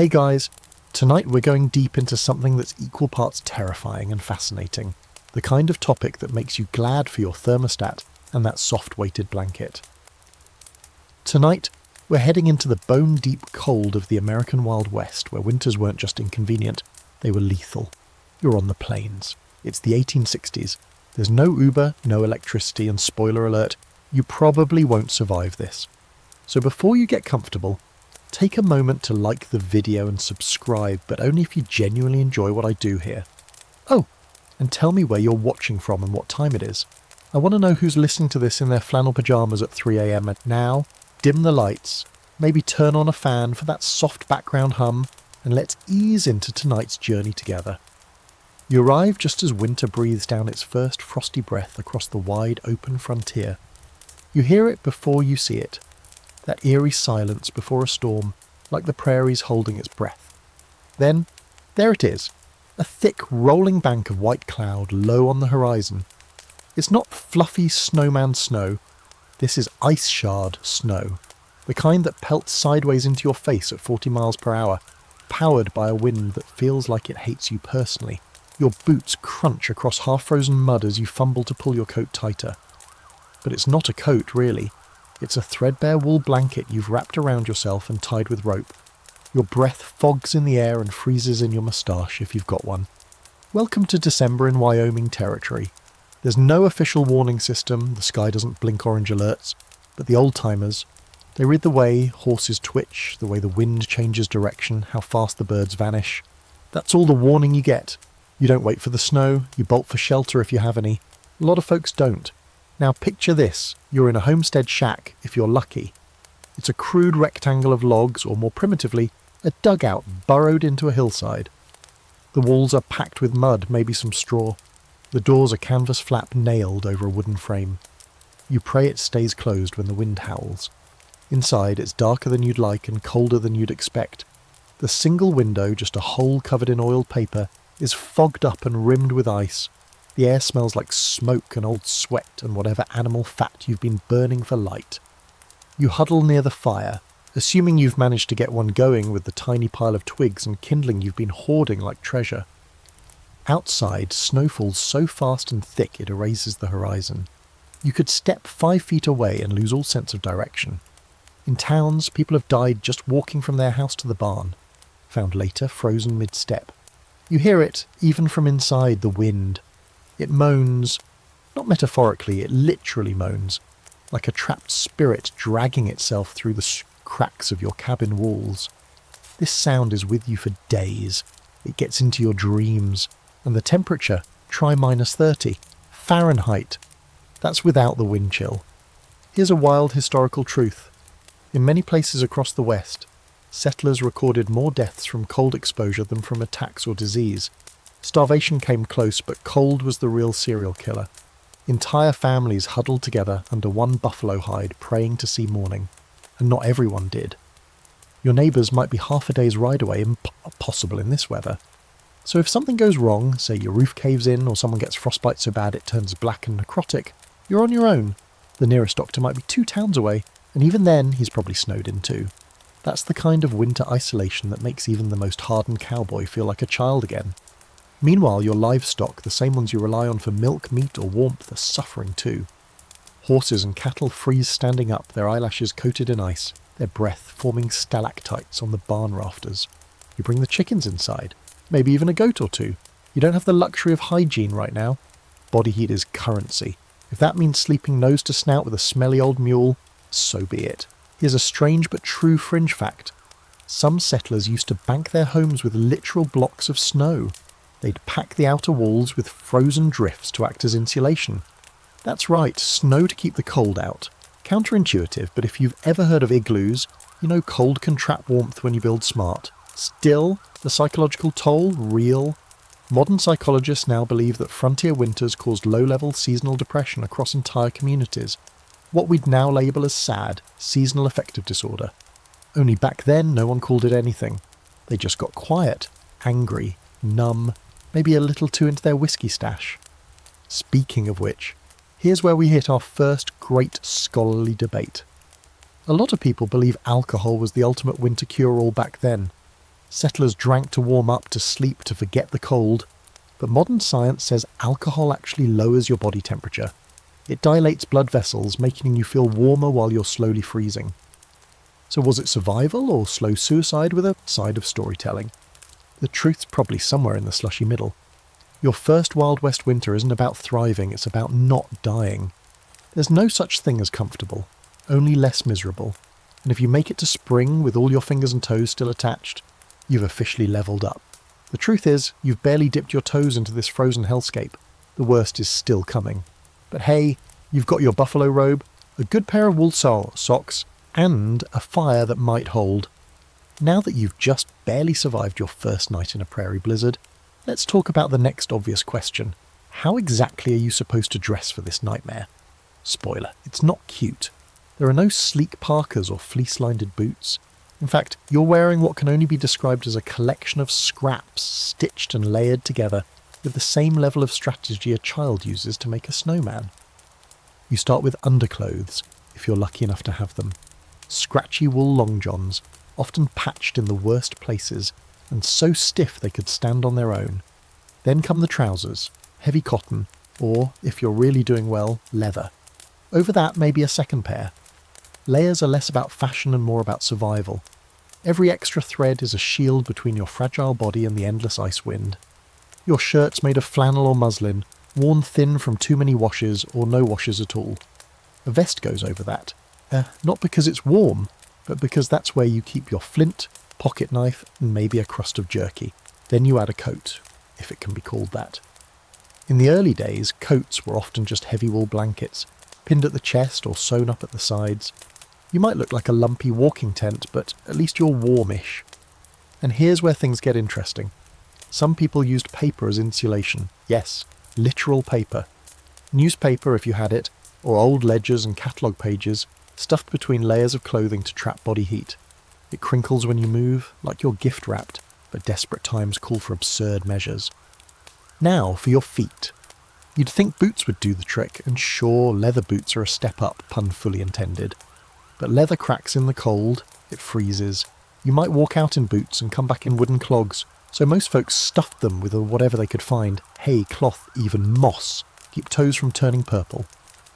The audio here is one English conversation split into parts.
Hey guys, tonight we're going deep into something that's equal parts terrifying and fascinating. The kind of topic that makes you glad for your thermostat and that soft-weighted blanket. Tonight, we're heading into the bone-deep cold of the American Wild West, where winters weren't just inconvenient, they were lethal. You're on the plains. It's the 1860s. There's no Uber, no electricity, and spoiler alert, you probably won't survive this. So before you get comfortable, take a moment to like the video and subscribe, but only if you genuinely enjoy what I do here. Oh, and tell me where you're watching from and what time it is. I want to know who's listening to this in their flannel pyjamas at 3 a.m. And now, dim the lights, maybe turn on a fan for that soft background hum, and let's ease into tonight's journey together. You arrive just as winter breathes down its first frosty breath across the wide open frontier. You hear it before you see it. That eerie silence before a storm, like the prairie's holding its breath. Then, there it is, a thick rolling bank of white cloud low on the horizon. It's not fluffy snowman snow, this is ice shard snow, the kind that pelts sideways into your face at 40 miles per hour, powered by a wind that feels like it hates you personally. Your boots crunch across half-frozen mud as you fumble to pull your coat tighter. But it's not a coat, really. It's a threadbare wool blanket you've wrapped around yourself and tied with rope. Your breath fogs in the air and freezes in your moustache if you've got one. Welcome to December in Wyoming territory. There's no official warning system, the sky doesn't blink orange alerts, but the old-timers, they read the way horses twitch, the way the wind changes direction, how fast the birds vanish. That's all the warning you get. You don't wait for the snow, you bolt for shelter if you have any. A lot of folks don't. Now picture this, you're in a homestead shack, if you're lucky. It's a crude rectangle of logs, or more primitively, a dugout burrowed into a hillside. The walls are packed with mud, maybe some straw. The doors are canvas flap nailed over a wooden frame. You pray it stays closed when the wind howls. Inside, it's darker than you'd like and colder than you'd expect. The single window, just a hole covered in oiled paper, is fogged up and rimmed with ice. The air smells like smoke and old sweat and whatever animal fat you've been burning for light. You huddle near the fire, assuming you've managed to get one going with the tiny pile of twigs and kindling you've been hoarding like treasure. Outside, snow falls so fast and thick it erases the horizon. You could step 5 feet away and lose all sense of direction. In towns, people have died just walking from their house to the barn, found later frozen mid-step. You hear it, even from inside, the wind. It moans, not metaphorically, it literally moans, like a trapped spirit dragging itself through the cracks of your cabin walls. This sound is with you for days. It gets into your dreams. And the temperature, try -30. Fahrenheit. That's without the wind chill. Here's a wild historical truth. In many places across the West, settlers recorded more deaths from cold exposure than from attacks or disease. Starvation came close, but cold was the real serial killer. Entire families huddled together under one buffalo hide, praying to see morning. And not everyone did. Your neighbours might be half a day's ride away, impossible in this weather. So if something goes wrong, say your roof caves in or someone gets frostbite so bad it turns black and necrotic, you're on your own. The nearest doctor might be 2 towns away, and even then he's probably snowed in too. That's the kind of winter isolation that makes even the most hardened cowboy feel like a child again. Meanwhile, your livestock, the same ones you rely on for milk, meat or warmth, are suffering too. Horses and cattle freeze standing up, their eyelashes coated in ice, their breath forming stalactites on the barn rafters. You bring the chickens inside, maybe even a goat or two. You don't have the luxury of hygiene right now. Body heat is currency. If that means sleeping nose to snout with a smelly old mule, so be it. Here's a strange but true fringe fact. Some settlers used to bank their homes with literal blocks of snow. They'd pack the outer walls with frozen drifts to act as insulation. That's right, snow to keep the cold out. Counterintuitive, but if you've ever heard of igloos, you know cold can trap warmth when you build smart. Still, the psychological toll, real. Modern psychologists now believe that frontier winters caused low-level seasonal depression across entire communities. What we'd now label as SAD, seasonal affective disorder. Only back then no one called it anything. They just got quiet, angry, numb, maybe a little too into their whiskey stash. Speaking of which, here's where we hit our first great scholarly debate. A lot of people believe alcohol was the ultimate winter cure-all back then. Settlers drank to warm up, to sleep, to forget the cold. But modern science says alcohol actually lowers your body temperature. It dilates blood vessels, making you feel warmer while you're slowly freezing. So was it survival or slow suicide with a side of storytelling? The truth's probably somewhere in the slushy middle. Your first Wild West winter isn't about thriving, it's about not dying. There's no such thing as comfortable, only less miserable. And if you make it to spring with all your fingers and toes still attached, you've officially levelled up. The truth is, you've barely dipped your toes into this frozen hellscape. The worst is still coming. But hey, you've got your buffalo robe, a good pair of wool socks, and a fire that might hold. Now that you've just barely survived your first night in a prairie blizzard, let's talk about the next obvious question. How exactly are you supposed to dress for this nightmare? Spoiler, it's not cute. There are no sleek parkas or fleece-lined boots. In fact, you're wearing what can only be described as a collection of scraps stitched and layered together with the same level of strategy a child uses to make a snowman. You start with underclothes, if you're lucky enough to have them. Scratchy wool long johns, often patched in the worst places, and so stiff they could stand on their own. Then come the trousers, heavy cotton, or, if you're really doing well, leather. Over that, maybe a second pair. Layers are less about fashion and more about survival. Every extra thread is a shield between your fragile body and the endless ice wind. Your shirt's made of flannel or muslin, worn thin from too many washes or no washes at all. A vest goes over that. Not because it's warm, but because that's where you keep your flint, pocket knife, and maybe a crust of jerky. Then you add a coat, if it can be called that. In the early days, coats were often just heavy wool blankets, pinned at the chest or sewn up at the sides. You might look like a lumpy walking tent, but at least you're warmish. And here's where things get interesting. Some people used paper as insulation. Yes, literal paper. Newspaper if you had it, or old ledgers and catalogue pages, stuffed between layers of clothing to trap body heat. It crinkles when you move, like you're gift wrapped, but desperate times call for absurd measures. Now for your feet. You'd think boots would do the trick, and sure, leather boots are a step up, pun fully intended. But leather cracks in the cold, it freezes. You might walk out in boots and come back in wooden clogs, so most folks stuffed them with whatever they could find, hay, cloth, even moss, keep toes from turning purple.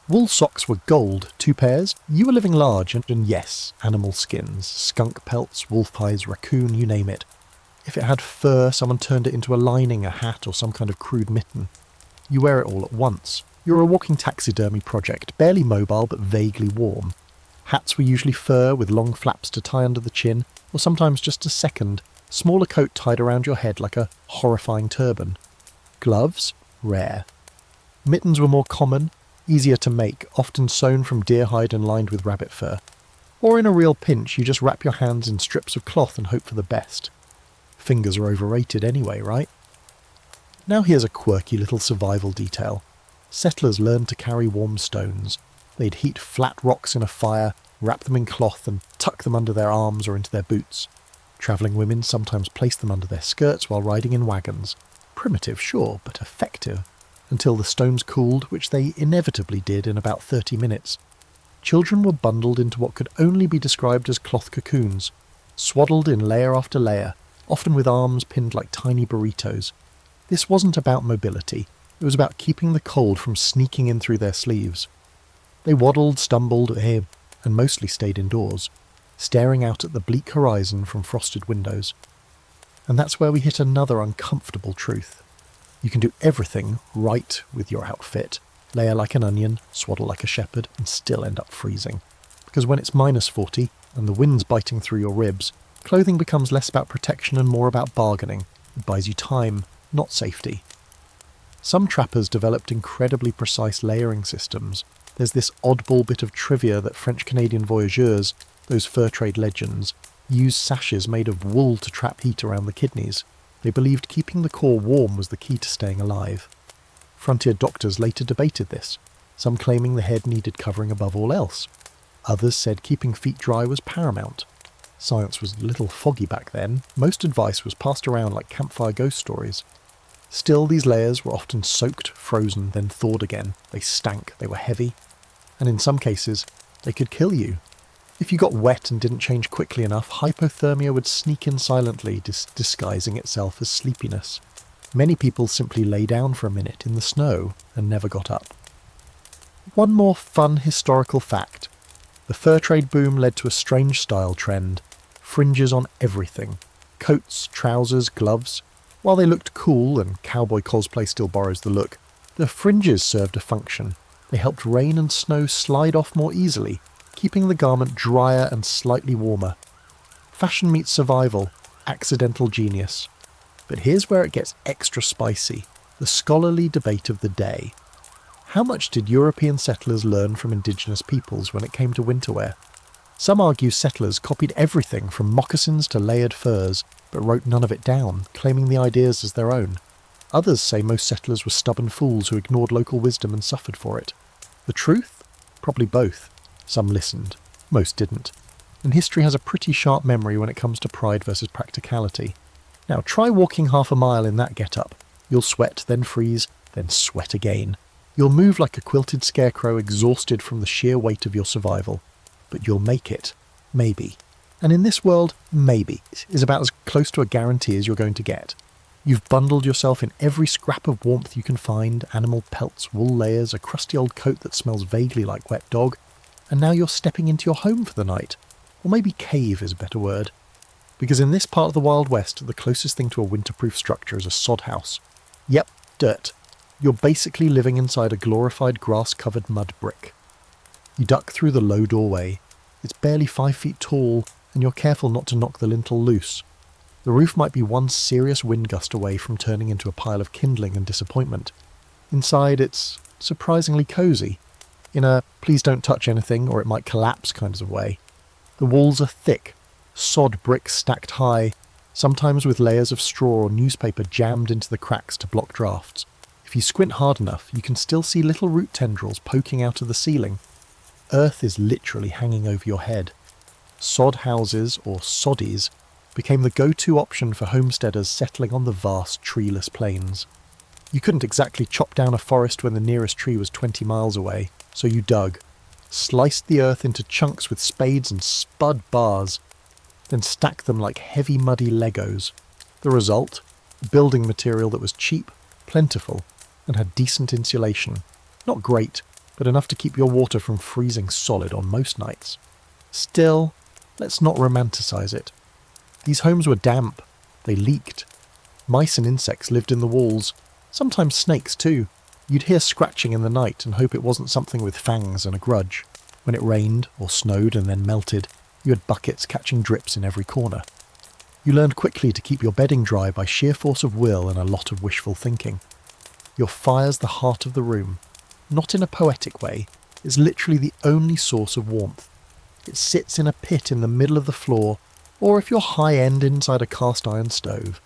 Wool socks were gold, 2 pairs. You were living large, and yes, animal skins, skunk pelts, wolf pies, raccoon, you name it. If it had fur, someone turned it into a lining, a hat, or some kind of crude mitten. You wear it all at once. You're a walking taxidermy project, barely mobile but vaguely warm. Hats were usually fur with long flaps to tie under the chin, or sometimes just a second, smaller coat tied around your head like a horrifying turban. Gloves? Rare. Mittens were more common, easier to make, often sewn from deer hide and lined with rabbit fur. Or in a real pinch, you just wrap your hands in strips of cloth and hope for the best. Fingers are overrated anyway, right? Now here's a quirky little survival detail. Settlers learned to carry warm stones. They'd heat flat rocks in a fire, wrap them in cloth and tuck them under their arms or into their boots. Travelling women sometimes placed them under their skirts while riding in wagons. Primitive, sure, but effective. Until the stones cooled, which they inevitably did in about 30 minutes. Children were bundled into what could only be described as cloth cocoons, swaddled in layer after layer, often with arms pinned like tiny burritos. This wasn't about mobility, it was about keeping the cold from sneaking in through their sleeves. They waddled, stumbled, and mostly stayed indoors, staring out at the bleak horizon from frosted windows. And that's where we hit another uncomfortable truth. You can do everything right with your outfit, layer like an onion, swaddle like a shepherd, and still end up freezing. Because when it's -40 and the wind's biting through your ribs, clothing becomes less about protection and more about bargaining. It buys you time, not safety. Some trappers developed incredibly precise layering systems. There's this oddball bit of trivia that French-Canadian voyageurs, those fur trade legends, used sashes made of wool to trap heat around the kidneys. They believed keeping the core warm was the key to staying alive. Frontier doctors later debated this, some claiming the head needed covering above all else. Others said keeping feet dry was paramount. Science was a little foggy back then. Most advice was passed around like campfire ghost stories. Still, these layers were often soaked, frozen, then thawed again. They stank, they were heavy, and in some cases, they could kill you. If you got wet and didn't change quickly enough, hypothermia would sneak in silently, disguising itself as sleepiness. Many people simply lay down for a minute in the snow and never got up. One more fun historical fact. The fur trade boom led to a strange style trend. Fringes on everything. Coats, trousers, gloves. While they looked cool, and cowboy cosplay still borrows the look, the fringes served a function. They helped rain and snow slide off more easily, keeping the garment drier and slightly warmer. Fashion meets survival, accidental genius. But here's where it gets extra spicy, the scholarly debate of the day. How much did European settlers learn from indigenous peoples when it came to winterwear? Some argue settlers copied everything from moccasins to layered furs, but wrote none of it down, claiming the ideas as their own. Others say most settlers were stubborn fools who ignored local wisdom and suffered for it. The truth? Probably both. Some listened, most didn't. And history has a pretty sharp memory when it comes to pride versus practicality. Now try walking half a mile in that get-up. You'll sweat, then freeze, then sweat again. You'll move like a quilted scarecrow exhausted from the sheer weight of your survival. But you'll make it. Maybe. And in this world, maybe is about as close to a guarantee as you're going to get. You've bundled yourself in every scrap of warmth you can find, animal pelts, wool layers, a crusty old coat that smells vaguely like wet dog, and now you're stepping into your home for the night. Or maybe cave is a better word. Because in this part of the Wild West, the closest thing to a winterproof structure is a sod house. Yep, dirt. You're basically living inside a glorified grass-covered mud brick. You duck through the low doorway. It's barely 5 feet tall, and you're careful not to knock the lintel loose. The roof might be one serious wind gust away from turning into a pile of kindling and disappointment. Inside, it's surprisingly cosy, in a please don't touch anything or it might collapse kind of way. The walls are thick, sod bricks stacked high, sometimes with layers of straw or newspaper jammed into the cracks to block drafts. If you squint hard enough, you can still see little root tendrils poking out of the ceiling. Earth is literally hanging over your head. Sod houses, or soddies, became the go-to option for homesteaders settling on the vast treeless plains. You couldn't exactly chop down a forest when the nearest tree was 20 miles away, so you dug, sliced the earth into chunks with spades and spud bars, then stacked them like heavy muddy Legos. The result? Building material that was cheap, plentiful, and had decent insulation. Not great, but enough to keep your water from freezing solid on most nights. Still, let's not romanticize it. These homes were damp. They leaked. Mice and insects lived in the walls, sometimes snakes too. You'd hear scratching in the night and hope it wasn't something with fangs and a grudge. When it rained, or snowed and then melted, you had buckets catching drips in every corner. You learned quickly to keep your bedding dry by sheer force of will and a lot of wishful thinking. Your fire's the heart of the room. Not in a poetic way, it's literally the only source of warmth. It sits in a pit in the middle of the floor, or if you're high-end inside a cast-iron stove.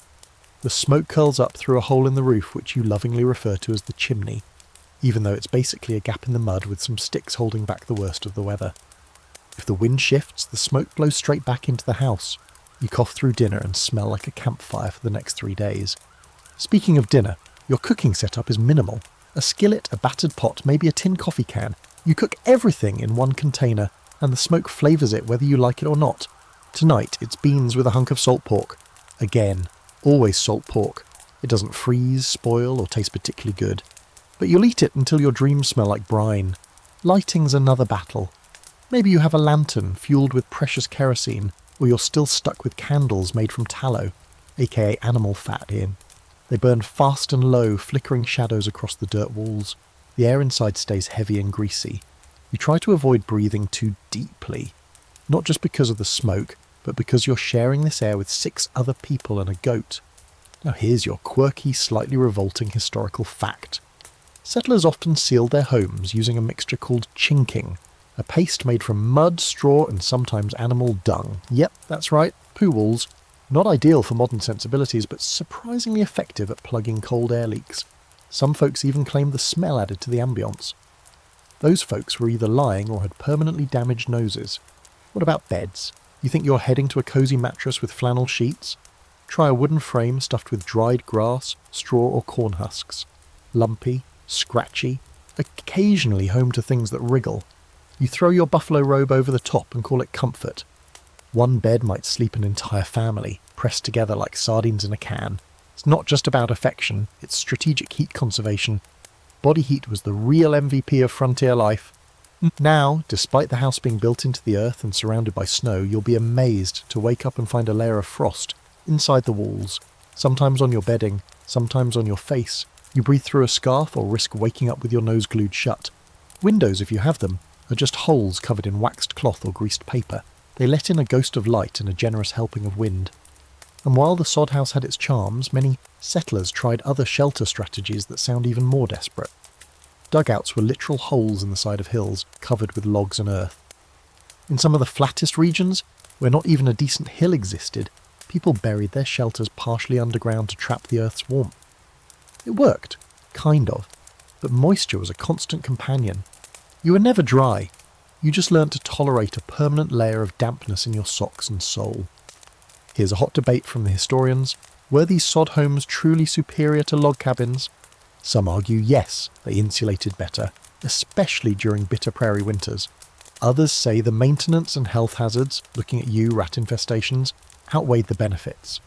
The smoke curls up through a hole in the roof which you lovingly refer to as the chimney, even though it's basically a gap in the mud with some sticks holding back the worst of the weather. If the wind shifts, the smoke blows straight back into the house. You cough through dinner and smell like a campfire for the next 3 days. Speaking of dinner, your cooking setup is minimal. A skillet, a battered pot, maybe a tin coffee can. You cook everything in one container, and the smoke flavours it whether you like it or not. Tonight, it's beans with a hunk of salt pork. Again, always salt pork. It doesn't freeze, spoil, or taste particularly good. But you'll eat it until your dreams smell like brine. Lighting's another battle. Maybe you have a lantern fueled with precious kerosene, or you're still stuck with candles made from tallow, aka animal fat here. They burn fast and low, flickering shadows across the dirt walls. The air inside stays heavy and greasy. You try to avoid breathing too deeply, not just because of the smoke, but because you're sharing this air with 6 other people and a goat. Now here's your quirky, slightly revolting historical fact. Settlers often sealed their homes using a mixture called chinking, a paste made from mud, straw, and sometimes animal dung. Yep, that's right, poo walls. Not ideal for modern sensibilities, but surprisingly effective at plugging cold air leaks. Some folks even claimed the smell added to the ambience. Those folks were either lying or had permanently damaged noses. What about beds? You think you're heading to a cosy mattress with flannel sheets? Try a wooden frame stuffed with dried grass, straw or corn husks. Lumpy, scratchy, occasionally home to things that wriggle. You throw your buffalo robe over the top and call it comfort. One bed might sleep an entire family, pressed together like sardines in a can. It's not just about affection, it's strategic heat conservation. Body heat was the real MVP of frontier life. Now, despite the house being built into the earth and surrounded by snow, you'll be amazed to wake up and find a layer of frost inside the walls, sometimes on your bedding, sometimes on your face. You breathe through a scarf or risk waking up with your nose glued shut. Windows, if you have them, are just holes covered in waxed cloth or greased paper. They let in a ghost of light and a generous helping of wind. And while the sod house had its charms, many settlers tried other shelter strategies that sound even more desperate. Dugouts were literal holes in the side of hills, covered with logs and earth. In some of the flattest regions, where not even a decent hill existed, people buried their shelters partially underground to trap the earth's warmth. It worked, kind of, but moisture was a constant companion. You were never dry, you just learnt to tolerate a permanent layer of dampness in your socks and soul. Here's a hot debate from the historians. Were these sod homes truly superior to log cabins? Some argue yes, they insulated better, especially during bitter prairie winters. Others say the maintenance and health hazards, looking at you, rat infestations, outweighed the benefits.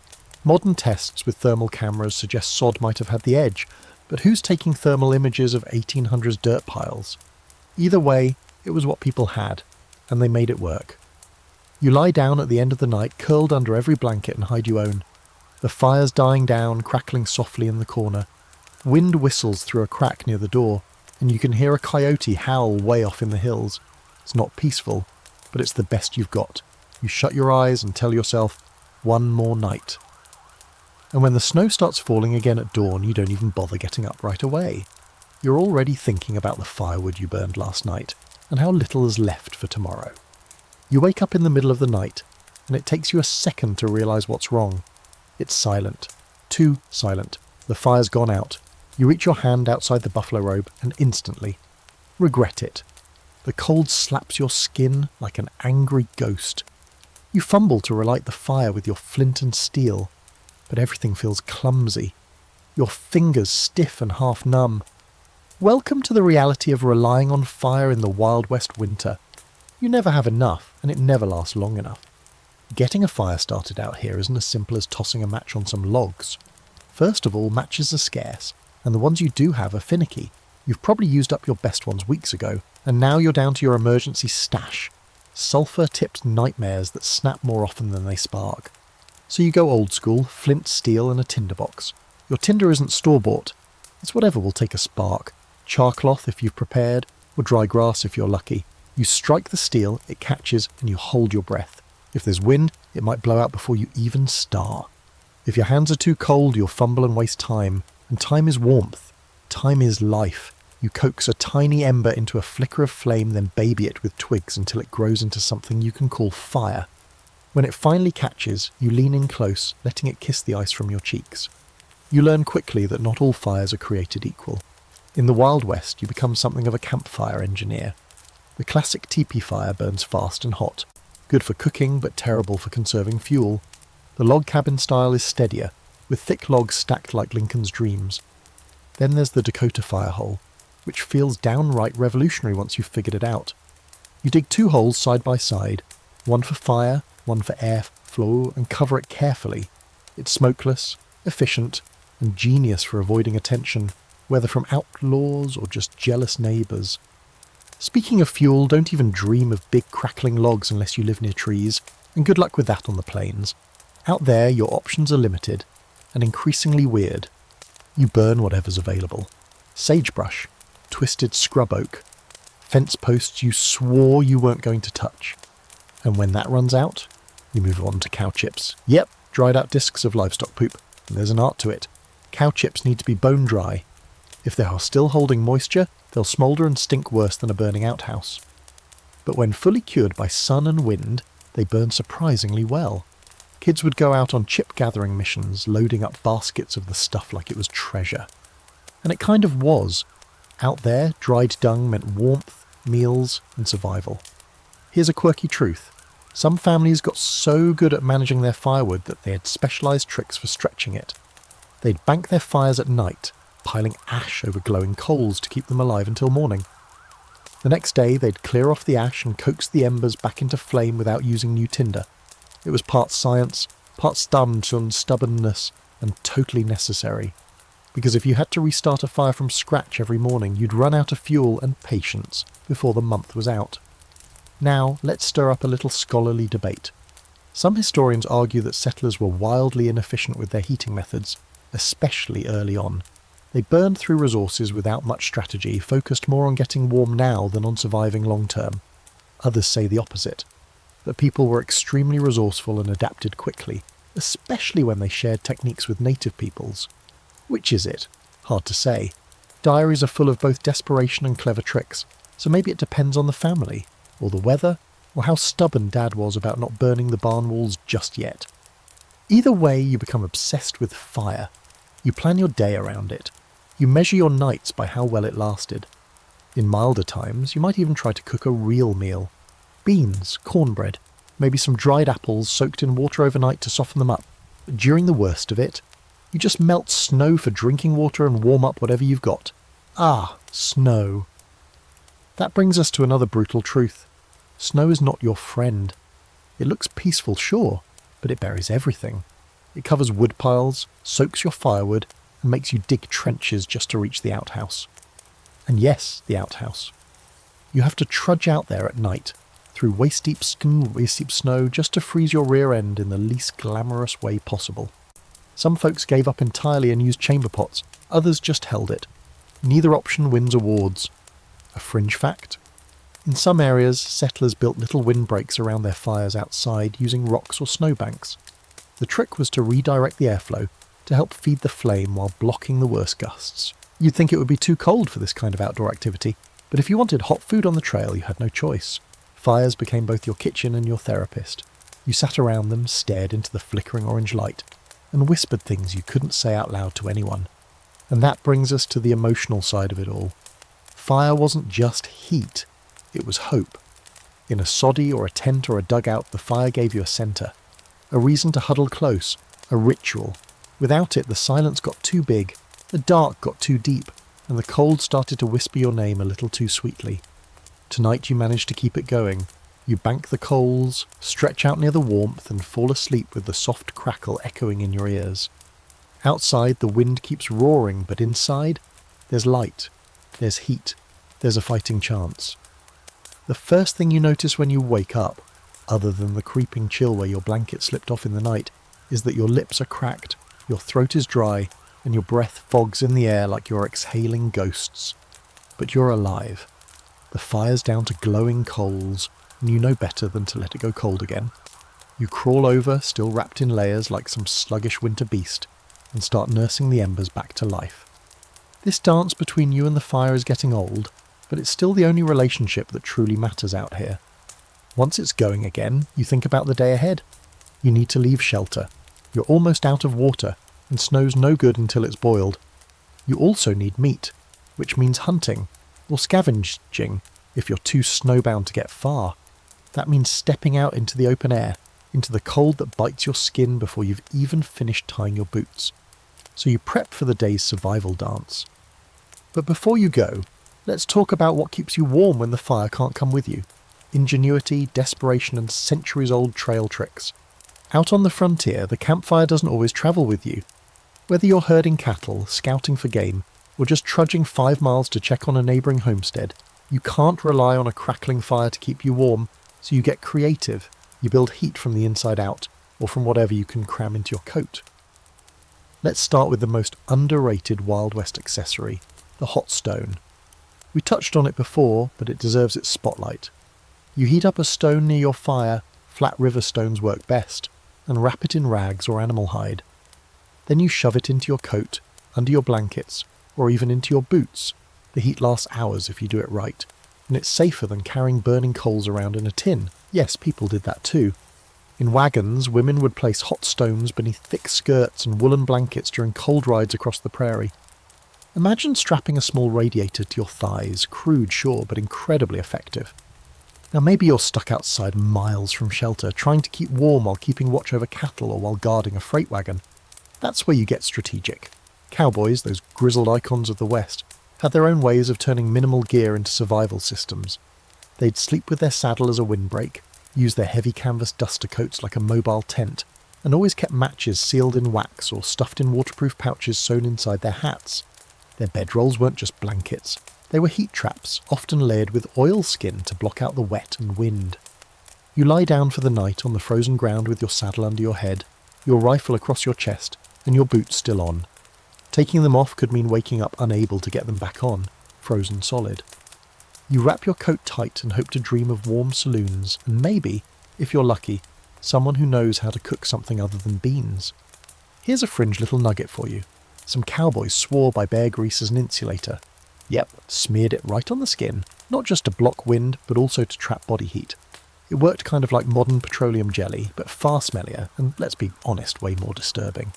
Modern tests with thermal cameras suggest sod might have had the edge, but who's taking thermal images of 1800s dirt piles? Either way, it was what people had, and they made it work. You lie down at the end of the night, curled under every blanket and hide you own. The fire's dying down, crackling softly in the corner. Wind whistles through a crack near the door, and you can hear a coyote howl way off in the hills. It's not peaceful, but it's the best you've got. You shut your eyes and tell yourself, one more night. And when the snow starts falling again at dawn, you don't even bother getting up right away. You're already thinking about the firewood you burned last night, and how little is left for tomorrow. You wake up in the middle of the night, and it takes you a second to realise what's wrong. It's silent. Too silent. The fire's gone out. You reach your hand outside the buffalo robe, and instantly regret it. The cold slaps your skin like an angry ghost. You fumble to relight the fire with your flint and steel, but everything feels clumsy. Your fingers stiff and half numb. Welcome to the reality of relying on fire in the Wild West winter. You never have enough, and it never lasts long enough. Getting a fire started out here isn't as simple as tossing a match on some logs. First of all, matches are scarce, and the ones you do have are finicky. You've probably used up your best ones weeks ago, and now you're down to your emergency stash. Sulphur-tipped nightmares that snap more often than they spark. So you go old school, flint, steel and a tinderbox. Your tinder isn't store-bought. It's whatever will take a spark. Charcloth if you've prepared, or dry grass if you're lucky. You strike the steel, it catches, and you hold your breath. If there's wind, it might blow out before you even start. If your hands are too cold, you'll fumble and waste time. And time is warmth. Time is life. You coax a tiny ember into a flicker of flame, then baby it with twigs until it grows into something you can call fire. When it finally catches, you lean in close, letting it kiss the ice from your cheeks. You learn quickly that not all fires are created equal. In the Wild West, you become something of a campfire engineer. The classic teepee fire burns fast and hot, good for cooking but terrible for conserving fuel. The log cabin style is steadier, with thick logs stacked like Lincoln's dreams. Then there's the Dakota fire hole, which feels downright revolutionary once you've figured it out. You dig 2 holes side by side, one for fire, one for air flow, and cover it carefully. It's smokeless, efficient, and genius for avoiding attention, whether from outlaws or just jealous neighbours. Speaking of fuel, don't even dream of big crackling logs unless you live near trees, and good luck with that on the plains. Out there, your options are limited, and increasingly weird. You burn whatever's available. Sagebrush, twisted scrub oak, fence posts you swore you weren't going to touch. And when that runs out, you move on to cow chips. Yep, dried out discs of livestock poop, and there's an art to it. Cow chips need to be bone dry. If they are still holding moisture, they'll smoulder and stink worse than a burning outhouse. But when fully cured by sun and wind, they burn surprisingly well. Kids would go out on chip gathering missions, loading up baskets of the stuff like it was treasure. And it kind of was. Out there, dried dung meant warmth, meals, and survival. Here's a quirky truth. Some families got so good at managing their firewood that they had specialised tricks for stretching it. They'd bank their fires at night, piling ash over glowing coals to keep them alive until morning. The next day they'd clear off the ash and coax the embers back into flame without using new tinder. It was part science, part stubbornness, and totally necessary. Because if you had to restart a fire from scratch every morning, you'd run out of fuel and patience before the month was out. Now, let's stir up a little scholarly debate. Some historians argue that settlers were wildly inefficient with their heating methods, especially early on. They burned through resources without much strategy, focused more on getting warm now than on surviving long term. Others say the opposite, that people were extremely resourceful and adapted quickly, especially when they shared techniques with native peoples. Which is it? Hard to say. Diaries are full of both desperation and clever tricks, so maybe it depends on the family, or the weather, or how stubborn Dad was about not burning the barn walls just yet. Either way, you become obsessed with fire. You plan your day around it. You measure your nights by how well it lasted. In milder times, you might even try to cook a real meal. Beans, cornbread, maybe some dried apples soaked in water overnight to soften them up. But during the worst of it, you just melt snow for drinking water and warm up whatever you've got. Ah, snow. That brings us to another brutal truth. Snow is not your friend. It looks peaceful, sure, but it buries everything. It covers wood piles, soaks your firewood, and makes you dig trenches just to reach the outhouse. And yes, the outhouse. You have to trudge out there at night, through waist-deep snow, just to freeze your rear end in the least glamorous way possible. Some folks gave up entirely and used chamber pots, others just held it. Neither option wins awards. A fringe fact? In some areas, settlers built little windbreaks around their fires outside using rocks or snowbanks. The trick was to redirect the airflow to help feed the flame while blocking the worst gusts. You'd think it would be too cold for this kind of outdoor activity, but if you wanted hot food on the trail, you had no choice. Fires became both your kitchen and your therapist. You sat around them, stared into the flickering orange light, and whispered things you couldn't say out loud to anyone. And that brings us to the emotional side of it all. Fire wasn't just heat, it was hope. In a soddy or a tent or a dugout, the fire gave you a centre, a reason to huddle close, a ritual. Without it, the silence got too big, the dark got too deep, and the cold started to whisper your name a little too sweetly. Tonight you manage to keep it going. You bank the coals, stretch out near the warmth, and fall asleep with the soft crackle echoing in your ears. Outside, the wind keeps roaring, but inside, there's light, there's heat, there's a fighting chance. The first thing you notice when you wake up, other than the creeping chill where your blanket slipped off in the night, is that your lips are cracked, your throat is dry, and your breath fogs in the air like you're exhaling ghosts. But you're alive. The fire's down to glowing coals, and you know better than to let it go cold again. You crawl over, still wrapped in layers like some sluggish winter beast, and start nursing the embers back to life. This dance between you and the fire is getting old, but it's still the only relationship that truly matters out here. Once it's going again, you think about the day ahead. You need to leave shelter. You're almost out of water, and snow's no good until it's boiled. You also need meat, which means hunting, or scavenging if you're too snowbound to get far. That means stepping out into the open air, into the cold that bites your skin before you've even finished tying your boots. So you prep for the day's survival dance. But before you go, let's talk about what keeps you warm when the fire can't come with you. Ingenuity, desperation, and centuries-old trail tricks. Out on the frontier, the campfire doesn't always travel with you. Whether you're herding cattle, scouting for game, or just trudging 5 miles to check on a neighbouring homestead, you can't rely on a crackling fire to keep you warm, so you get creative. You build heat from the inside out, or from whatever you can cram into your coat. Let's start with the most underrated Wild West accessory, the hot stone. We touched on it before, but it deserves its spotlight. You heat up a stone near your fire, flat river stones work best, and wrap it in rags or animal hide. Then you shove it into your coat, under your blankets, or even into your boots. The heat lasts hours if you do it right, and it's safer than carrying burning coals around in a tin. Yes, people did that too. In wagons, women would place hot stones beneath thick skirts and woolen blankets during cold rides across the prairie. Imagine strapping a small radiator to your thighs, crude sure, but incredibly effective. Now maybe you're stuck outside miles from shelter, trying to keep warm while keeping watch over cattle or while guarding a freight wagon. That's where you get strategic. Cowboys, those grizzled icons of the West, had their own ways of turning minimal gear into survival systems. They'd sleep with their saddle as a windbreak, use their heavy canvas duster coats like a mobile tent, and always kept matches sealed in wax or stuffed in waterproof pouches sewn inside their hats. Their bedrolls weren't just blankets, they were heat traps, often layered with oilskin to block out the wet and wind. You lie down for the night on the frozen ground with your saddle under your head, your rifle across your chest, and your boots still on. Taking them off could mean waking up unable to get them back on, frozen solid. You wrap your coat tight and hope to dream of warm saloons, and maybe, if you're lucky, someone who knows how to cook something other than beans. Here's a fringe little nugget for you. Some cowboys swore by bear grease as an insulator. Yep, smeared it right on the skin, not just to block wind, but also to trap body heat. It worked kind of like modern petroleum jelly, but far smellier, and let's be honest, way more disturbing.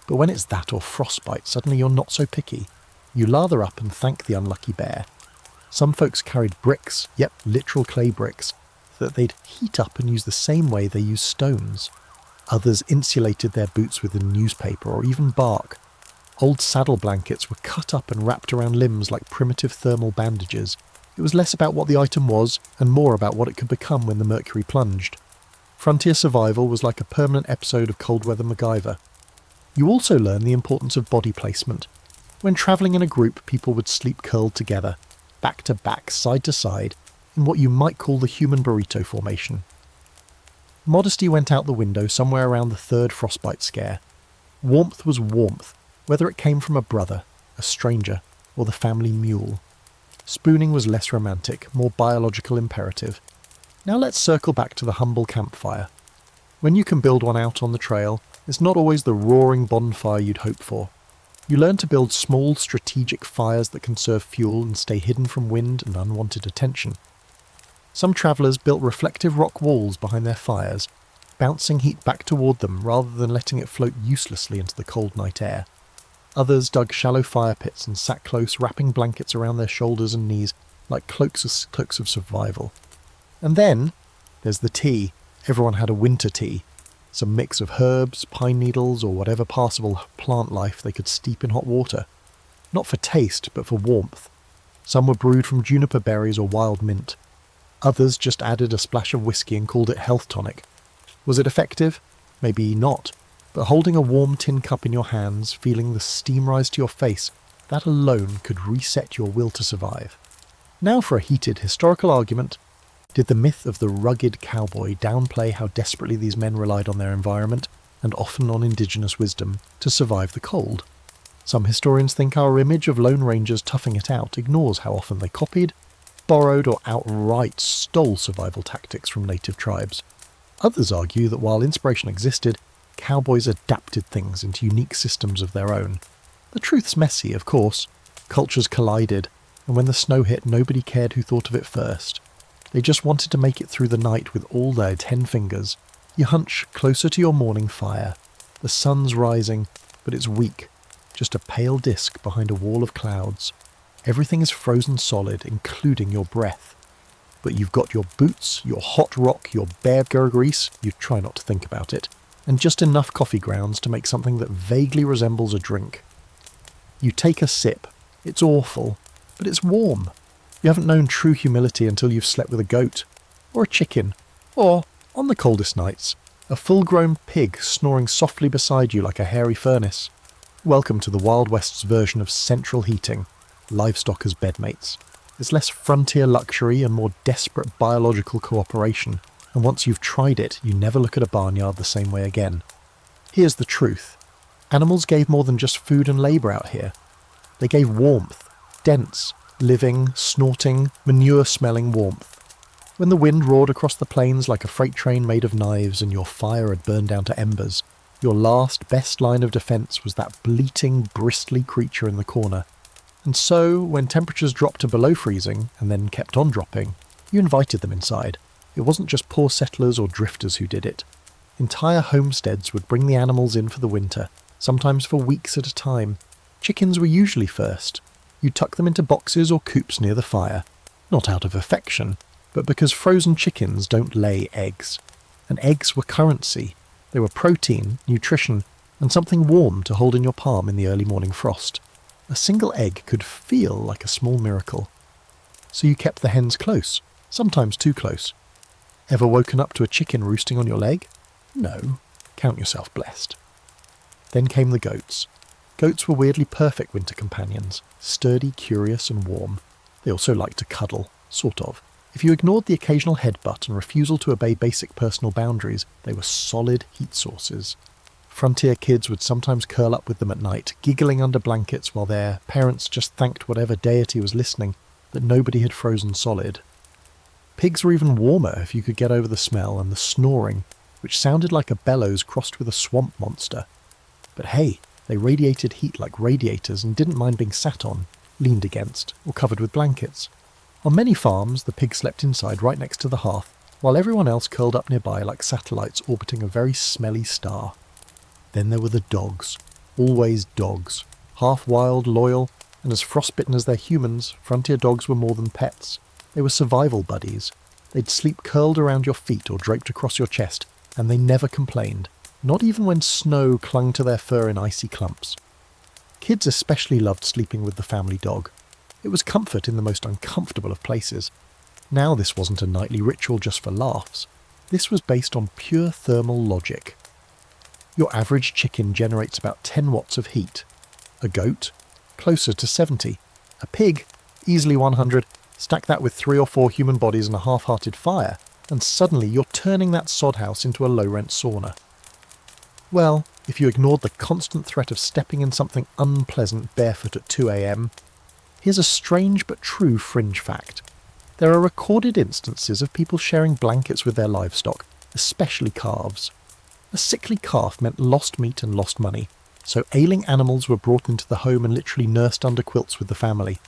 But when it's that or frostbite, suddenly you're not so picky. You lather up and thank the unlucky bear. Some folks carried bricks, yep, literal clay bricks, that they'd heat up and use the same way they use stones. Others insulated their boots with a newspaper or even bark. Old saddle blankets were cut up and wrapped around limbs like primitive thermal bandages. It was less about what the item was and more about what it could become when the mercury plunged. Frontier survival was like a permanent episode of Cold Weather MacGyver. You also learn the importance of body placement. When travelling in a group, people would sleep curled together, back to back, side to side, in what you might call the human burrito formation. Modesty went out the window somewhere around the third frostbite scare. Warmth was warmth, whether it came from a brother, a stranger, or the family mule. Spooning was less romantic, more biological imperative. Now let's circle back to the humble campfire. When you can build one out on the trail, it's not always the roaring bonfire you'd hope for. You learn to build small, strategic fires that conserve fuel and stay hidden from wind and unwanted attention. Some travellers built reflective rock walls behind their fires, bouncing heat back toward them rather than letting it float uselessly into the cold night air. Others dug shallow fire pits and sat close, wrapping blankets around their shoulders and knees like cloaks of survival. And then there's the tea. Everyone had a winter tea. Some mix of herbs, pine needles, or whatever passable plant life they could steep in hot water. Not for taste, but for warmth. Some were brewed from juniper berries or wild mint. Others just added a splash of whiskey and called it health tonic. Was it effective? Maybe not. But holding a warm tin cup in your hands, feeling the steam rise to your face, that alone could reset your will to survive. Now for a heated historical argument. Did the myth of the rugged cowboy downplay how desperately these men relied on their environment, and often on indigenous wisdom, to survive the cold? Some historians think our image of lone rangers toughing it out ignores how often they copied, borrowed, or outright stole survival tactics from native tribes. Others argue that while inspiration existed, cowboys adapted things into unique systems of their own. The truth's messy, of course. Cultures collided, and when the snow hit, nobody cared who thought of it first. They just wanted to make it through the night with all their 10 fingers. You hunch closer to your morning fire. The sun's rising, but it's weak, just a pale disk behind a wall of clouds. Everything is frozen solid, including your breath. But you've got your boots, your hot rock, your bear grease, you try not to think about it, and just enough coffee grounds to make something that vaguely resembles a drink. You take a sip. It's awful, but it's warm. You haven't known true humility until you've slept with a goat, or a chicken, or, on the coldest nights, a full-grown pig snoring softly beside you like a hairy furnace. Welcome to the Wild West's version of central heating, livestock as bedmates. There's less frontier luxury and more desperate biological cooperation, and once you've tried it, you never look at a barnyard the same way again. Here's the truth. Animals gave more than just food and labour out here. They gave warmth, dense, living, snorting, manure-smelling warmth. When the wind roared across the plains like a freight train made of knives and your fire had burned down to embers, your last, best line of defence was that bleating, bristly creature in the corner. And so, when temperatures dropped to below freezing, and then kept on dropping, you invited them inside. It wasn't just poor settlers or drifters who did it. Entire homesteads would bring the animals in for the winter, sometimes for weeks at a time. Chickens were usually first. You tuck them into boxes or coops near the fire, not out of affection, but because frozen chickens don't lay eggs. And eggs were currency. They were protein, nutrition, and something warm to hold in your palm in the early morning frost. A single egg could feel like a small miracle. So you kept the hens close, sometimes too close. Ever woken up to a chicken roosting on your leg? No. Count yourself blessed. Then came the goats. Goats were weirdly perfect winter companions, sturdy, curious and warm. They also liked to cuddle, sort of. If you ignored the occasional headbutt and refusal to obey basic personal boundaries, they were solid heat sources. Frontier kids would sometimes curl up with them at night, giggling under blankets while their parents just thanked whatever deity was listening that nobody had frozen solid. Pigs were even warmer if you could get over the smell and the snoring, which sounded like a bellows crossed with a swamp monster. But hey, they radiated heat like radiators and didn't mind being sat on, leaned against, or covered with blankets. On many farms, the pigs slept inside right next to the hearth, while everyone else curled up nearby like satellites orbiting a very smelly star. Then there were the dogs. Always dogs. Half wild, loyal, and as frostbitten as their humans, frontier dogs were more than pets. They were survival buddies. They'd sleep curled around your feet or draped across your chest, and they never complained, not even when snow clung to their fur in icy clumps. Kids especially loved sleeping with the family dog. It was comfort in the most uncomfortable of places. Now this wasn't a nightly ritual just for laughs. This was based on pure thermal logic. Your average chicken generates about 10 watts of heat. A goat? Closer to 70. A pig? Easily 100. Stack that with 3 or 4 human bodies and a half-hearted fire, and suddenly you're turning that sod house into a low-rent sauna. Well, if you ignored the constant threat of stepping in something unpleasant barefoot at 2 a.m, here's a strange but true fringe fact. There are recorded instances of people sharing blankets with their livestock, especially calves. A sickly calf meant lost meat and lost money, so ailing animals were brought into the home and literally nursed under quilts with the family.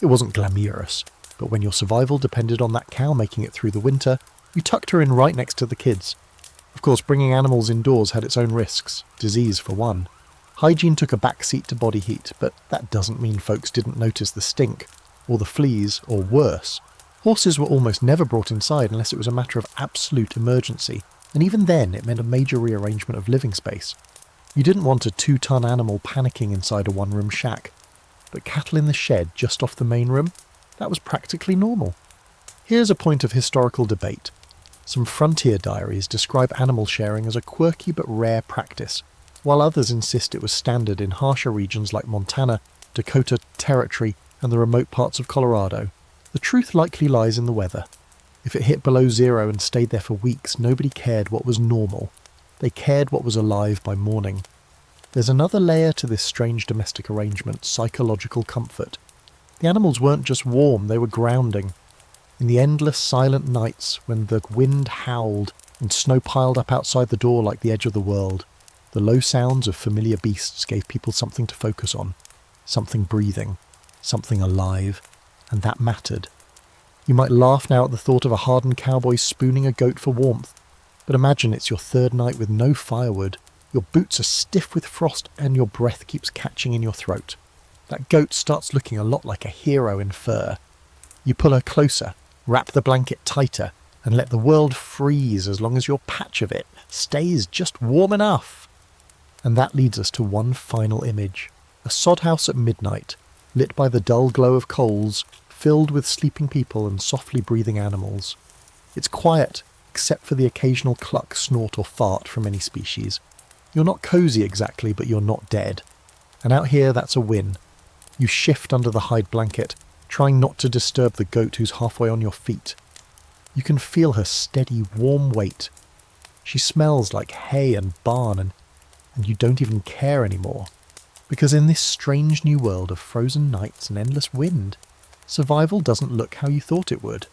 It wasn't glamorous, but when your survival depended on that cow making it through the winter, you tucked her in right next to the kids. Of course, bringing animals indoors had its own risks, disease for one. Hygiene took a back seat to body heat, but that doesn't mean folks didn't notice the stink, or the fleas, or worse. Horses were almost never brought inside unless it was a matter of absolute emergency, and even then it meant a major rearrangement of living space. You didn't want a 2-ton animal panicking inside a one-room shack, but cattle in the shed just off the main room? That was practically normal. Here's a point of historical debate. Some frontier diaries describe animal sharing as a quirky but rare practice, while others insist it was standard in harsher regions like Montana, Dakota Territory, and the remote parts of Colorado. The truth likely lies in the weather. If it hit below zero and stayed there for weeks, nobody cared what was normal. They cared what was alive by morning. There's another layer to this strange domestic arrangement, psychological comfort. The animals weren't just warm, they were grounding. In the endless silent nights when the wind howled and snow piled up outside the door like the edge of the world, the low sounds of familiar beasts gave people something to focus on, something breathing, something alive, and that mattered. You might laugh now at the thought of a hardened cowboy spooning a goat for warmth, but imagine it's your third night with no firewood, your boots are stiff with frost and your breath keeps catching in your throat. That goat starts looking a lot like a hero in fur. You pull her closer, wrap the blanket tighter, and let the world freeze as long as your patch of it stays just warm enough. And that leads us to one final image. A sod house at midnight, lit by the dull glow of coals, filled with sleeping people and softly breathing animals. It's quiet, except for the occasional cluck, snort or fart from any species. You're not cosy exactly, but you're not dead. And out here, that's a win. You shift under the hide blanket, trying not to disturb the goat who's halfway on your feet. You can feel her steady, warm weight. She smells like hay and barn, and you don't even care anymore. Because in this strange new world of frozen nights and endless wind, survival doesn't look how you thought it would.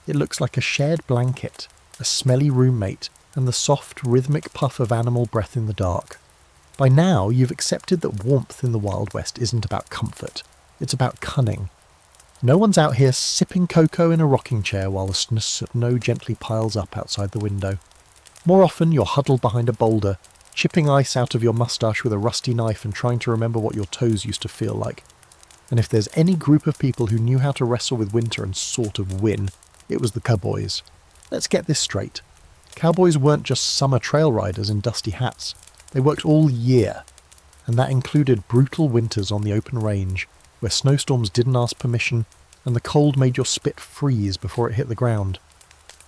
It looks like a shared blanket, a smelly roommate, and the soft, rhythmic puff of animal breath in the dark. By now, you've accepted that warmth in the Wild West isn't about comfort. It's about cunning. No one's out here sipping cocoa in a rocking chair while the snow gently piles up outside the window. More often, you're huddled behind a boulder, chipping ice out of your moustache with a rusty knife and trying to remember what your toes used to feel like. And if there's any group of people who knew how to wrestle with winter and sort of win, it was the Cowboys. Let's get this straight. Cowboys weren't just summer trail riders in dusty hats. They worked all year. and that included brutal winters on the open range, where snowstorms didn't ask permission and the cold made your spit freeze before it hit the ground.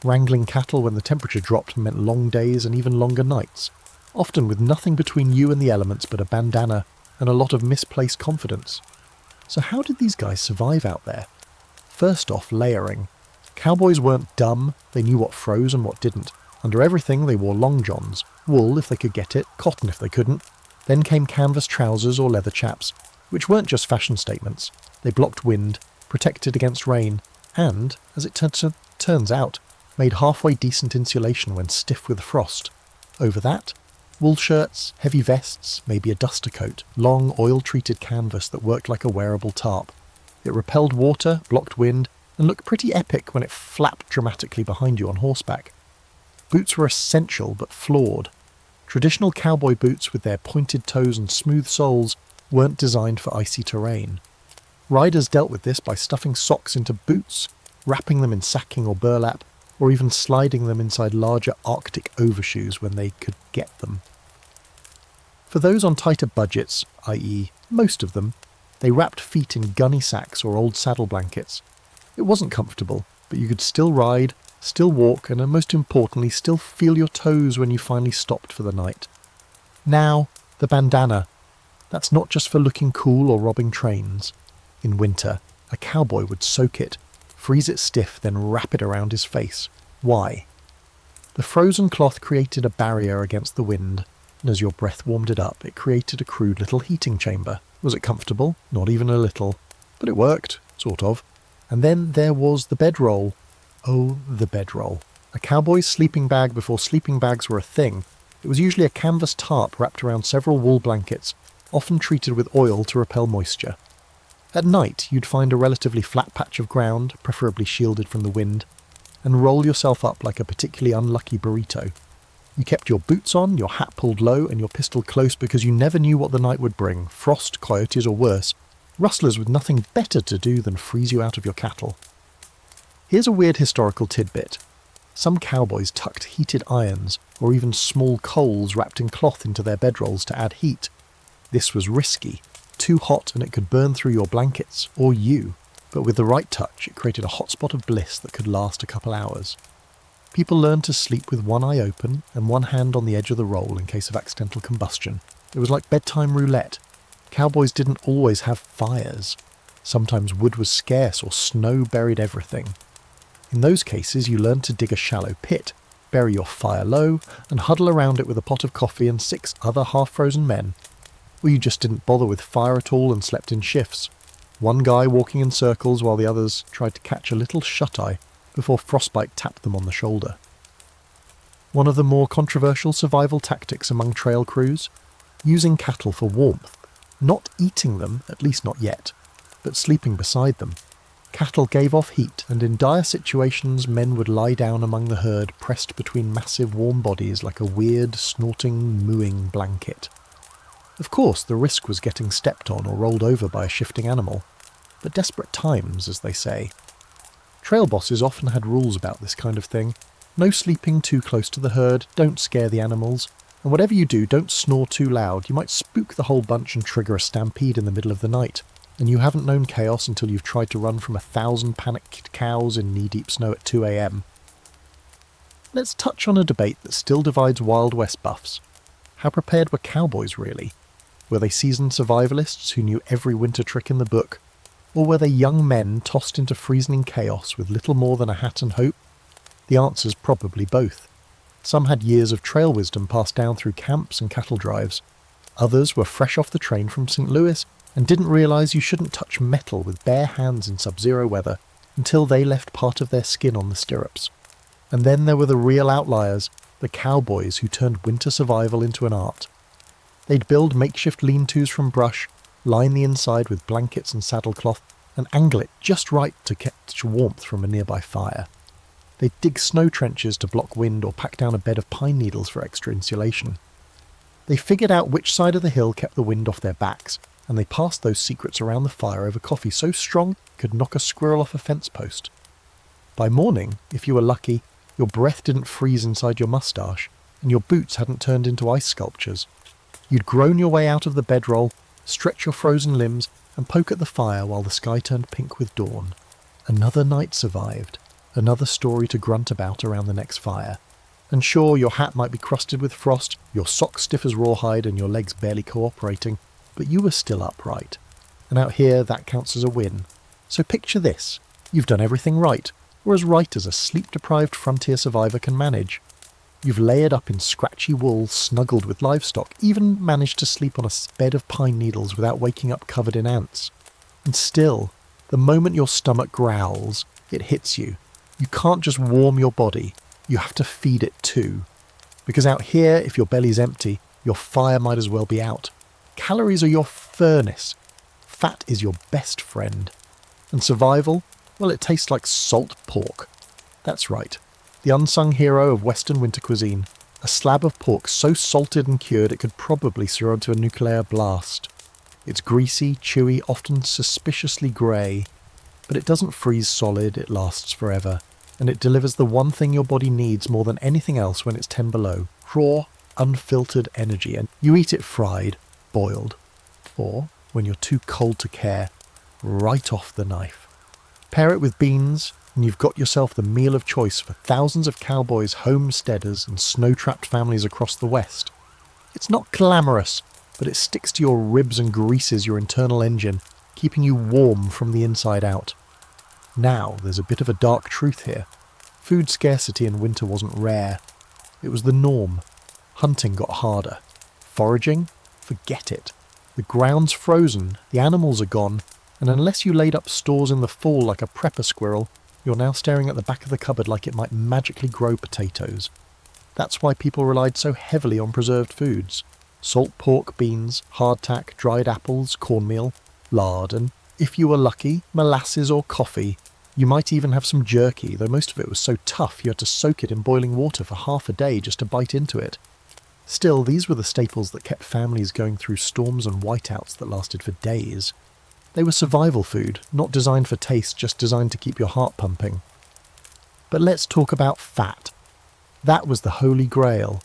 Wrangling cattle when the temperature dropped meant long days and even longer nights, often with nothing between you and the elements but a bandana and a lot of misplaced confidence. So how did these guys survive out there? First off, layering. Cowboys weren't dumb, they knew what froze and what didn't. Under everything they wore long johns, wool if they could get it, cotton if they couldn't. Then came canvas trousers or leather chaps, which weren't just fashion statements. They blocked wind, protected against rain, and, as it turns out, made halfway decent insulation when stiff with frost. Over that, wool shirts, heavy vests, maybe a duster coat, long oil-treated canvas that worked like a wearable tarp. It repelled water, blocked wind, and looked pretty epic when it flapped dramatically behind you on horseback. Boots were essential but flawed. Traditional cowboy boots with their pointed toes and smooth soles weren't designed for icy terrain. Riders dealt with this by stuffing socks into boots, wrapping them in sacking or burlap, or even sliding them inside larger Arctic overshoes when they could get them. For those on tighter budgets, i.e. most of them, they wrapped feet in gunny sacks or old saddle blankets. It wasn't comfortable, but you could still ride, still walk, and most importantly, still feel your toes when you finally stopped for the night. Now, the bandana. That's not just for looking cool or robbing trains. In winter, a cowboy would soak it, freeze it stiff, then wrap it around his face. Why? The frozen cloth created a barrier against the wind, and as your breath warmed it up, it created a crude little heating chamber. Was it comfortable? Not even a little. But it worked, sort of. And then there was the bedroll. Oh, the bedroll. A cowboy's sleeping bag before sleeping bags were a thing. It was usually a canvas tarp wrapped around several wool blankets, often treated with oil to repel moisture. At night, you'd find a relatively flat patch of ground, preferably shielded from the wind, and roll yourself up like a particularly unlucky burrito. You kept your boots on, your hat pulled low, and your pistol close because you never knew what the night would bring, frost, coyotes, or worse, rustlers with nothing better to do than freeze you out of your cattle. Here's a weird historical tidbit. Some cowboys tucked heated irons, or even small coals wrapped in cloth into their bedrolls to add heat. This was risky. Too hot and it could burn through your blankets, or you, but with the right touch it created a hotspot of bliss that could last a couple hours. People learned to sleep with one eye open and one hand on the edge of the roll in case of accidental combustion. It was like bedtime roulette. Cowboys didn't always have fires. Sometimes wood was scarce or snow buried everything. In those cases you learned to dig a shallow pit, bury your fire low, and huddle around it with a pot of coffee and 6 other half-frozen men. Or you just didn't bother with fire at all and slept in shifts. One guy walking in circles while the others tried to catch a little shut-eye before frostbite tapped them on the shoulder. One of the more controversial survival tactics among trail crews? Using cattle for warmth. Not eating them, at least not yet, but sleeping beside them. Cattle gave off heat, and in dire situations men would lie down among the herd pressed between massive warm bodies like a weird, snorting, mooing blanket. Of course, the risk was getting stepped on or rolled over by a shifting animal, but desperate times, as they say. Trail bosses often had rules about this kind of thing. No sleeping too close to the herd, don't scare the animals, and whatever you do, don't snore too loud. You might spook the whole bunch and trigger a stampede in the middle of the night, and you haven't known chaos until you've tried to run from 1,000 panicked cows in knee-deep snow at 2 a.m. Let's touch on a debate that still divides Wild West buffs. How prepared were cowboys, really? Were they seasoned survivalists who knew every winter trick in the book? Or were they young men tossed into freezing chaos with little more than a hat and hope? The answer's probably both. Some had years of trail wisdom passed down through camps and cattle drives. Others were fresh off the train from St. Louis and didn't realise you shouldn't touch metal with bare hands in sub-zero weather until they left part of their skin on the stirrups. And then there were the real outliers, the cowboys who turned winter survival into an art. They'd build makeshift lean-tos from brush, line the inside with blankets and saddlecloth, and angle it just right to catch warmth from a nearby fire. They'd dig snow trenches to block wind or pack down a bed of pine needles for extra insulation. They figured out which side of the hill kept the wind off their backs, and they passed those secrets around the fire over coffee so strong it could knock a squirrel off a fence post. By morning, if you were lucky, your breath didn't freeze inside your moustache, and your boots hadn't turned into ice sculptures. You'd groan your way out of the bedroll, stretch your frozen limbs, and poke at the fire while the sky turned pink with dawn. Another night survived, another story to grunt about around the next fire. And sure, your hat might be crusted with frost, your socks stiff as rawhide, and your legs barely cooperating, but you were still upright. And out here, that counts as a win. So picture this. You've done everything right, or as right as a sleep-deprived frontier survivor can manage. You've layered up in scratchy wool, snuggled with livestock, even managed to sleep on a bed of pine needles without waking up covered in ants. And still, the moment your stomach growls, it hits you. You can't just warm your body, you have to feed it too. Because out here, if your belly's empty, your fire might as well be out. Calories are your furnace. Fat is your best friend. And survival? Well, it tastes like salt pork. That's right. The unsung hero of Western winter cuisine. A slab of pork so salted and cured it could probably throw into a nuclear blast. It's greasy, chewy, often suspiciously grey. But it doesn't freeze solid, it lasts forever. And it delivers the one thing your body needs more than anything else when it's 10 below. Raw, unfiltered energy. And you eat it fried, boiled. Or, when you're too cold to care, right off the knife. Pair it with beans, and you've got yourself the meal of choice for thousands of cowboys, homesteaders, and snow-trapped families across the West. It's not glamorous, but it sticks to your ribs and greases your internal engine, keeping you warm from the inside out. Now, there's a bit of a dark truth here. Food scarcity in winter wasn't rare. It was the norm. Hunting got harder. Foraging? Forget it. The ground's frozen, the animals are gone, and unless you laid up stores in the fall like a prepper squirrel, you're now staring at the back of the cupboard like it might magically grow potatoes. That's why people relied so heavily on preserved foods. Salt pork, beans, hardtack, dried apples, cornmeal, lard, and, if you were lucky, molasses or coffee. You might even have some jerky, though most of it was so tough you had to soak it in boiling water for half a day just to bite into it. Still, these were the staples that kept families going through storms and whiteouts that lasted for days. They were survival food, not designed for taste, just designed to keep your heart pumping. But let's talk about fat. That was the holy grail.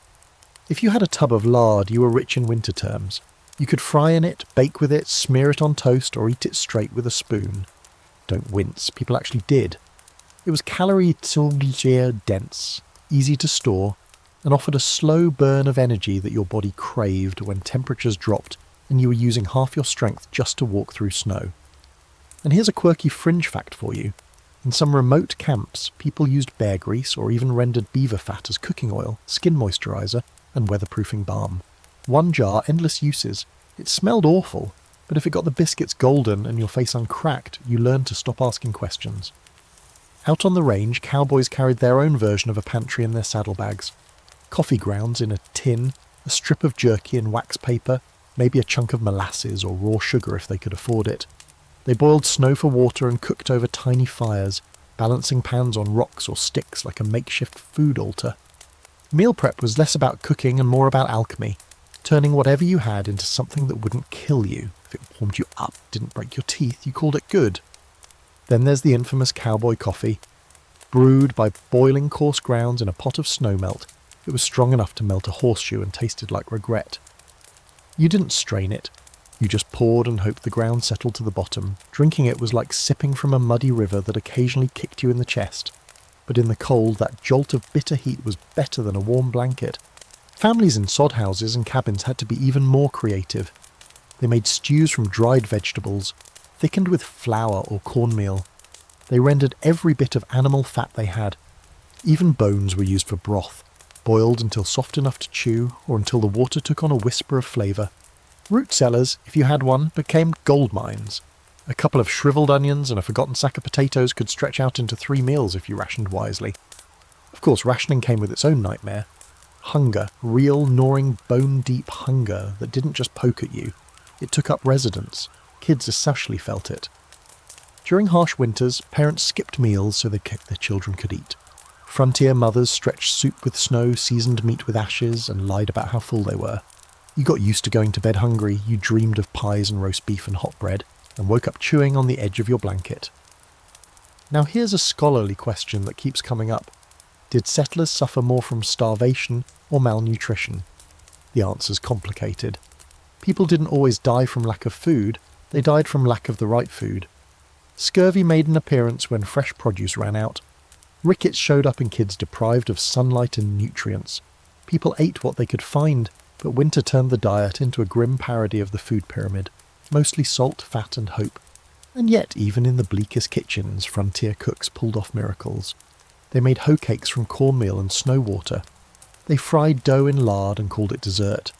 If you had a tub of lard, you were rich in winter terms. You could fry in it, bake with it, smear it on toast, or eat it straight with a spoon. Don't wince, people actually did. It was calorie-dense, easy to store, and offered a slow burn of energy that your body craved when temperatures dropped and you were using half your strength just to walk through snow. And here's a quirky fringe fact for you. In some remote camps, people used bear grease or even rendered beaver fat as cooking oil, skin moisturiser, and weatherproofing balm. One jar, endless uses. It smelled awful, but if it got the biscuits golden and your face uncracked, you learned to stop asking questions. Out on the range, cowboys carried their own version of a pantry in their saddlebags. Coffee grounds in a tin, a strip of jerky in wax paper, maybe a chunk of molasses or raw sugar if they could afford it. They boiled snow for water and cooked over tiny fires, balancing pans on rocks or sticks like a makeshift food altar. Meal prep was less about cooking and more about alchemy, turning whatever you had into something that wouldn't kill you. If it warmed you up, didn't break your teeth, you called it good. Then there's the infamous Cowboy coffee. Brewed by boiling coarse grounds in a pot of snowmelt, it was strong enough to melt a horseshoe and tasted like regret. You didn't strain it. You just poured and hoped the ground settled to the bottom. Drinking it was like sipping from a muddy river that occasionally kicked you in the chest. But in the cold, that jolt of bitter heat was better than a warm blanket. Families in sod houses and cabins had to be even more creative. They made stews from dried vegetables, thickened with flour or cornmeal. They rendered every bit of animal fat they had. Even bones were used for broth, boiled until soft enough to chew or until the water took on a whisper of flavour. Root cellars, if you had one, became gold mines. A couple of shriveled onions and a forgotten sack of potatoes could stretch out into 3 meals if you rationed wisely. Of course, rationing came with its own nightmare. Hunger, real, gnawing, bone-deep hunger that didn't just poke at you. It took up residence. Kids especially felt it. During harsh winters, parents skipped meals so their children could eat. Frontier mothers stretched soup with snow, seasoned meat with ashes, and lied about how full they were. You got used to going to bed hungry, you dreamed of pies and roast beef and hot bread, and woke up chewing on the edge of your blanket. Now here's a scholarly question that keeps coming up. Did settlers suffer more from starvation or malnutrition? The answer's complicated. People didn't always die from lack of food, they died from lack of the right food. Scurvy made an appearance when fresh produce ran out. Rickets showed up in kids deprived of sunlight and nutrients. People ate what they could find, but winter turned the diet into a grim parody of the food pyramid, mostly salt, fat and hope. And yet, even in the bleakest kitchens, frontier cooks pulled off miracles. They made hoe cakes from cornmeal and snow water. They fried dough in lard and called it dessert.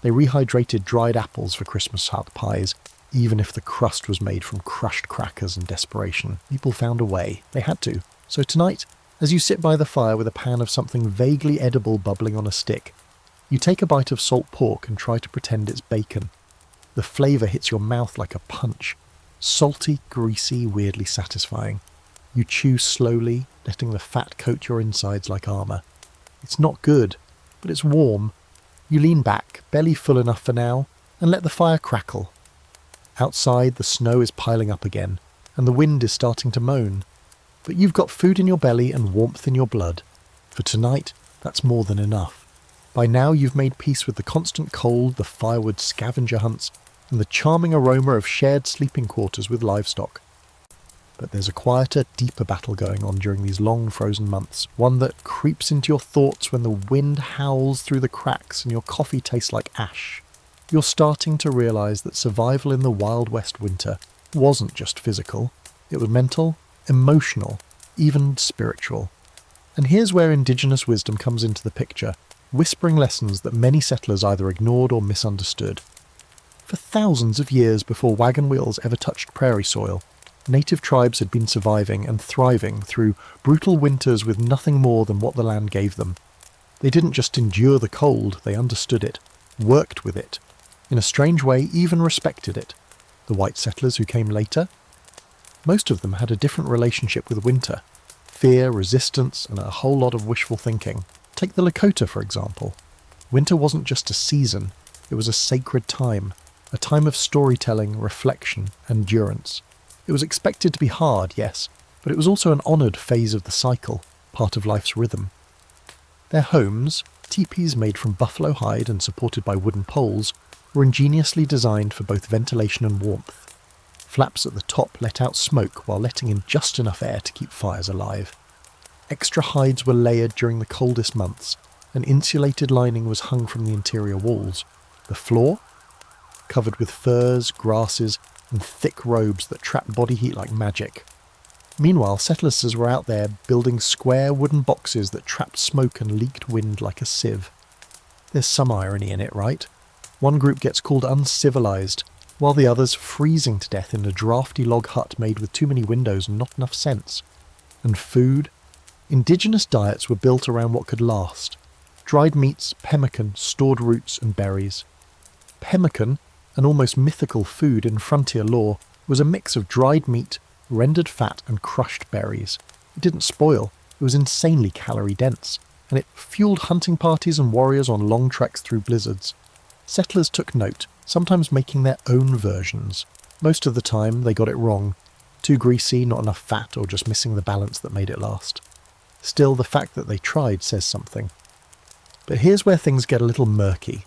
They rehydrated dried apples for Christmas hut pies, even if the crust was made from crushed crackers and desperation. People found a way. They had to. So tonight, as you sit by the fire with a pan of something vaguely edible bubbling on a stick, you take a bite of salt pork and try to pretend it's bacon. The flavour hits your mouth like a punch. Salty, greasy, weirdly satisfying. You chew slowly, letting the fat coat your insides like armour. It's not good, but it's warm. You lean back, belly full enough for now, and let the fire crackle. Outside, the snow is piling up again, and the wind is starting to moan. But you've got food in your belly and warmth in your blood. For tonight, that's more than enough. By now you've made peace with the constant cold, the firewood scavenger hunts, and the charming aroma of shared sleeping quarters with livestock. But there's a quieter, deeper battle going on during these long frozen months, one that creeps into your thoughts when the wind howls through the cracks and your coffee tastes like ash. You're starting to realise that survival in the Wild West winter wasn't just physical. It was mental, emotional, even spiritual. And here's where Indigenous wisdom comes into the picture, whispering lessons that many settlers either ignored or misunderstood. For thousands of years before wagon wheels ever touched prairie soil, native tribes had been surviving and thriving through brutal winters with nothing more than what the land gave them. They didn't just endure the cold, they understood it, worked with it, in a strange way even respected it. The white settlers who came later? Most of them had a different relationship with winter. Fear, resistance, and a whole lot of wishful thinking. Take the Lakota, for example. Winter wasn't just a season, it was a sacred time. A time of storytelling, reflection, endurance. It was expected to be hard, yes, but it was also an honoured phase of the cycle, part of life's rhythm. Their homes, teepees made from buffalo hide and supported by wooden poles, were ingeniously designed for both ventilation and warmth. Flaps at the top let out smoke while letting in just enough air to keep fires alive. Extra hides were layered during the coldest months. An insulated lining was hung from the interior walls. The floor? Covered with furs, grasses, and thick robes that trapped body heat like magic. Meanwhile, settlers were out there building square wooden boxes that trapped smoke and leaked wind like a sieve. There's some irony in it, right? One group gets called uncivilized, while the others freezing to death in a drafty log hut made with too many windows and not enough sense. And food? Indigenous diets were built around what could last. Dried meats, pemmican, stored roots and berries. Pemmican, an almost mythical food in frontier lore, was a mix of dried meat, rendered fat and crushed berries. It didn't spoil, it was insanely calorie-dense, and it fueled hunting parties and warriors on long treks through blizzards. Settlers took note, sometimes making their own versions. Most of the time they got it wrong. Too greasy, not enough fat, or just missing the balance that made it last. Still, the fact that they tried says something. But here's where things get a little murky.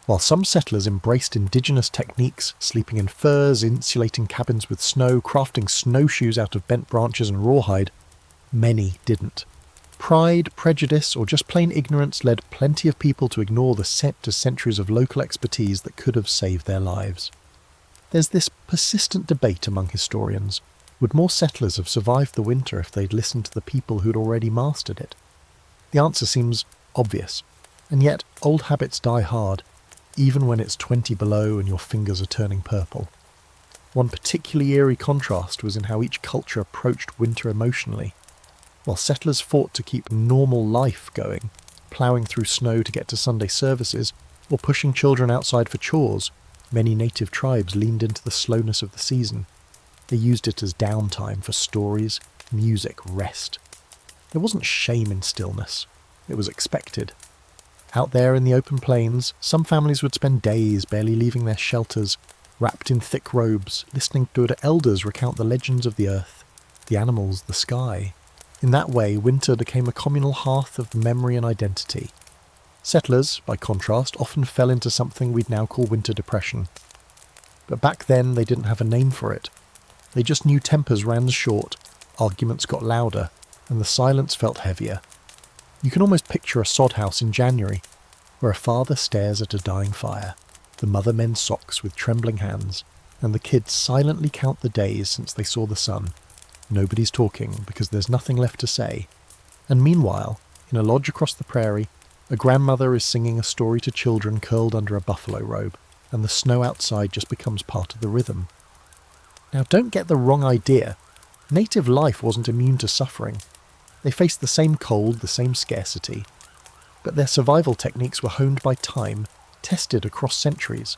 While some settlers embraced indigenous techniques, sleeping in furs, insulating cabins with snow, crafting snowshoes out of bent branches and rawhide, many didn't. Pride, prejudice, or just plain ignorance led plenty of people to ignore the centuries of local expertise that could have saved their lives. There's this persistent debate among historians. Would more settlers have survived the winter if they'd listened to the people who'd already mastered it? The answer seems obvious, and yet old habits die hard, even when it's 20 below and your fingers are turning purple. One particularly eerie contrast was in how each culture approached winter emotionally. While settlers fought to keep normal life going, ploughing through snow to get to Sunday services, or pushing children outside for chores, many native tribes leaned into the slowness of the season. They used it as downtime for stories, music, rest. There wasn't shame in stillness. It was expected. Out there in the open plains, some families would spend days barely leaving their shelters, wrapped in thick robes, listening to elders recount the legends of the earth, the animals, the sky. In that way, winter became a communal hearth of memory and identity. Settlers, by contrast, often fell into something we'd now call winter depression. But back then they didn't have a name for it. They just knew tempers ran short, arguments got louder, and the silence felt heavier. You can almost picture a sod house in January, where a father stares at a dying fire, the mother mends socks with trembling hands, and the kids silently count the days since they saw the sun. Nobody's talking because there's nothing left to say. And meanwhile, in a lodge across the prairie, a grandmother is singing a story to children curled under a buffalo robe, and the snow outside just becomes part of the rhythm. Now, don't get the wrong idea. Native life wasn't immune to suffering. They faced the same cold, the same scarcity. But their survival techniques were honed by time, tested across centuries.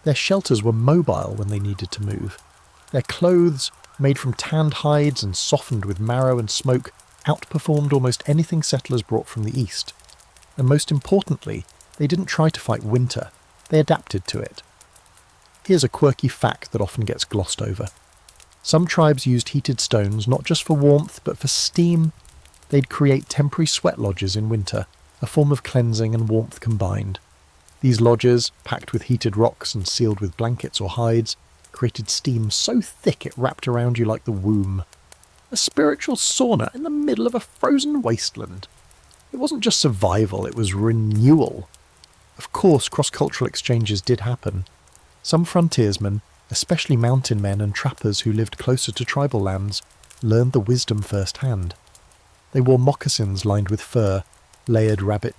Their shelters were mobile when they needed to move. Their clothes, made from tanned hides and softened with marrow and smoke, outperformed almost anything settlers brought from the east. And most importantly, they didn't try to fight winter. They adapted to it. Here's a quirky fact that often gets glossed over. Some tribes used heated stones not just for warmth but for steam. They'd create temporary sweat lodges in winter, a form of cleansing and warmth combined. These lodges, packed with heated rocks and sealed with blankets or hides, created steam so thick it wrapped around you like the womb. A spiritual sauna in the middle of a frozen wasteland. It wasn't just survival, it was renewal. Of course, cross-cultural exchanges did happen. Some frontiersmen, especially mountain men and trappers who lived closer to tribal lands, learned the wisdom firsthand. They wore moccasins lined with fur, layered rabbit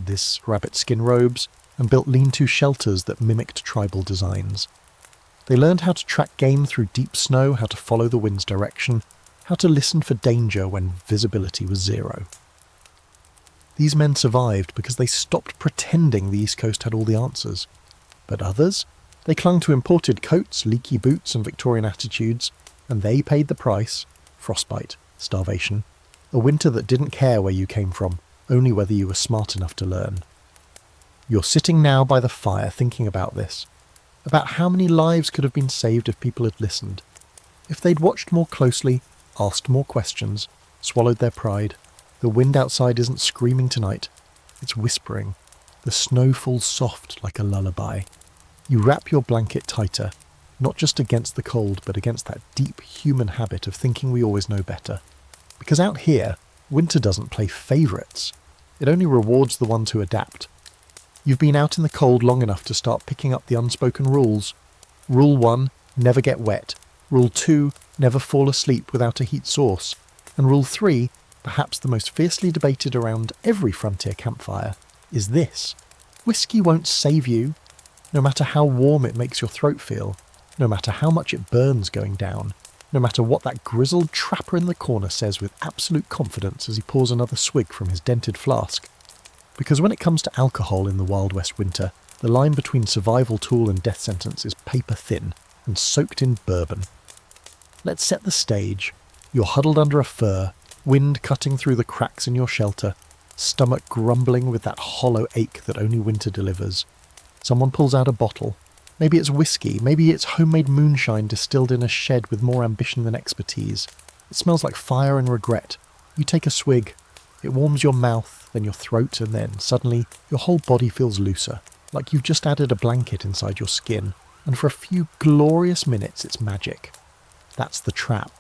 skin robes, and built lean-to shelters that mimicked tribal designs. They learned how to track game through deep snow, how to follow the wind's direction, how to listen for danger when visibility was zero. These men survived because they stopped pretending the East Coast had all the answers. But others? They clung to imported coats, leaky boots and Victorian attitudes, and they paid the price: frostbite, starvation, a winter that didn't care where you came from, only whether you were smart enough to learn. You're sitting now by the fire thinking about this, about how many lives could have been saved if people had listened, if they'd watched more closely, asked more questions, swallowed their pride. The wind outside isn't screaming tonight, it's whispering. The snow falls soft like a lullaby. You wrap your blanket tighter, not just against the cold, but against that deep human habit of thinking we always know better. Because out here, winter doesn't play favourites. It only rewards the ones who adapt. You've been out in the cold long enough to start picking up the unspoken rules. Rule 1, never get wet. Rule 2, never fall asleep without a heat source. And Rule 3, perhaps the most fiercely debated around every frontier campfire, is this: whiskey won't save you. No matter how warm it makes your throat feel, no matter how much it burns going down, no matter what that grizzled trapper in the corner says with absolute confidence as he pours another swig from his dented flask. Because when it comes to alcohol in the Wild West winter, the line between survival tool and death sentence is paper thin and soaked in bourbon. Let's set the stage. You're huddled under a fir, wind cutting through the cracks in your shelter, stomach grumbling with that hollow ache that only winter delivers. Someone pulls out a bottle. Maybe it's whiskey, maybe it's homemade moonshine distilled in a shed with more ambition than expertise. It smells like fire and regret. You take a swig. It warms your mouth, then your throat, and then, suddenly, your whole body feels looser, like you've just added a blanket inside your skin, and for a few glorious minutes it's magic. That's the trap.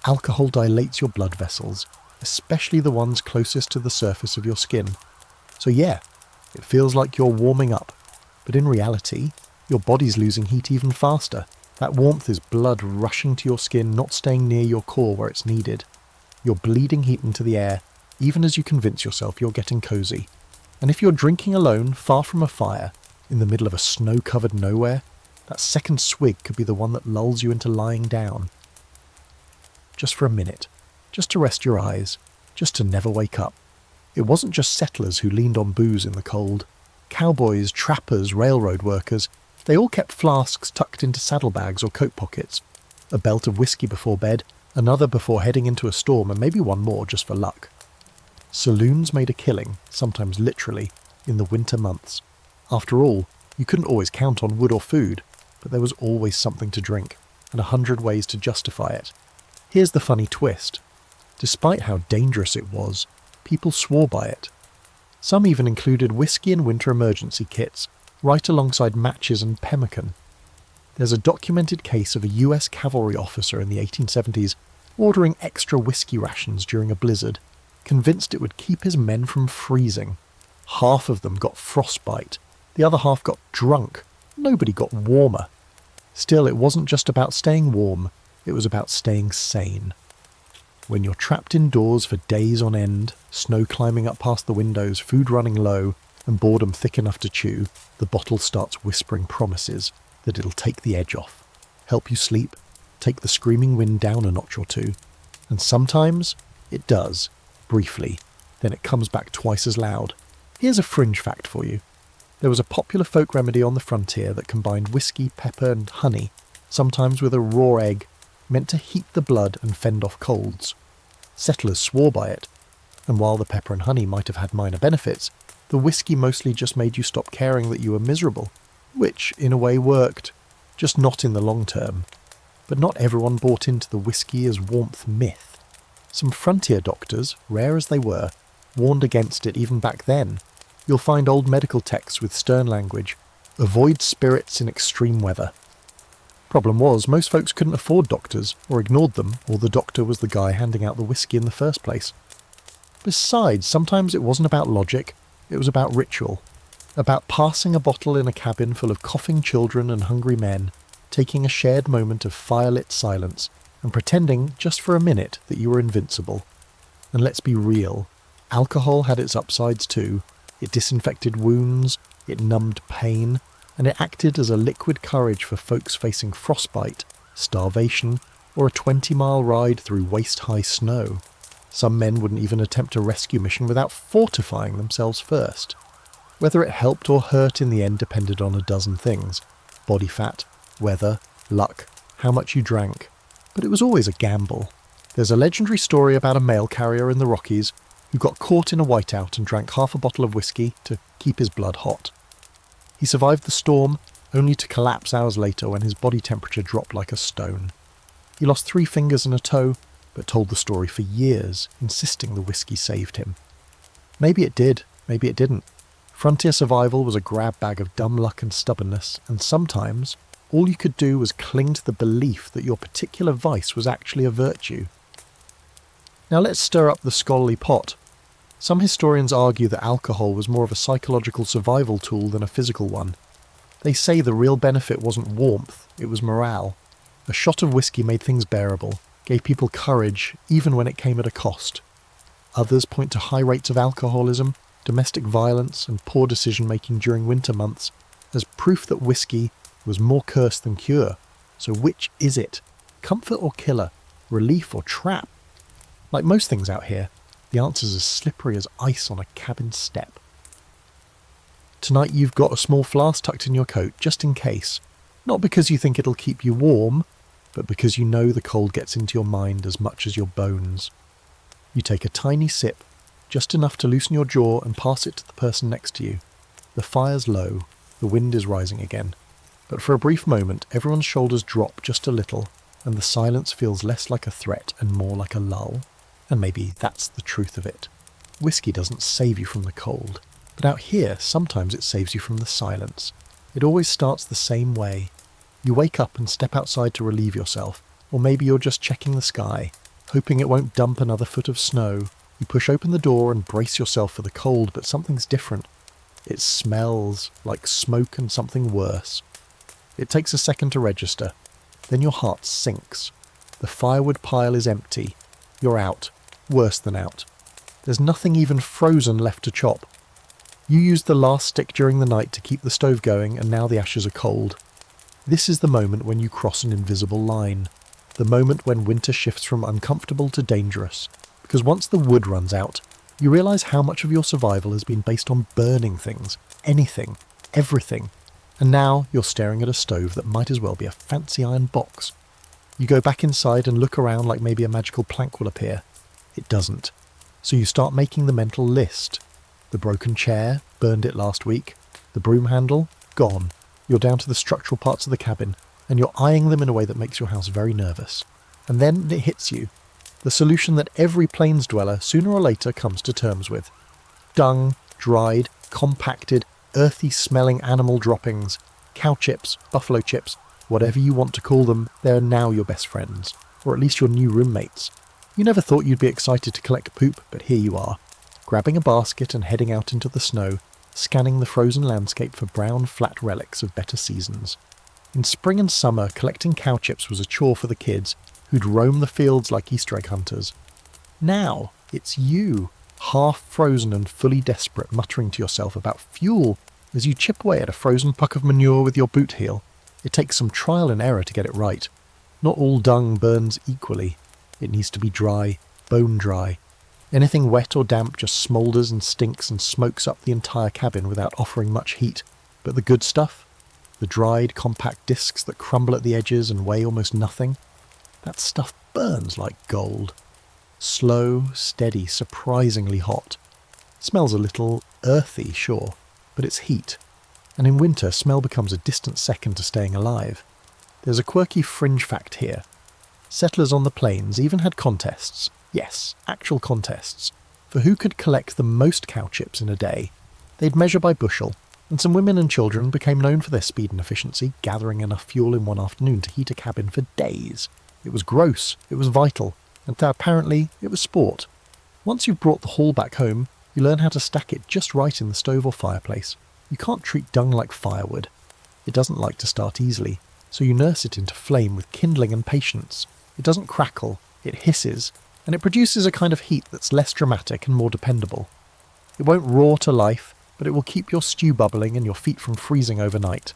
Alcohol dilates your blood vessels, especially the ones closest to the surface of your skin. So yeah, it feels like you're warming up, but in reality, your body's losing heat even faster. That warmth is blood rushing to your skin, not staying near your core where it's needed. You're bleeding heat into the air, even as you convince yourself you're getting cozy. And if you're drinking alone, far from a fire, in the middle of a snow-covered nowhere, that second swig could be the one that lulls you into lying down. Just for a minute, just to rest your eyes, just to never wake up. It wasn't just settlers who leaned on booze in the cold. Cowboys, trappers, railroad workers, they all kept flasks tucked into saddlebags or coat pockets, a belt of whiskey before bed, another before heading into a storm, and maybe one more just for luck. Saloons made a killing, sometimes literally, in the winter months. After all, you couldn't always count on wood or food, but there was always something to drink, and 100 ways to justify it. Here's the funny twist. Despite how dangerous it was, people swore by it. Some even included whiskey and winter emergency kits, right alongside matches and pemmican. There's a documented case of a US cavalry officer in the 1870s ordering extra whiskey rations during a blizzard, convinced it would keep his men from freezing. Half of them got frostbite, the other half got drunk. Nobody got warmer. Still, it wasn't just about staying warm, it was about staying sane. When you're trapped indoors for days on end, snow climbing up past the windows, food running low, and boredom thick enough to chew, the bottle starts whispering promises that it'll take the edge off, help you sleep, take the screaming wind down a notch or two. And sometimes it does, briefly, then it comes back twice as loud. Here's a fringe fact for you. There was a popular folk remedy on the frontier that combined whiskey, pepper and honey, sometimes with a raw egg, meant to heat the blood and fend off colds. Settlers swore by it, and while the pepper and honey might have had minor benefits, the whiskey mostly just made you stop caring that you were miserable, which, in a way, worked, just not in the long term. But not everyone bought into the whiskey as warmth myth. Some frontier doctors, rare as they were, warned against it even back then. You'll find old medical texts with stern language, avoid spirits in extreme weather. Problem was, most folks couldn't afford doctors, or ignored them, or the doctor was the guy handing out the whiskey in the first place. Besides, sometimes it wasn't about logic, it was about ritual. About passing a bottle in a cabin full of coughing children and hungry men, taking a shared moment of firelit silence, and pretending, just for a minute, that you were invincible. And let's be real, alcohol had its upsides too. It disinfected wounds, it numbed pain, and it acted as a liquid courage for folks facing frostbite, starvation, or a 20-mile ride through waist-high snow. Some men wouldn't even attempt a rescue mission without fortifying themselves first. Whether it helped or hurt in the end depended on a dozen things: body fat, weather, luck, how much you drank. But it was always a gamble. There's a legendary story about a mail carrier in the Rockies who got caught in a whiteout and drank half a bottle of whiskey to keep his blood hot. He survived the storm, only to collapse hours later when his body temperature dropped like a stone. He lost 3 fingers and a toe, but told the story for years, insisting the whiskey saved him. Maybe it did, maybe it didn't. Frontier survival was a grab bag of dumb luck and stubbornness, and sometimes all you could do was cling to the belief that your particular vice was actually a virtue. Now let's stir up the scholarly pot. Some historians argue that alcohol was more of a psychological survival tool than a physical one. They say the real benefit wasn't warmth, it was morale. A shot of whiskey made things bearable, gave people courage even when it came at a cost. Others point to high rates of alcoholism, domestic violence and poor decision-making during winter months as proof that whiskey was more curse than cure. So which is it? Comfort or killer? Relief or trap? Like most things out here, the answer's as slippery as ice on a cabin step. Tonight you've got a small flask tucked in your coat, just in case. Not because you think it'll keep you warm, but because you know the cold gets into your mind as much as your bones. You take a tiny sip, just enough to loosen your jaw and pass it to the person next to you. The fire's low, the wind is rising again. But for a brief moment, everyone's shoulders drop just a little, and the silence feels less like a threat and more like a lull. And maybe that's the truth of it. Whiskey doesn't save you from the cold, but out here, sometimes it saves you from the silence. It always starts the same way. You wake up and step outside to relieve yourself, or maybe you're just checking the sky, hoping it won't dump another foot of snow. You push open the door and brace yourself for the cold, but something's different. It smells like smoke and something worse. It takes a second to register. Then your heart sinks. The firewood pile is empty. You're out. Worse than out. There's nothing even frozen left to chop. You used the last stick during the night to keep the stove going, and now the ashes are cold. This is the moment when you cross an invisible line. The moment when winter shifts from uncomfortable to dangerous. Because once the wood runs out, you realise how much of your survival has been based on burning things. Anything. Everything. And now you're staring at a stove that might as well be a fancy iron box. You go back inside and look around like maybe a magical plank will appear. It doesn't. So you start making the mental list. The broken chair, burned it last week. The broom handle, gone. You're down to the structural parts of the cabin, and you're eyeing them in a way that makes your house very nervous. And then it hits you. The solution that every plains dweller sooner or later comes to terms with. Dung, dried, compacted, earthy-smelling animal droppings, cow chips, buffalo chips, whatever you want to call them, they're now your best friends, or at least your new roommates. You never thought you'd be excited to collect poop, but here you are, grabbing a basket and heading out into the snow, scanning the frozen landscape for brown, flat relics of better seasons. In spring and summer, collecting cow chips was a chore for the kids, who'd roam the fields like Easter egg hunters. Now, it's you, half frozen and fully desperate, muttering to yourself about fuel as you chip away at a frozen puck of manure with your boot heel. It takes some trial and error to get it right. Not all dung burns equally. It needs to be dry, bone dry. Anything wet or damp just smoulders and stinks and smokes up the entire cabin without offering much heat. But the good stuff? The dried, compact discs that crumble at the edges and weigh almost nothing? That stuff burns like gold. Slow, steady, surprisingly hot. Smells a little earthy, sure, but it's heat. And in winter, smell becomes a distant second to staying alive. There's a quirky fringe fact here. Settlers on the plains even had contests. Yes, actual contests. For who could collect the most cow chips in a day. They'd measure by bushel, and some women and children became known for their speed and efficiency, gathering enough fuel in one afternoon to heat a cabin for days. It was gross, it was vital, and apparently it was sport. Once you've brought the haul back home, you learn how to stack it just right in the stove or fireplace. You can't treat dung like firewood. It doesn't like to start easily, so you nurse it into flame with kindling and patience. It doesn't crackle, it hisses, and it produces a kind of heat that's less dramatic and more dependable. It won't roar to life, but it will keep your stew bubbling and your feet from freezing overnight.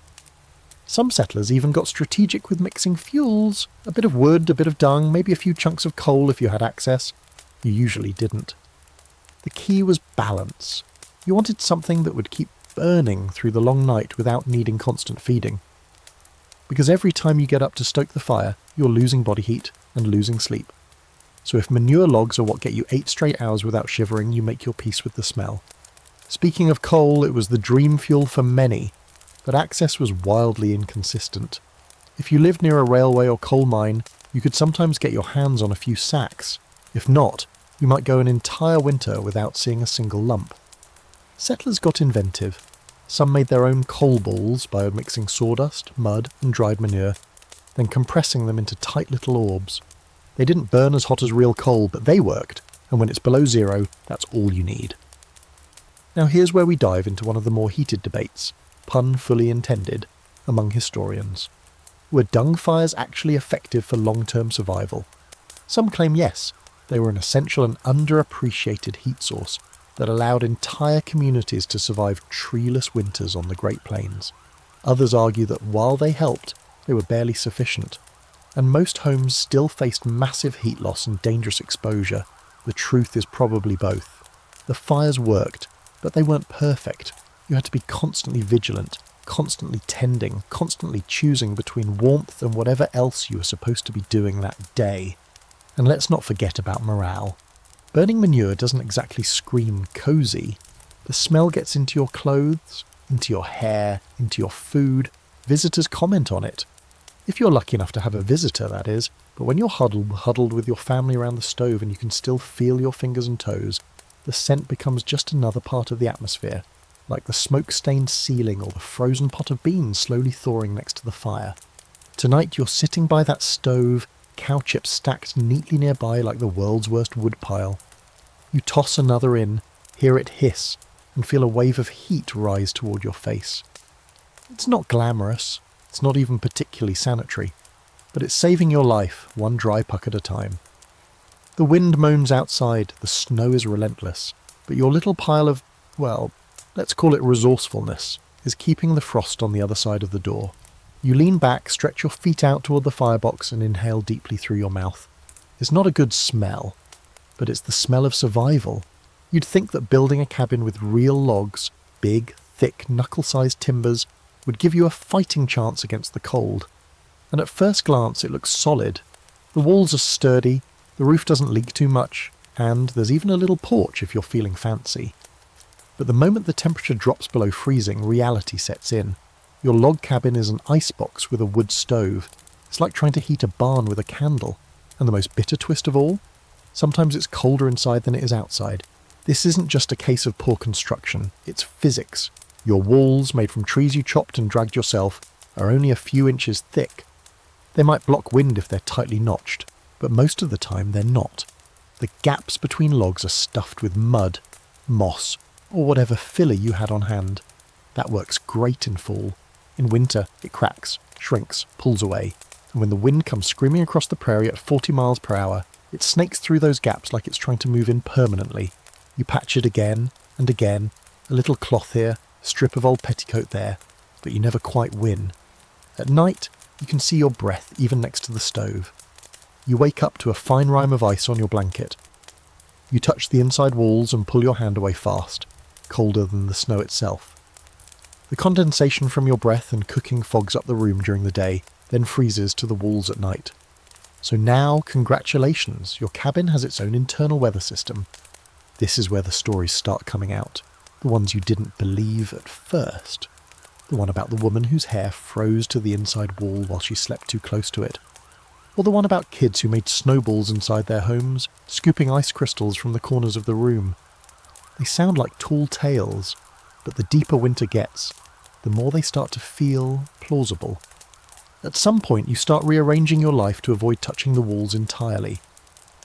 Some settlers even got strategic with mixing fuels. A bit of wood, a bit of dung, maybe a few chunks of coal if you had access. You usually didn't. The key was balance. You wanted something that would keep burning through the long night without needing constant feeding. Because every time you get up to stoke the fire, you're losing body heat and losing sleep. So if manure logs are what get you 8 straight hours without shivering, you make your peace with the smell. Speaking of coal, it was the dream fuel for many, but access was wildly inconsistent. If you lived near a railway or coal mine, you could sometimes get your hands on a few sacks. If not, you might go an entire winter without seeing a single lump. Settlers got inventive. Some made their own coal balls by mixing sawdust, mud and dried manure, then compressing them into tight little orbs. They didn't burn as hot as real coal, but they worked, and when it's below zero, that's all you need. Now here's where we dive into one of the more heated debates, pun fully intended, among historians. Were dung fires actually effective for long-term survival? Some claim yes, they were an essential and underappreciated heat source that allowed entire communities to survive treeless winters on the Great Plains. Others argue that while they helped, they were barely sufficient, and most homes still faced massive heat loss and dangerous exposure. The truth is probably both. The fires worked, but they weren't perfect. You had to be constantly vigilant, constantly tending, constantly choosing between warmth and whatever else you were supposed to be doing that day. And let's not forget about morale. Burning manure doesn't exactly scream cosy. The smell gets into your clothes, into your hair, into your food. Visitors comment on it. If you're lucky enough to have a visitor, that is. But when you're huddled with your family around the stove and you can still feel your fingers and toes, the scent becomes just another part of the atmosphere, like the smoke-stained ceiling or the frozen pot of beans slowly thawing next to the fire. Tonight you're sitting by that stove, cow chips stacked neatly nearby like the world's worst woodpile. You toss another in, hear it hiss, and feel a wave of heat rise toward your face. It's not glamorous, it's not even particularly sanitary, but it's saving your life, one dry puck at a time. The wind moans outside, the snow is relentless, but your little pile of, well, let's call it resourcefulness, is keeping the frost on the other side of the door. You lean back, stretch your feet out toward the firebox and inhale deeply through your mouth. It's not a good smell, but it's the smell of survival. You'd think that building a cabin with real logs, big, thick, knuckle-sized timbers, would give you a fighting chance against the cold. And at first glance it looks solid. The walls are sturdy, the roof doesn't leak too much, and there's even a little porch if you're feeling fancy. But the moment the temperature drops below freezing, reality sets in. Your log cabin is an icebox with a wood stove. It's like trying to heat a barn with a candle. And the most bitter twist of all? Sometimes it's colder inside than it is outside. This isn't just a case of poor construction, it's physics. Your walls, made from trees you chopped and dragged yourself, are only a few inches thick. They might block wind if they're tightly notched, but most of the time they're not. The gaps between logs are stuffed with mud, moss, or whatever filler you had on hand. That works great in fall. In winter, it cracks, shrinks, pulls away, and when the wind comes screaming across the prairie at 40 miles per hour, it snakes through those gaps like it's trying to move in permanently. You patch it again and again, a little cloth here, a strip of old petticoat there, but you never quite win. At night, you can see your breath even next to the stove. You wake up to a fine rime of ice on your blanket. You touch the inside walls and pull your hand away fast, colder than the snow itself. The condensation from your breath and cooking fogs up the room during the day, then freezes to the walls at night. So now, congratulations, your cabin has its own internal weather system. This is where the stories start coming out, the ones you didn't believe at first. The one about the woman whose hair froze to the inside wall while she slept too close to it. Or the one about kids who made snowballs inside their homes, scooping ice crystals from the corners of the room. They sound like tall tales, but the deeper winter gets, the more they start to feel plausible. At some point you start rearranging your life to avoid touching the walls entirely.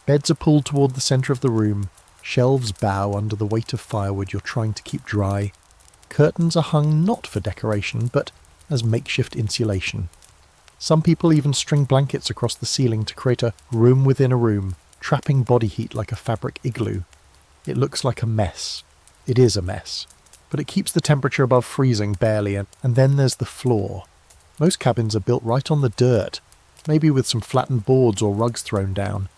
Beds are pulled toward the centre of the room, shelves bow under the weight of firewood you're trying to keep dry. Curtains are hung not for decoration, but as makeshift insulation. Some people even string blankets across the ceiling to create a room within a room, trapping body heat like a fabric igloo. It looks like a mess. It is a mess. But it keeps the temperature above freezing barely, and then there's the floor. Most cabins are built right on the dirt, maybe with some flattened boards or rugs thrown down.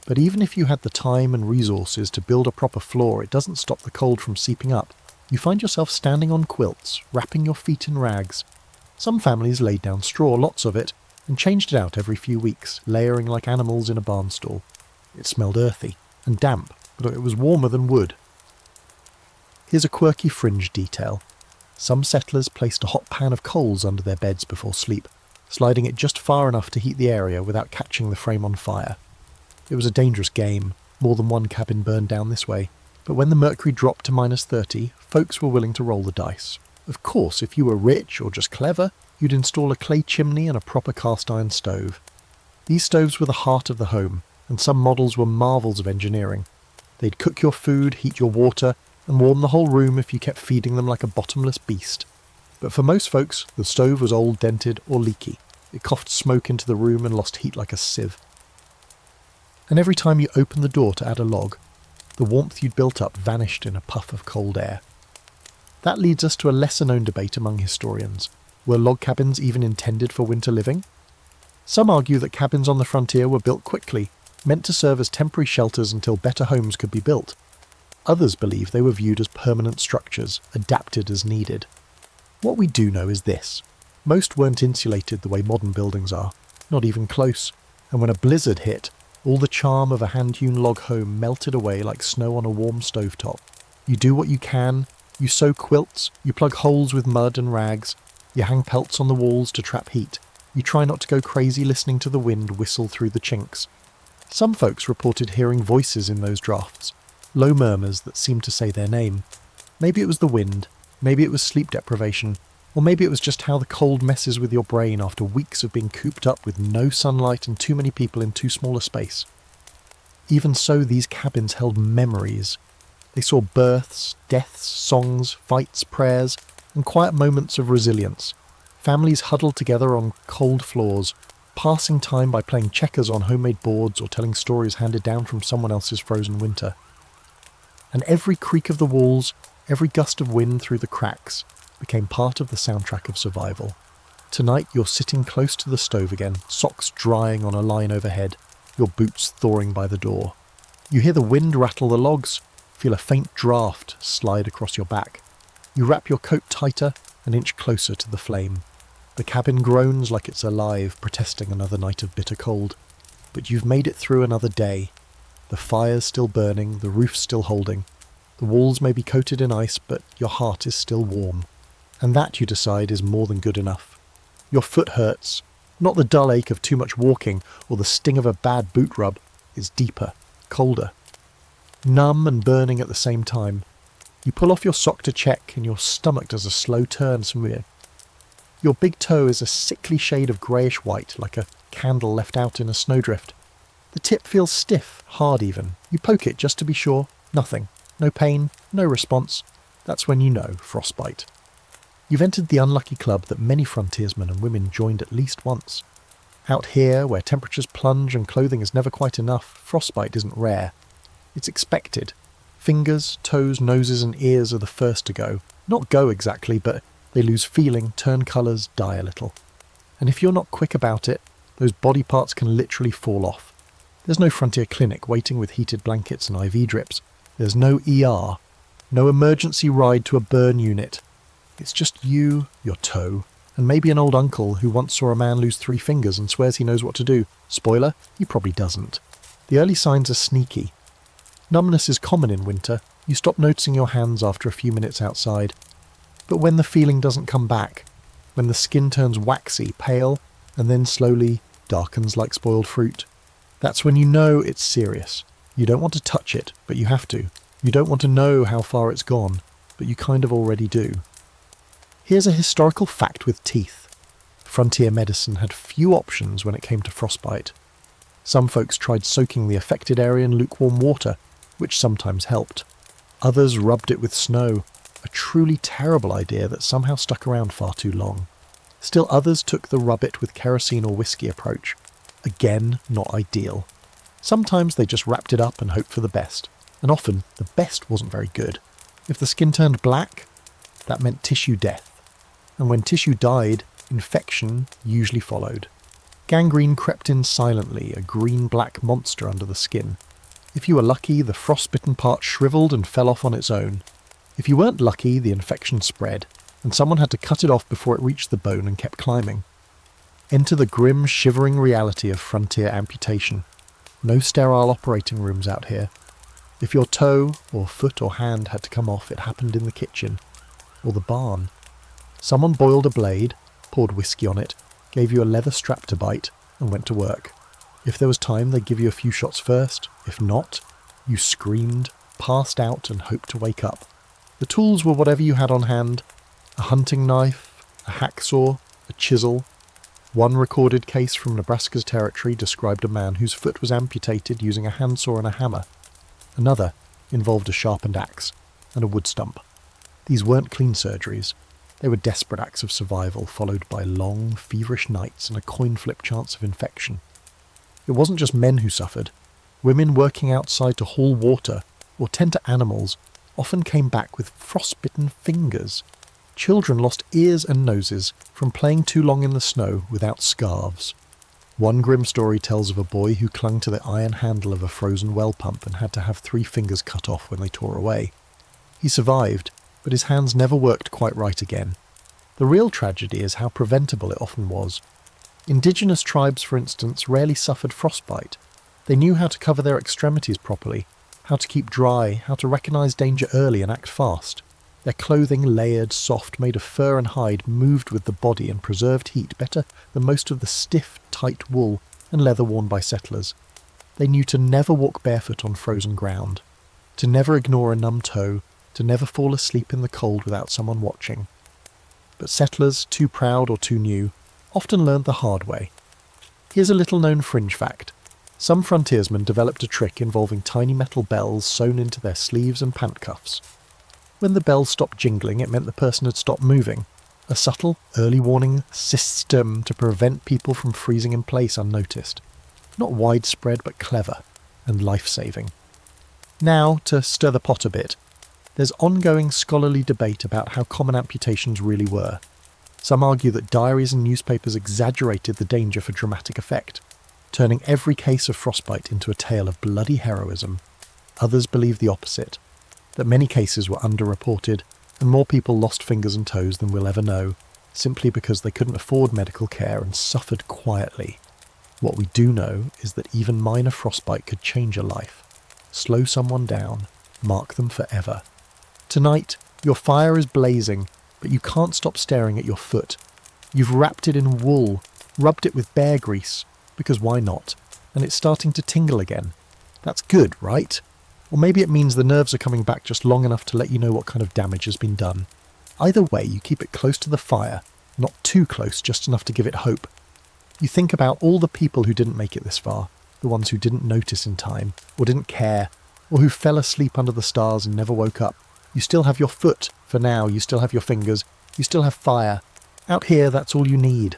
But even if you had the time and resources to build a proper floor, it doesn't stop the cold from seeping up. You find yourself standing on quilts, wrapping your feet in rags. Some families laid down straw, lots of it, and changed it out every few weeks, layering like animals in a barn stall. It smelled earthy and damp, but it was warmer than wood. Here's a quirky fringe detail. Some settlers placed a hot pan of coals under their beds before sleep, sliding it just far enough to heat the area without catching the frame on fire. It was a dangerous game. More than one cabin burned down this way. But when the mercury dropped to -30, folks were willing to roll the dice. Of course, if you were rich or just clever, you'd install a clay chimney and a proper cast-iron stove. These stoves were the heart of the home, and some models were marvels of engineering. They'd cook your food, heat your water, and warm the whole room if you kept feeding them like a bottomless beast. But for most folks, the stove was old, dented, or leaky. It coughed smoke into the room and lost heat like a sieve. And every time you opened the door to add a log, the warmth you'd built up vanished in a puff of cold air. That leads us to a lesser-known debate among historians. Were log cabins even intended for winter living? Some argue that cabins on the frontier were built quickly, meant to serve as temporary shelters until better homes could be built. Others believe they were viewed as permanent structures, adapted as needed. What we do know is this. Most weren't insulated the way modern buildings are, not even close, and when a blizzard hit, all the charm of a hand-hewn log home melted away like snow on a warm stovetop. You do what you can, you sew quilts, you plug holes with mud and rags, you hang pelts on the walls to trap heat, you try not to go crazy listening to the wind whistle through the chinks. Some folks reported hearing voices in those drafts, low murmurs that seemed to say their name. Maybe it was the wind, maybe it was sleep deprivation, or maybe it was just how the cold messes with your brain after weeks of being cooped up with no sunlight and too many people in too small a space. Even so, these cabins held memories. They saw births, deaths, songs, fights, prayers, and quiet moments of resilience. Families huddled together on cold floors, passing time by playing checkers on homemade boards or telling stories handed down from someone else's frozen winter. And every creak of the walls, every gust of wind through the cracks, became part of the soundtrack of survival. Tonight you're sitting close to the stove again, socks drying on a line overhead, your boots thawing by the door. You hear the wind rattle the logs, feel a faint draft slide across your back. You wrap your coat tighter, an inch closer to the flame. The cabin groans like it's alive, protesting another night of bitter cold. But you've made it through another day. The fire's still burning, the roof's still holding. The walls may be coated in ice, but your heart is still warm. And that, you decide, is more than good enough. Your foot hurts. Not the dull ache of too much walking or the sting of a bad boot rub. It's deeper, colder. numb and burning at the same time. You pull off your sock to check and your stomach does a slow turn somewhere. Your big toe is a sickly shade of greyish white, like a candle left out in a snowdrift. The tip feels stiff, hard even. You poke it just to be sure. Nothing. No pain, no response. That's when you know frostbite. You've entered the unlucky club that many frontiersmen and women joined at least once. Out here, where temperatures plunge and clothing is never quite enough, frostbite isn't rare. It's expected. Fingers, toes, noses and ears are the first to go. Not go exactly, but they lose feeling, turn colours, die a little. And if you're not quick about it, those body parts can literally fall off. There's no frontier clinic waiting with heated blankets and IV drips. There's no ER. No emergency ride to a burn unit. It's just you, your toe, and maybe an old uncle who once saw a man lose 3 fingers and swears he knows what to do. Spoiler, he probably doesn't. The early signs are sneaky. Numbness is common in winter. You stop noticing your hands after a few minutes outside. But when the feeling doesn't come back, when the skin turns waxy, pale, and then slowly darkens like spoiled fruit, that's when you know it's serious. You don't want to touch it, but you have to. You don't want to know how far it's gone, but you kind of already do. Here's a historical fact with teeth. Frontier medicine had few options when it came to frostbite. Some folks tried soaking the affected area in lukewarm water, which sometimes helped. Others rubbed it with snow, a truly terrible idea that somehow stuck around far too long. Still others took the rub it with kerosene or whiskey approach. Again, not ideal. Sometimes they just wrapped it up and hoped for the best, and often the best wasn't very good. If the skin turned black, that meant tissue death. And when tissue died, infection usually followed. Gangrene crept in silently, a green-black monster under the skin. If you were lucky, the frostbitten part shriveled and fell off on its own. If you weren't lucky, the infection spread, and someone had to cut it off before it reached the bone and kept climbing. Enter the grim, shivering reality of frontier amputation. No sterile operating rooms out here. If your toe, or foot or hand had to come off, it happened in the kitchen, or the barn. Someone boiled a blade, poured whiskey on it, gave you a leather strap to bite, and went to work. If there was time, they'd give you a few shots first. If not, you screamed, passed out, and hoped to wake up. The tools were whatever you had on hand. A hunting knife, a hacksaw, a chisel. One recorded case from Nebraska's territory described a man whose foot was amputated using a handsaw and a hammer. Another involved a sharpened axe and a wood stump. These weren't clean surgeries. They were desperate acts of survival, followed by long, feverish nights and a coin flip chance of infection. It wasn't just men who suffered. Women working outside to haul water or tend to animals often came back with frostbitten fingers. Children lost ears and noses from playing too long in the snow without scarves. One grim story tells of a boy who clung to the iron handle of a frozen well pump and had to have 3 fingers cut off when they tore away. He survived, but his hands never worked quite right again. The real tragedy is how preventable it often was. Indigenous tribes, for instance, rarely suffered frostbite. They knew how to cover their extremities properly, how to keep dry, how to recognise danger early and act fast. Their clothing, layered, soft, made of fur and hide, moved with the body and preserved heat better than most of the stiff, tight wool and leather worn by settlers. They knew to never walk barefoot on frozen ground, to never ignore a numb toe, to never fall asleep in the cold without someone watching. But settlers, too proud or too new, often learned the hard way. Here's a little-known fringe fact. Some frontiersmen developed a trick involving tiny metal bells sewn into their sleeves and pant cuffs. When the bells stopped jingling, it meant the person had stopped moving. A subtle, early warning system to prevent people from freezing in place unnoticed. Not widespread, but clever and life-saving. Now, to stir the pot a bit, there's ongoing scholarly debate about how common amputations really were. Some argue that diaries and newspapers exaggerated the danger for dramatic effect, turning every case of frostbite into a tale of bloody heroism. Others believe the opposite, that many cases were underreported and more people lost fingers and toes than we'll ever know, simply because they couldn't afford medical care and suffered quietly. What we do know is that even minor frostbite could change a life, slow someone down, mark them forever. Tonight, your fire is blazing, but you can't stop staring at your foot. You've wrapped it in wool, rubbed it with bear grease, because why not? And it's starting to tingle again. That's good, right? Or maybe it means the nerves are coming back just long enough to let you know what kind of damage has been done. Either way, you keep it close to the fire, not too close, just enough to give it hope. You think about all the people who didn't make it this far, the ones who didn't notice in time, or didn't care, or who fell asleep under the stars and never woke up. You still have your foot, for now, you still have your fingers, you still have fire. Out here, that's all you need.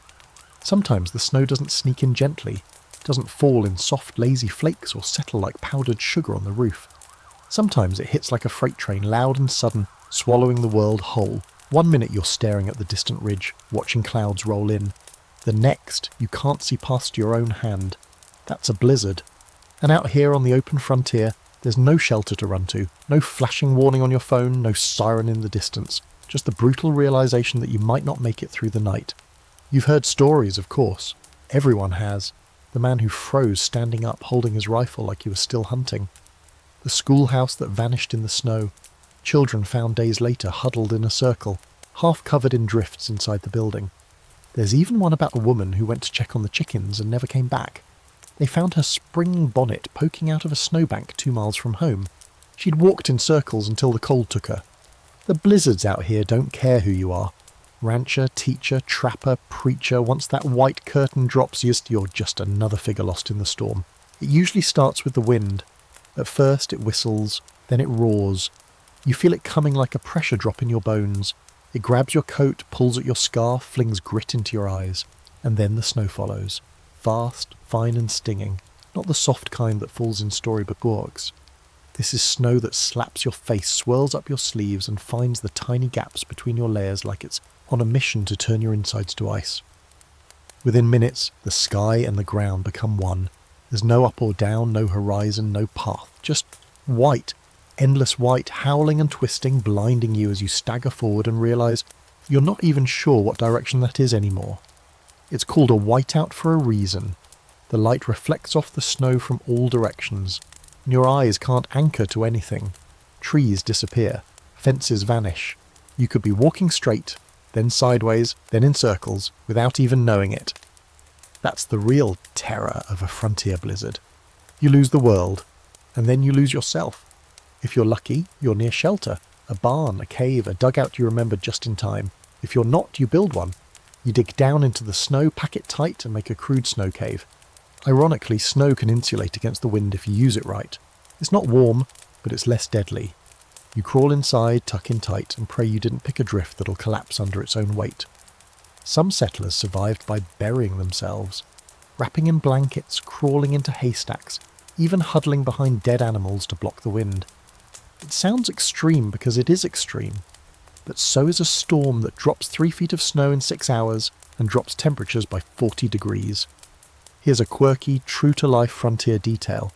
Sometimes the snow doesn't sneak in gently, doesn't fall in soft, lazy flakes or settle like powdered sugar on the roof. Sometimes it hits like a freight train, loud and sudden, swallowing the world whole. One minute you're staring at the distant ridge, watching clouds roll in. The next, you can't see past your own hand. That's a blizzard. And out here on the open frontier, there's no shelter to run to, no flashing warning on your phone, no siren in the distance, just the brutal realization that you might not make it through the night. You've heard stories, of course. Everyone has. The man who froze standing up holding his rifle like he was still hunting. The schoolhouse that vanished in the snow. Children found days later huddled in a circle, half covered in drifts inside the building. There's even one about a woman who went to check on the chickens and never came back. They found her spring bonnet poking out of a snowbank 2 miles from home. She'd walked in circles until the cold took her. The blizzards out here don't care who you are. Rancher, teacher, trapper, preacher, once that white curtain drops, you're just another figure lost in the storm. It usually starts with the wind. At first it whistles, then it roars. You feel it coming like a pressure drop in your bones. It grabs your coat, pulls at your scarf, flings grit into your eyes. And then the snow follows. Fast, fine and stinging. Not the soft kind that falls in storybook books. This is snow that slaps your face, swirls up your sleeves and finds the tiny gaps between your layers like it's on a mission to turn your insides to ice. Within minutes, the sky and the ground become one. There's no up or down, no horizon, no path. Just white, endless white, howling and twisting, blinding you as you stagger forward and realise you're not even sure what direction that is anymore. It's called a whiteout for a reason. The light reflects off the snow from all directions, and your eyes can't anchor to anything. Trees disappear, fences vanish. You could be walking straight, then sideways, then in circles, without even knowing it. That's the real terror of a frontier blizzard. You lose the world, and then you lose yourself. If you're lucky, you're near shelter, a barn, a cave, a dugout you remembered just in time. If you're not, you build one. You dig down into the snow, pack it tight, and make a crude snow cave. Ironically, snow can insulate against the wind if you use it right. It's not warm, but it's less deadly. You crawl inside, tuck in tight, and pray you didn't pick a drift that'll collapse under its own weight. Some settlers survived by burying themselves, wrapping in blankets, crawling into haystacks, even huddling behind dead animals to block the wind. It sounds extreme because it is extreme, but so is a storm that drops 3 feet of snow in 6 hours and drops temperatures by 40 degrees. Here's a quirky, true-to-life frontier detail.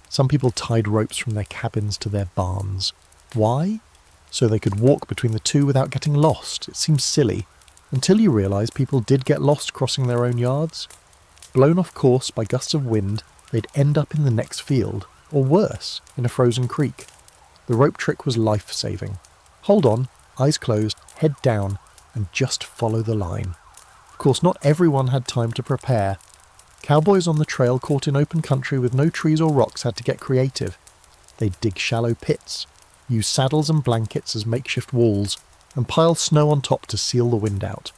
Some people tied ropes from their cabins to their barns. Why? So they could walk between the two without getting lost. It seems silly, until you realise people did get lost crossing their own yards. Blown off course by gusts of wind, they'd end up in the next field, or worse, in a frozen creek. The rope trick was life-saving. Hold on, eyes closed, head down, and just follow the line. Of course, not everyone had time to prepare. Cowboys on the trail caught in open country with no trees or rocks had to get creative. They'd dig shallow pits, use saddles and blankets as makeshift walls, and pile snow on top to seal the wind out.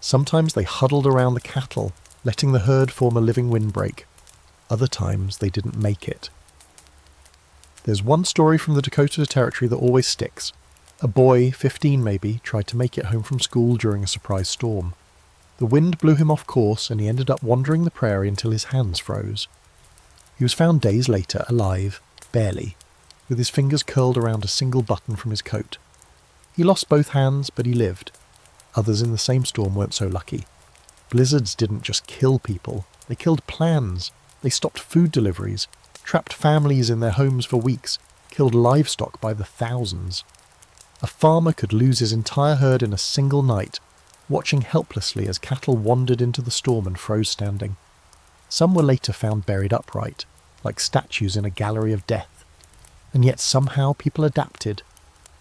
Sometimes they huddled around the cattle, letting the herd form a living windbreak. Other times they didn't make it. There's one story from the Dakota Territory that always sticks. A boy, 15 maybe, tried to make it home from school during a surprise storm. The wind blew him off course and he ended up wandering the prairie until his hands froze. He was found days later, alive, barely, with his fingers curled around a single button from his coat. He lost both hands, but he lived. Others in the same storm weren't so lucky. Blizzards didn't just kill people, they killed plans. They stopped food deliveries, trapped families in their homes for weeks, killed livestock by the thousands. A farmer could lose his entire herd in a single night, watching helplessly as cattle wandered into the storm and froze standing. Some were later found buried upright, like statues in a gallery of death. And yet somehow people adapted.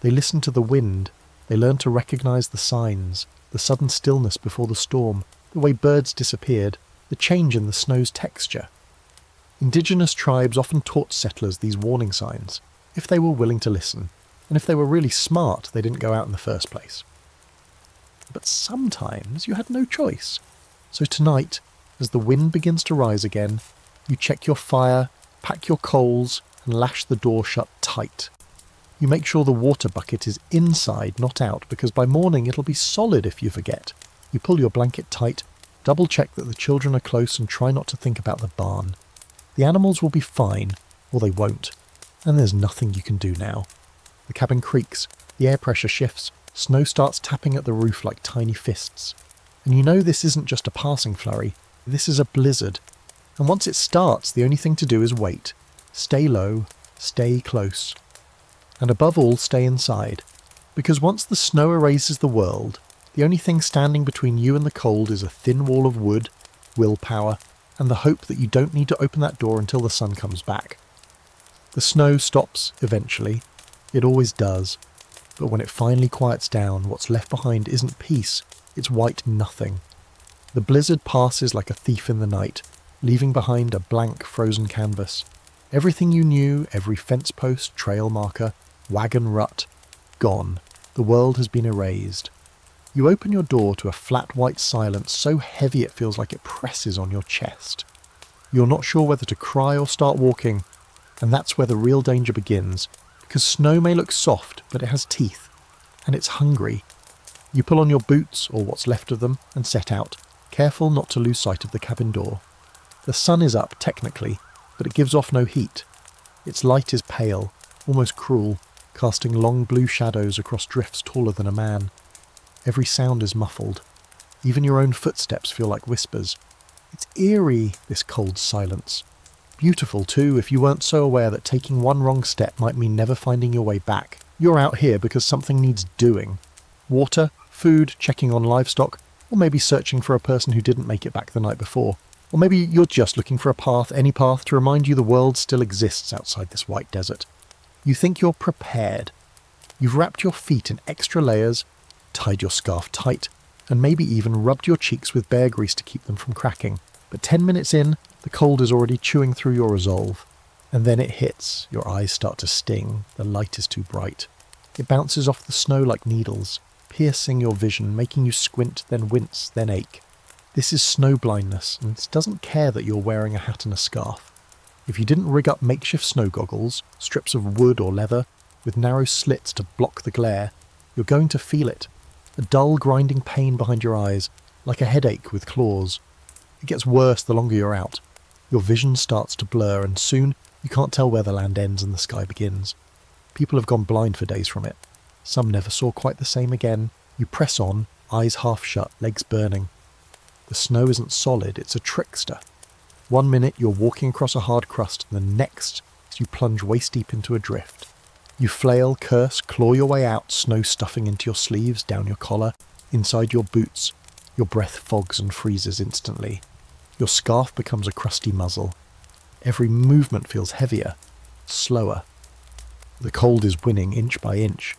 They listened to the wind, they learned to recognize the signs, the sudden stillness before the storm, the way birds disappeared, the change in the snow's texture. Indigenous tribes often taught settlers these warning signs. if they were willing to listen, and if they were really smart, they didn't go out in the first place. But sometimes you had no choice. So tonight, as the wind begins to rise again, you check your fire, pack your coals, and lash the door shut tight. You make sure the water bucket is inside, not out, because by morning it'll be solid if you forget. You pull your blanket tight, double check that the children are close, and try not to think about the barn. The animals will be fine, or they won't, and there's nothing you can do now. The cabin creaks, the air pressure shifts, snow starts tapping at the roof like tiny fists. And you know this isn't just a passing flurry, this is a blizzard. And once it starts, the only thing to do is wait. Stay low, stay close. And above all, stay inside. Because once the snow erases the world, the only thing standing between you and the cold is a thin wall of wood, willpower, and the hope that you don't need to open that door until the sun comes back. The snow stops eventually. It always does. But when it finally quiets down, what's left behind isn't peace, it's white nothing. The blizzard passes like a thief in the night, leaving behind a blank frozen canvas. Everything you knew, every fence post, trail marker, wagon rut, gone. The world has been erased. You open your door to a flat white silence so heavy it feels like it presses on your chest. You're not sure whether to cry or start walking, and that's where the real danger begins, because snow may look soft, but it has teeth, and it's hungry. You pull on your boots, or what's left of them, and set out, careful not to lose sight of the cabin door. The sun is up, technically, but it gives off no heat. Its light is pale, almost cruel, casting long blue shadows across drifts taller than a man. Every sound is muffled. Even your own footsteps feel like whispers. It's eerie, this cold silence. Beautiful, too, if you weren't so aware that taking one wrong step might mean never finding your way back. You're out here because something needs doing. Water, food, checking on livestock, or maybe searching for a person who didn't make it back the night before. Or maybe you're just looking for a path, any path, to remind you the world still exists outside this white desert. You think you're prepared. You've wrapped your feet in extra layers, tied your scarf tight, and maybe even rubbed your cheeks with bear grease to keep them from cracking. But 10 minutes in, the cold is already chewing through your resolve. And then it hits. Your eyes start to sting. The light is too bright. It bounces off the snow like needles, piercing your vision, making you squint, then wince, then ache. This is snow blindness, and it doesn't care that you're wearing a hat and a scarf. If you didn't rig up makeshift snow goggles, strips of wood or leather, with narrow slits to block the glare, you're going to feel it. A dull grinding pain behind your eyes, like a headache with claws. It gets worse the longer you're out. Your vision starts to blur, and soon you can't tell where the land ends and the sky begins. People have gone blind for days from it. Some never saw quite the same again. You press on, eyes half shut, legs burning. The snow isn't solid, it's a trickster. 1 minute you're walking across a hard crust, and the next you plunge waist-deep into a drift. You flail, curse, claw your way out, snow stuffing into your sleeves, down your collar, inside your boots. Your breath fogs and freezes instantly. Your scarf becomes a crusty muzzle. Every movement feels heavier, slower. The cold is winning inch by inch.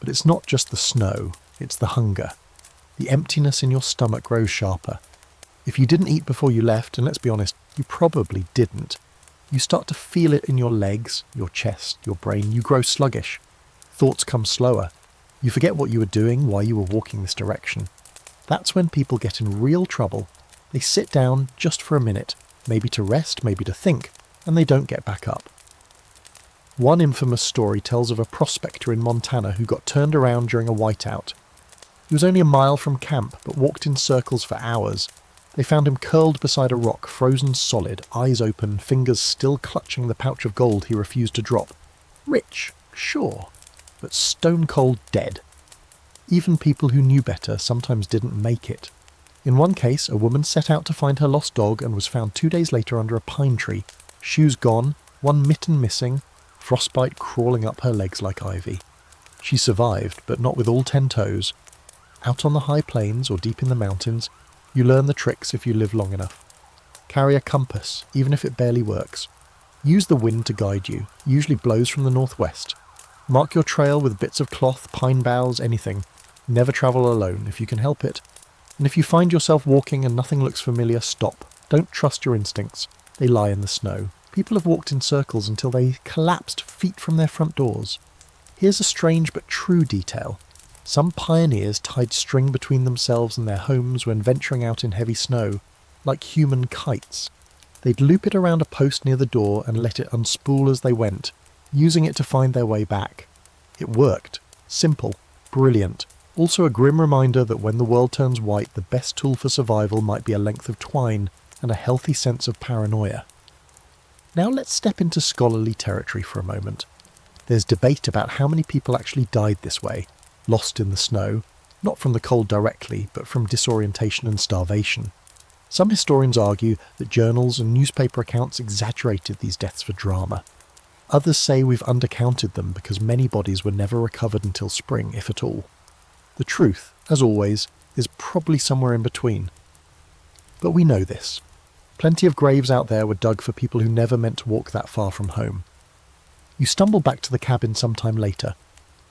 But it's not just the snow, it's the hunger. The emptiness in your stomach grows sharper. If you didn't eat before you left, and let's be honest, you probably didn't, you start to feel it in your legs, your chest, your brain. You grow sluggish. Thoughts come slower. You forget what you were doing, why you were walking this direction. That's when people get in real trouble. They sit down just for a minute, maybe to rest, maybe to think, and they don't get back up. One infamous story tells of a prospector in Montana who got turned around during a whiteout. He was only a mile from camp, but walked in circles for hours. They found him curled beside a rock, frozen solid, eyes open, fingers still clutching the pouch of gold he refused to drop. Rich, sure, but stone-cold dead. Even people who knew better sometimes didn't make it. In one case, a woman set out to find her lost dog and was found 2 days later under a pine tree, shoes gone, one mitten missing, frostbite crawling up her legs like ivy. She survived, but not with all 10 toes. Out on the high plains or deep in the mountains, you learn the tricks if you live long enough. Carry a compass, even if it barely works. Use the wind to guide you, usually blows from the northwest. Mark your trail with bits of cloth, pine boughs, anything. Never travel alone if you can help it. And if you find yourself walking and nothing looks familiar, stop. Don't trust your instincts. They lie in the snow. People have walked in circles until they collapsed feet from their front doors. Here's a strange but true detail. Some pioneers tied string between themselves and their homes when venturing out in heavy snow, like human kites. They'd loop it around a post near the door and let it unspool as they went, using it to find their way back. It worked. Simple. Brilliant. Also a grim reminder that when the world turns white, the best tool for survival might be a length of twine and a healthy sense of paranoia. Now let's step into scholarly territory for a moment. There's debate about how many people actually died this way, lost in the snow, not from the cold directly, but from disorientation and starvation. Some historians argue that journals and newspaper accounts exaggerated these deaths for drama. Others say we've undercounted them because many bodies were never recovered until spring, if at all. The truth, as always, is probably somewhere in between. But we know this. Plenty of graves out there were dug for people who never meant to walk that far from home. You stumble back to the cabin sometime later,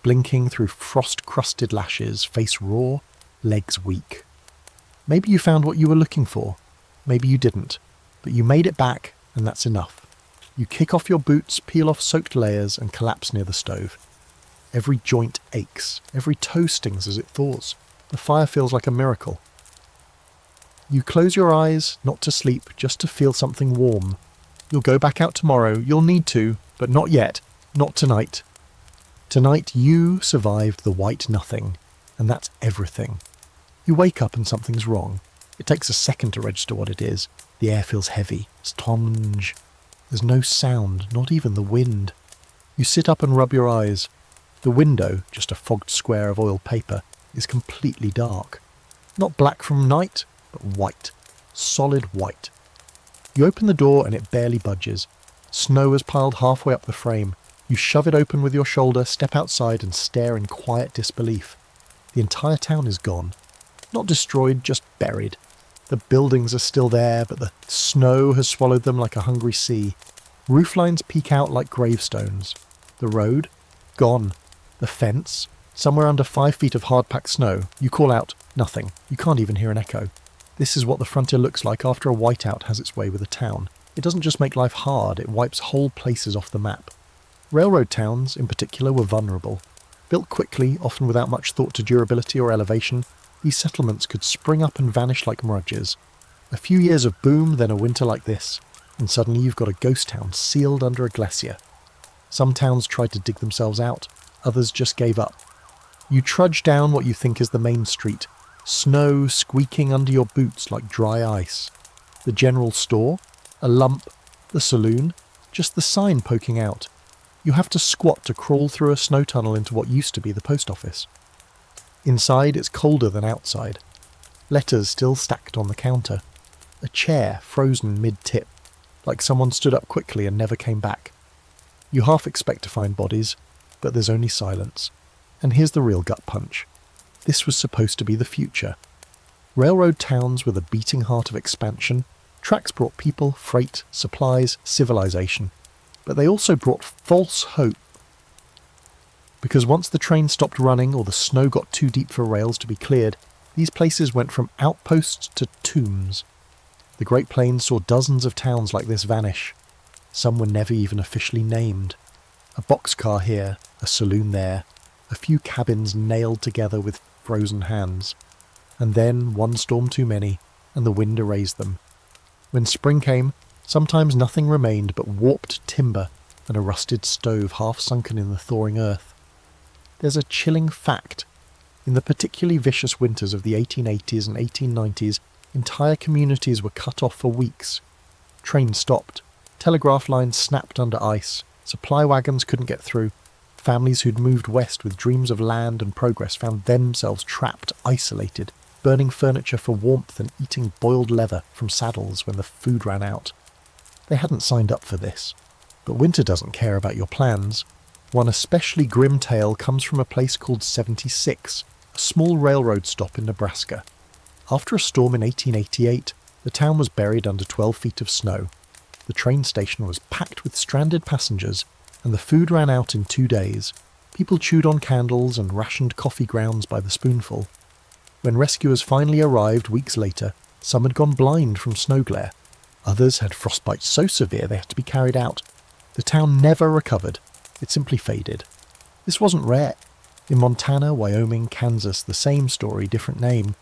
blinking through frost-crusted lashes, face raw, legs weak. Maybe you found what you were looking for. Maybe you didn't. But you made it back, and that's enough. You kick off your boots, peel off soaked layers, and collapse near the stove. Every joint aches. Every toe stings as it thaws. The fire feels like a miracle. You close your eyes, not to sleep, just to feel something warm. You'll go back out tomorrow. You'll need to, but not yet. Not tonight. Tonight you survived the white nothing, and that's everything. You wake up and something's wrong. It takes a second to register what it is. The air feels heavy. Stonge. There's no sound, not even the wind. You sit up and rub your eyes. The window, just a fogged square of oiled paper, is completely dark. Not black from night, but white. Solid white. You open the door and it barely budges. Snow has piled halfway up the frame. You shove it open with your shoulder, step outside and stare in quiet disbelief. The entire town is gone. Not destroyed, just buried. The buildings are still there, but the snow has swallowed them like a hungry sea. Roof lines peek out like gravestones. The road? Gone. The fence? Somewhere under 5 feet of hard-packed snow. You call out, nothing. You can't even hear an echo. This is what the frontier looks like after a whiteout has its way with a town. It doesn't just make life hard, it wipes whole places off the map. Railroad towns, in particular, were vulnerable. Built quickly, often without much thought to durability or elevation, these settlements could spring up and vanish like mirages. A few years of boom, then a winter like this, and suddenly you've got a ghost town sealed under a glacier. Some towns tried to dig themselves out, others just gave up. You trudge down what you think is the main street, snow squeaking under your boots like dry ice. The general store? A lump. The saloon? Just the sign poking out. You have to squat to crawl through a snow tunnel into what used to be the post office. Inside it's colder than outside. Letters still stacked on the counter. A chair frozen mid-tip, like someone stood up quickly and never came back. You half expect to find bodies, but there's only silence. And here's the real gut punch. This was supposed to be the future. Railroad towns with a beating heart of expansion. Tracks brought people, freight, supplies, civilization. But they also brought false hope. Because once the train stopped running or the snow got too deep for rails to be cleared, these places went from outposts to tombs. The Great Plains saw dozens of towns like this vanish. Some were never even officially named. A boxcar here, a saloon there, a few cabins nailed together with frozen hands. And then one storm too many, and the wind erased them. When spring came, sometimes nothing remained but warped timber and a rusted stove half sunken in the thawing earth. There's a chilling fact. In the particularly vicious winters of the 1880s and 1890s, entire communities were cut off for weeks. Trains stopped. Telegraph lines snapped under ice. Supply wagons couldn't get through. Families who'd moved west with dreams of land and progress found themselves trapped, isolated, burning furniture for warmth and eating boiled leather from saddles when the food ran out. They hadn't signed up for this. But winter doesn't care about your plans. One especially grim tale comes from a place called 76, a small railroad stop in Nebraska. After a storm in 1888, the town was buried under 12 feet of snow. The train station was packed with stranded passengers, and the food ran out in 2 days. People chewed on candles and rationed coffee grounds by the spoonful. When rescuers finally arrived weeks later, some had gone blind from snow glare. Others had frostbite so severe they had to be carried out. The town never recovered. It simply faded. This wasn't rare. In Montana, Wyoming, Kansas, the same story, different name.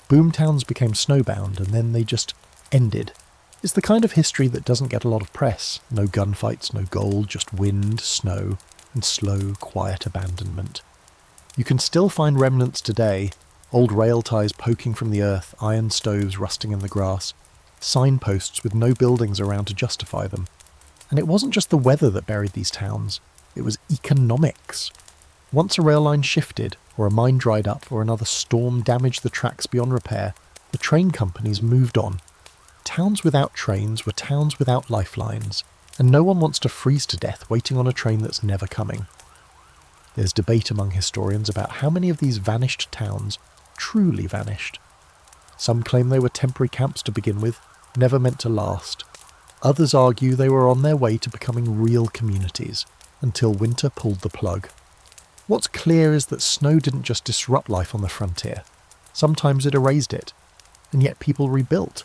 Boomtowns became snowbound and then they just ended. It's the kind of history that doesn't get a lot of press. No gunfights, no gold, just wind, snow, and slow, quiet abandonment. You can still find remnants today. Old rail ties poking from the earth, iron stoves rusting in the grass, signposts with no buildings around to justify them. And it wasn't just the weather that buried these towns. It was economics. Once a rail line shifted, or a mine dried up, or another storm damaged the tracks beyond repair, the train companies moved on. Towns without trains were towns without lifelines, and no one wants to freeze to death waiting on a train that's never coming. There's debate among historians about how many of these vanished towns truly vanished. Some claim they were temporary camps to begin with, never meant to last. Others argue they were on their way to becoming real communities, until winter pulled the plug. What's clear is that snow didn't just disrupt life on the frontier. Sometimes it erased it, and yet people rebuilt.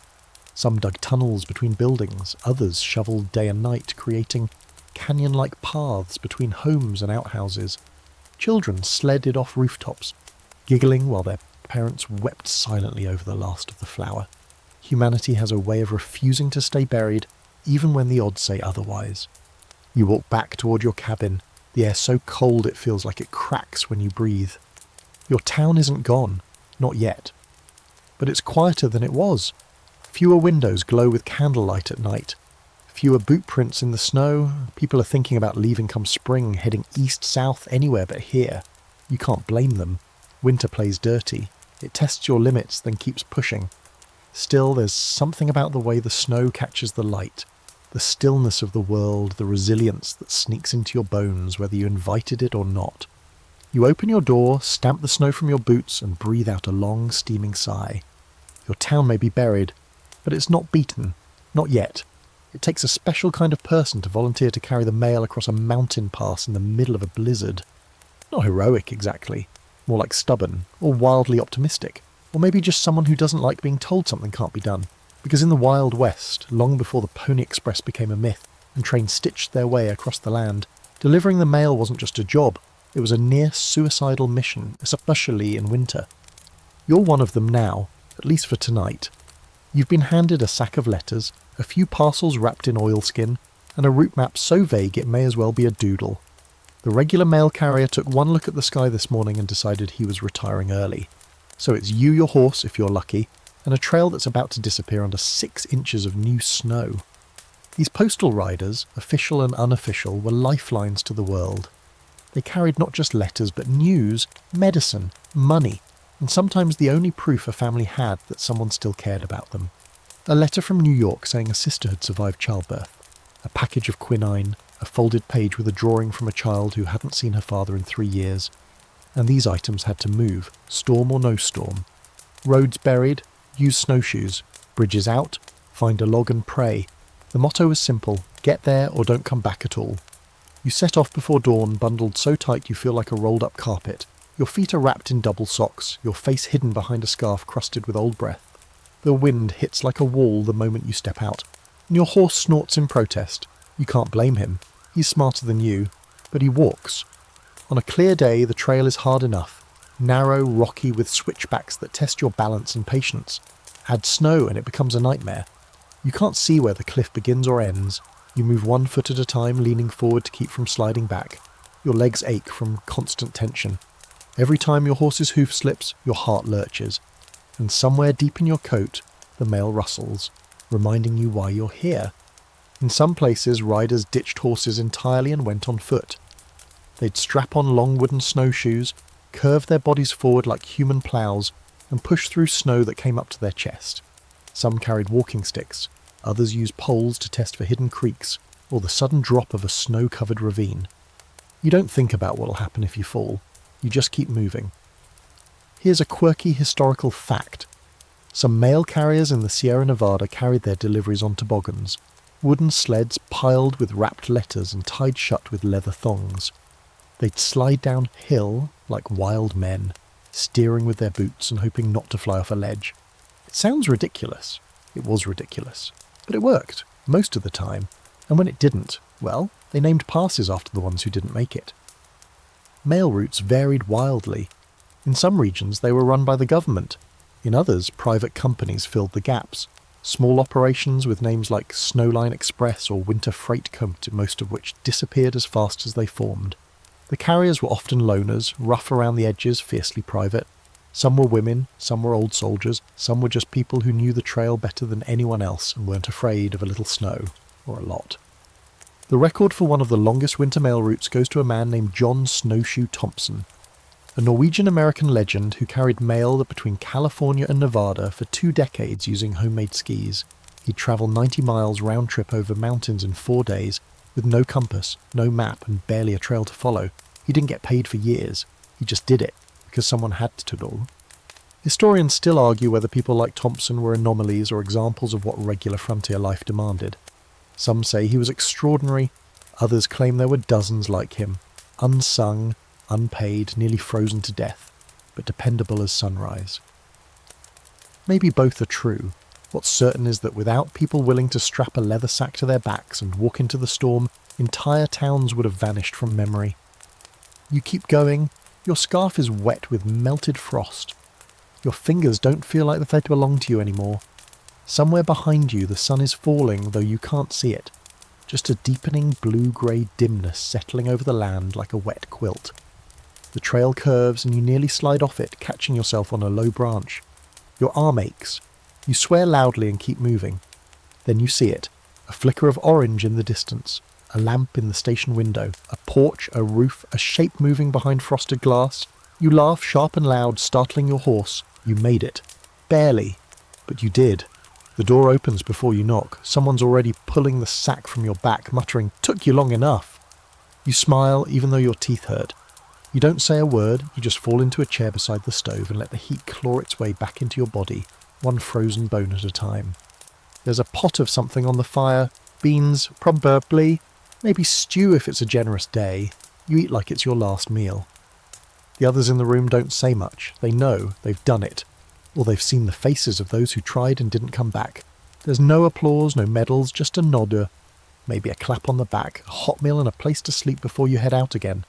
Some dug tunnels between buildings, others shoveled day and night, creating canyon-like paths between homes and outhouses. Children sledded off rooftops, giggling while their parents wept silently over the last of the flour. Humanity has a way of refusing to stay buried, even when the odds say otherwise. You walk back toward your cabin, the air so cold it feels like it cracks when you breathe. Your town isn't gone, not yet. But it's quieter than it was. Fewer windows glow with candlelight at night. Fewer boot prints in the snow. People are thinking about leaving come spring, heading east, south, anywhere but here. You can't blame them. Winter plays dirty. It tests your limits, then keeps pushing. Still, there's something about the way the snow catches the light. The stillness of the world, the resilience that sneaks into your bones, whether you invited it or not. You open your door, stamp the snow from your boots, and breathe out a long, steaming sigh. Your town may be buried, but it's not beaten. Not yet. It takes a special kind of person to volunteer to carry the mail across a mountain pass in the middle of a blizzard. Not heroic, exactly. More like stubborn, or wildly optimistic. Or maybe just someone who doesn't like being told something can't be done. Because in the Wild West, long before the Pony Express became a myth, and trains stitched their way across the land, delivering the mail wasn't just a job, it was a near-suicidal mission, especially in winter. You're one of them now, at least for tonight. You've been handed a sack of letters, a few parcels wrapped in oilskin, and a route map so vague it may as well be a doodle. The regular mail carrier took one look at the sky this morning and decided he was retiring early. So it's you, your horse, if you're lucky, and a trail that's about to disappear under 6 inches of new snow. These postal riders, official and unofficial, were lifelines to the world. They carried not just letters, but news, medicine, money, and sometimes the only proof a family had that someone still cared about them. A letter from New York saying a sister had survived childbirth. A package of quinine, a folded page with a drawing from a child who hadn't seen her father in 3 years. And these items had to move, storm or no storm. Roads buried, use snowshoes. Bridges out, find a log and pray. The motto was simple: get there or don't come back at all. You set off before dawn, bundled so tight you feel like a rolled-up carpet. Your feet are wrapped in double socks, your face hidden behind a scarf crusted with old breath. The wind hits like a wall the moment you step out, and your horse snorts in protest. You can't blame him. He's smarter than you, but he walks. On a clear day, the trail is hard enough. Narrow, rocky, with switchbacks that test your balance and patience. Add snow and it becomes a nightmare. You can't see where the cliff begins or ends. You move 1 foot at a time, leaning forward to keep from sliding back. Your legs ache from constant tension. Every time your horse's hoof slips, your heart lurches. And somewhere deep in your coat, the mail rustles, reminding you why you're here. In some places, riders ditched horses entirely and went on foot. They'd strap on long wooden snowshoes, curve their bodies forward like human ploughs, and push through snow that came up to their chest. Some carried walking sticks, others used poles to test for hidden creeks, or the sudden drop of a snow-covered ravine. You don't think about what'll happen if you fall. You just keep moving. Here's a quirky historical fact. Some mail carriers in the Sierra Nevada carried their deliveries on toboggans, wooden sleds piled with wrapped letters and tied shut with leather thongs. They'd slide downhill like wild men, steering with their boots and hoping not to fly off a ledge. It sounds ridiculous. It was ridiculous. But it worked, most of the time, and when it didn't, well, they named passes after the ones who didn't make it. Mail routes varied wildly. In some regions they were run by the government. In others, private companies filled the gaps. Small operations with names like Snowline Express or Winter Freight Coat, most of which disappeared as fast as they formed. The carriers were often loners, rough around the edges, fiercely private. Some were women, some were old soldiers, some were just people who knew the trail better than anyone else and weren't afraid of a little snow, or a lot. The record for one of the longest winter mail routes goes to a man named John Snowshoe Thompson, a Norwegian-American legend who carried mail between California and Nevada for 2 decades using homemade skis. He'd travel 90 miles round-trip over mountains in 4 days, with no compass, no map, and barely a trail to follow. He didn't get paid for years. He just did it, because someone had to do. Historians still argue whether people like Thompson were anomalies or examples of what regular frontier life demanded. Some say he was extraordinary, others claim there were dozens like him, unsung, unpaid, nearly frozen to death, but dependable as sunrise. Maybe both are true. What's certain is that without people willing to strap a leather sack to their backs and walk into the storm, entire towns would have vanished from memory. You keep going, your scarf is wet with melted frost. Your fingers don't feel like they belong to you anymore. Somewhere behind you the sun is falling, though you can't see it. Just a deepening blue-grey dimness settling over the land like a wet quilt. The trail curves and you nearly slide off it, catching yourself on a low branch. Your arm aches. You swear loudly and keep moving. Then you see it, a flicker of orange in the distance, a lamp in the station window, a porch, a roof, a shape moving behind frosted glass. You laugh sharp and loud, startling your horse. You made it. Barely. But you did. The door opens before you knock. Someone's already pulling the sack from your back, muttering, "Took you long enough." You smile, even though your teeth hurt. You don't say a word, you just fall into a chair beside the stove and let the heat claw its way back into your body, one frozen bone at a time. There's a pot of something on the fire, beans, probably, maybe stew if it's a generous day. You eat like it's your last meal. The others in the room don't say much. They know, they've done it. Or they've seen the faces of those who tried and didn't come back. There's no applause, no medals, just a nod, maybe a clap on the back, a hot meal and a place to sleep before you head out again.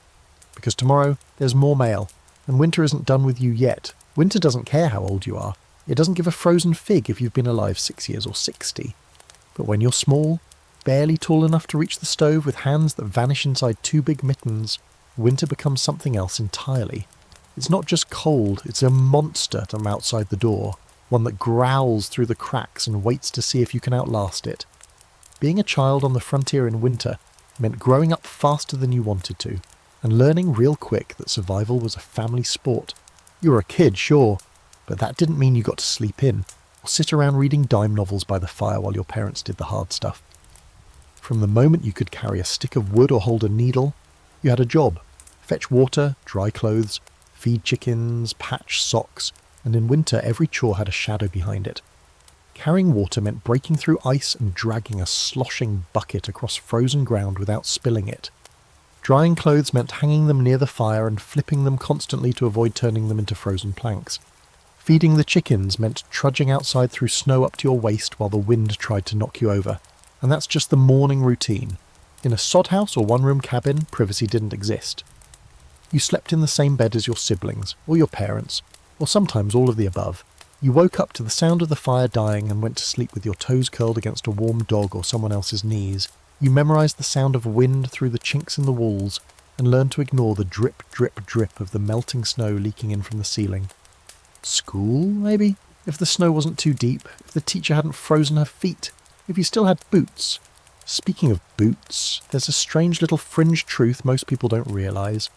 Because tomorrow, there's more mail, and winter isn't done with you yet. Winter doesn't care how old you are. It doesn't give a frozen fig if you've been alive 6 years or 60. But when you're small, barely tall enough to reach the stove with hands that vanish inside 2 big mittens, winter becomes something else entirely. It's not just cold, it's a monster from outside the door, one that growls through the cracks and waits to see if you can outlast it. Being a child on the frontier in winter meant growing up faster than you wanted to, and learning real quick that survival was a family sport. You were a kid, sure, but that didn't mean you got to sleep in, or sit around reading dime novels by the fire while your parents did the hard stuff. From the moment you could carry a stick of wood or hold a needle, you had a job. Fetch water, dry clothes, feed chickens, patch socks, and in winter every chore had a shadow behind it. Carrying water meant breaking through ice and dragging a sloshing bucket across frozen ground without spilling it. Drying clothes meant hanging them near the fire and flipping them constantly to avoid turning them into frozen planks. Feeding the chickens meant trudging outside through snow up to your waist while the wind tried to knock you over. And that's just the morning routine. In a sod house or one-room cabin, privacy didn't exist. You slept in the same bed as your siblings, or your parents, or sometimes all of the above. You woke up to the sound of the fire dying and went to sleep with your toes curled against a warm dog or someone else's knees. You memorised the sound of wind through the chinks in the walls and learned to ignore the drip, drip, drip of the melting snow leaking in from the ceiling. School, maybe? If the snow wasn't too deep, if the teacher hadn't frozen her feet, if you still had boots. Speaking of boots, there's a strange little fringe truth most people don't realise.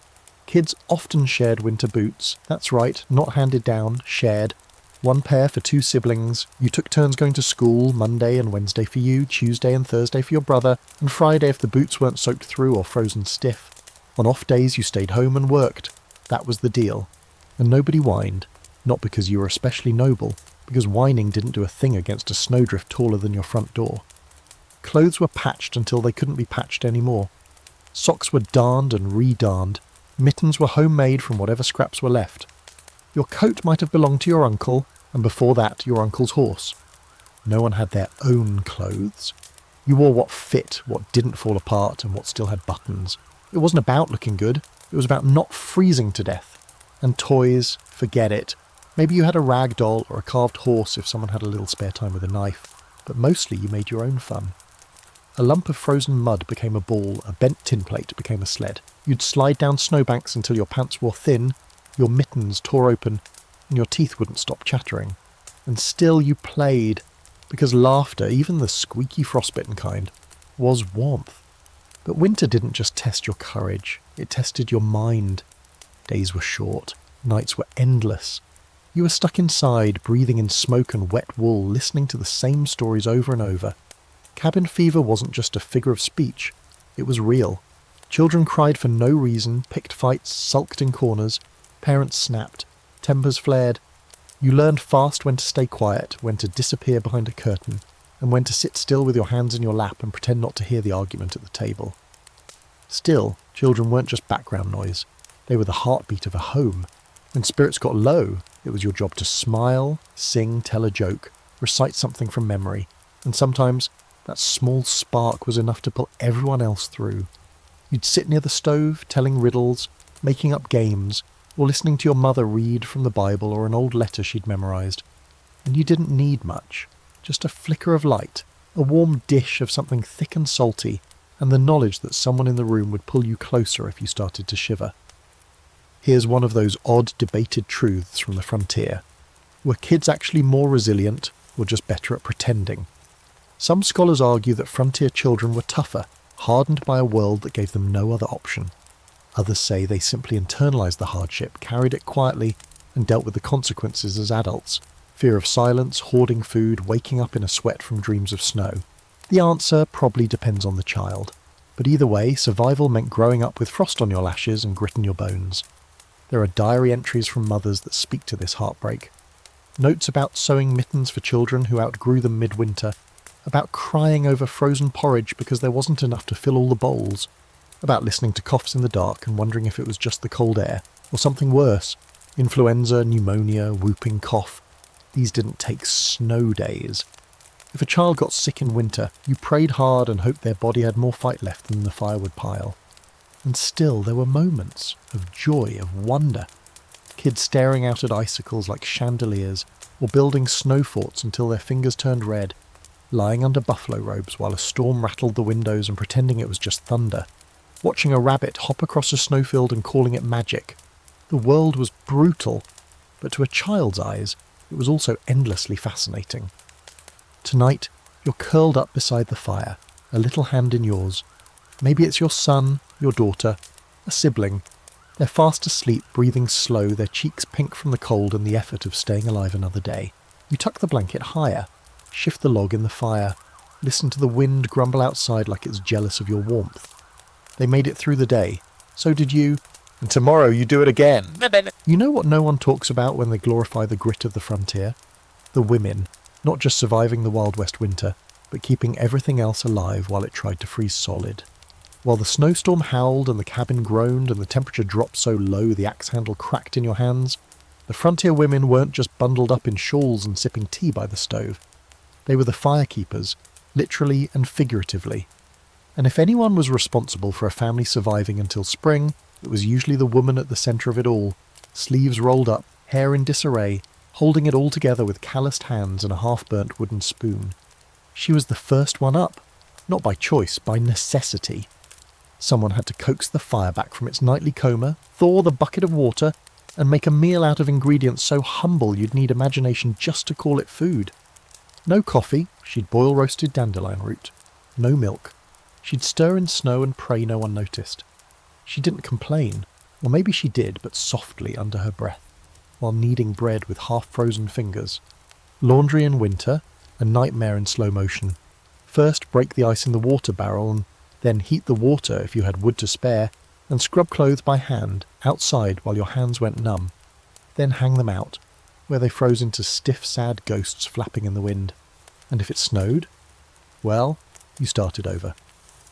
Kids often shared winter boots. That's right, not handed down, shared. 1 pair for 2 siblings. You took turns going to school, Monday and Wednesday for you, Tuesday and Thursday for your brother, and Friday if the boots weren't soaked through or frozen stiff. On off days you stayed home and worked. That was the deal. And nobody whined. Not because you were especially noble, because whining didn't do a thing against a snowdrift taller than your front door. Clothes were patched until they couldn't be patched anymore. Socks were darned and re-darned. Mittens were homemade from whatever scraps were left. Your coat might have belonged to your uncle, and before that your uncle's horse. No one had their own clothes. You wore what fit, what didn't fall apart, and what still had buttons. It wasn't about looking good. It was about not freezing to death. And toys, forget it. Maybe you had a rag doll or a carved horse if someone had a little spare time with a knife. But mostly you made your own fun. A lump of frozen mud became a ball, a bent tin plate became a sled. You'd slide down snowbanks until your pants wore thin, your mittens tore open, and your teeth wouldn't stop chattering. And still you played, because laughter, even the squeaky frostbitten kind, was warmth. But winter didn't just test your courage, it tested your mind. Days were short, nights were endless. You were stuck inside, breathing in smoke and wet wool, listening to the same stories over and over. Cabin fever wasn't just a figure of speech, it was real. Children cried for no reason, picked fights, sulked in corners, parents snapped, tempers flared. You learned fast when to stay quiet, when to disappear behind a curtain, and when to sit still with your hands in your lap and pretend not to hear the argument at the table. Still, children weren't just background noise. They were the heartbeat of a home. When spirits got low, it was your job to smile, sing, tell a joke, recite something from memory, and sometimes that small spark was enough to pull everyone else through. You'd sit near the stove, telling riddles, making up games, or listening to your mother read from the Bible or an old letter she'd memorized. And you didn't need much, just a flicker of light, a warm dish of something thick and salty, and the knowledge that someone in the room would pull you closer if you started to shiver. Here's one of those odd debated truths from the frontier. Were kids actually more resilient, or just better at pretending? Some scholars argue that frontier children were tougher, hardened by a world that gave them no other option. Others say they simply internalized the hardship, carried it quietly, and dealt with the consequences as adults. Fear of silence, hoarding food, waking up in a sweat from dreams of snow. The answer probably depends on the child. But either way, survival meant growing up with frost on your lashes and grit in your bones. There are diary entries from mothers that speak to this heartbreak. Notes about sewing mittens for children who outgrew them midwinter, about crying over frozen porridge because there wasn't enough to fill all the bowls, about listening to coughs in the dark and wondering if it was just the cold air, or something worse, influenza, pneumonia, whooping cough. These didn't take snow days. If a child got sick in winter, you prayed hard and hoped their body had more fight left than the firewood pile. And still there were moments of joy, of wonder. Kids staring out at icicles like chandeliers, or building snow forts until their fingers turned red, lying under buffalo robes while a storm rattled the windows and pretending it was just thunder, watching a rabbit hop across a snowfield and calling it magic. The world was brutal, but to a child's eyes, it was also endlessly fascinating. Tonight, you're curled up beside the fire, a little hand in yours. Maybe it's your son, your daughter, a sibling. They're fast asleep, breathing slow, their cheeks pink from the cold and the effort of staying alive another day. You tuck the blanket higher, shift the log in the fire, listen to the wind grumble outside like it's jealous of your warmth. They made it through the day. So did you. And tomorrow you do it again. You know what no one talks about when they glorify the grit of the frontier? The women, not just surviving the Wild West winter, but keeping everything else alive while it tried to freeze solid. While the snowstorm howled and the cabin groaned and the temperature dropped so low the axe handle cracked in your hands, the frontier women weren't just bundled up in shawls and sipping tea by the stove. They were the firekeepers, literally and figuratively. And if anyone was responsible for a family surviving until spring, it was usually the woman at the centre of it all, sleeves rolled up, hair in disarray, holding it all together with calloused hands and a half-burnt wooden spoon. She was the first one up, not by choice, by necessity. Someone had to coax the fire back from its nightly coma, thaw the bucket of water, and make a meal out of ingredients so humble you'd need imagination just to call it food. No coffee, she'd boil roasted dandelion root. No milk. She'd stir in snow and pray no one noticed. She didn't complain, or maybe she did, but softly under her breath, while kneading bread with half-frozen fingers. Laundry in winter, a nightmare in slow motion. First break the ice in the water barrel, and then heat the water if you had wood to spare, and scrub clothes by hand, outside while your hands went numb. Then hang them out, where they froze into stiff, sad ghosts flapping in the wind. And if it snowed, well, you started over.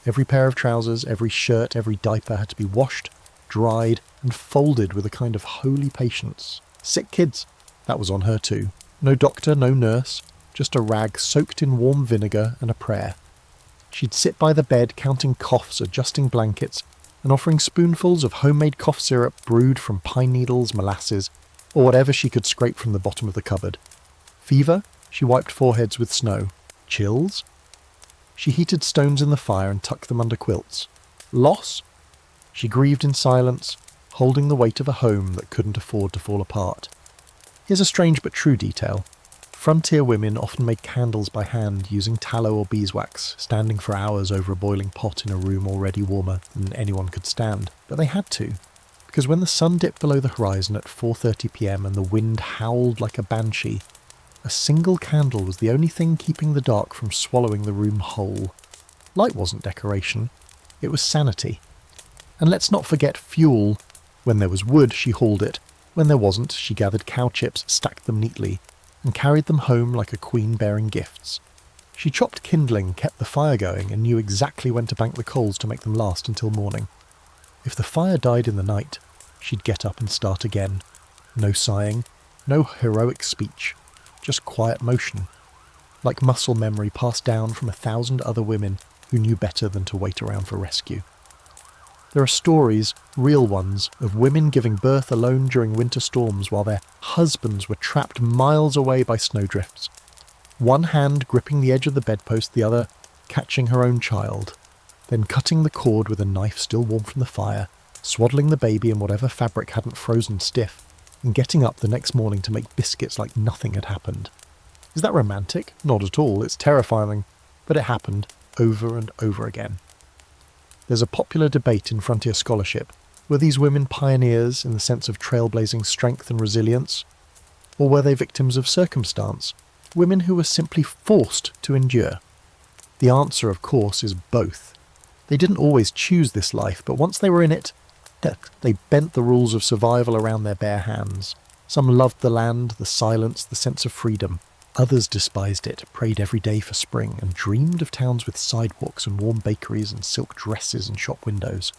Every pair of trousers, every shirt, every diaper had to be washed, dried, and folded with a kind of holy patience. Sick kids, that was on her too. No doctor, no nurse, just a rag soaked in warm vinegar and a prayer. She'd sit by the bed counting coughs, adjusting blankets, and offering spoonfuls of homemade cough syrup brewed from pine needles, molasses, or whatever she could scrape from the bottom of the cupboard. Fever? She wiped foreheads with snow. Chills? She heated stones in the fire and tucked them under quilts. Loss? She grieved in silence, holding the weight of a home that couldn't afford to fall apart. Here's a strange but true detail. Frontier women often made candles by hand using tallow or beeswax, standing for hours over a boiling pot in a room already warmer than anyone could stand. But they had to, because when the sun dipped below the horizon at 4:30 p.m. and the wind howled like a banshee, a single candle was the only thing keeping the dark from swallowing the room whole. Light wasn't decoration, it was sanity. And let's not forget fuel. When there was wood, she hauled it. When there wasn't, she gathered cow chips, stacked them neatly, and carried them home like a queen bearing gifts. She chopped kindling, kept the fire going, and knew exactly when to bank the coals to make them last until morning. If the fire died in the night, she'd get up and start again. No sighing, no heroic speech, just quiet motion, like muscle memory passed down from 1,000 other women who knew better than to wait around for rescue. There are stories, real ones, of women giving birth alone during winter storms while their husbands were trapped miles away by snowdrifts. One hand gripping the edge of the bedpost, the other catching her own child, then cutting the cord with a knife still warm from the fire, swaddling the baby in whatever fabric hadn't frozen stiff, and getting up the next morning to make biscuits like nothing had happened. Is that romantic? Not at all, it's terrifying, but it happened over and over again. There's a popular debate in frontier scholarship. Were these women pioneers in the sense of trailblazing strength and resilience? Or were they victims of circumstance? Women who were simply forced to endure? The answer, of course, is both. They didn't always choose this life, but once they were in it, they bent the rules of survival around their bare hands. Some loved the land, the silence, the sense of freedom. Others despised it, prayed every day for spring, and dreamed of towns with sidewalks and warm bakeries and silk dresses and shop windows.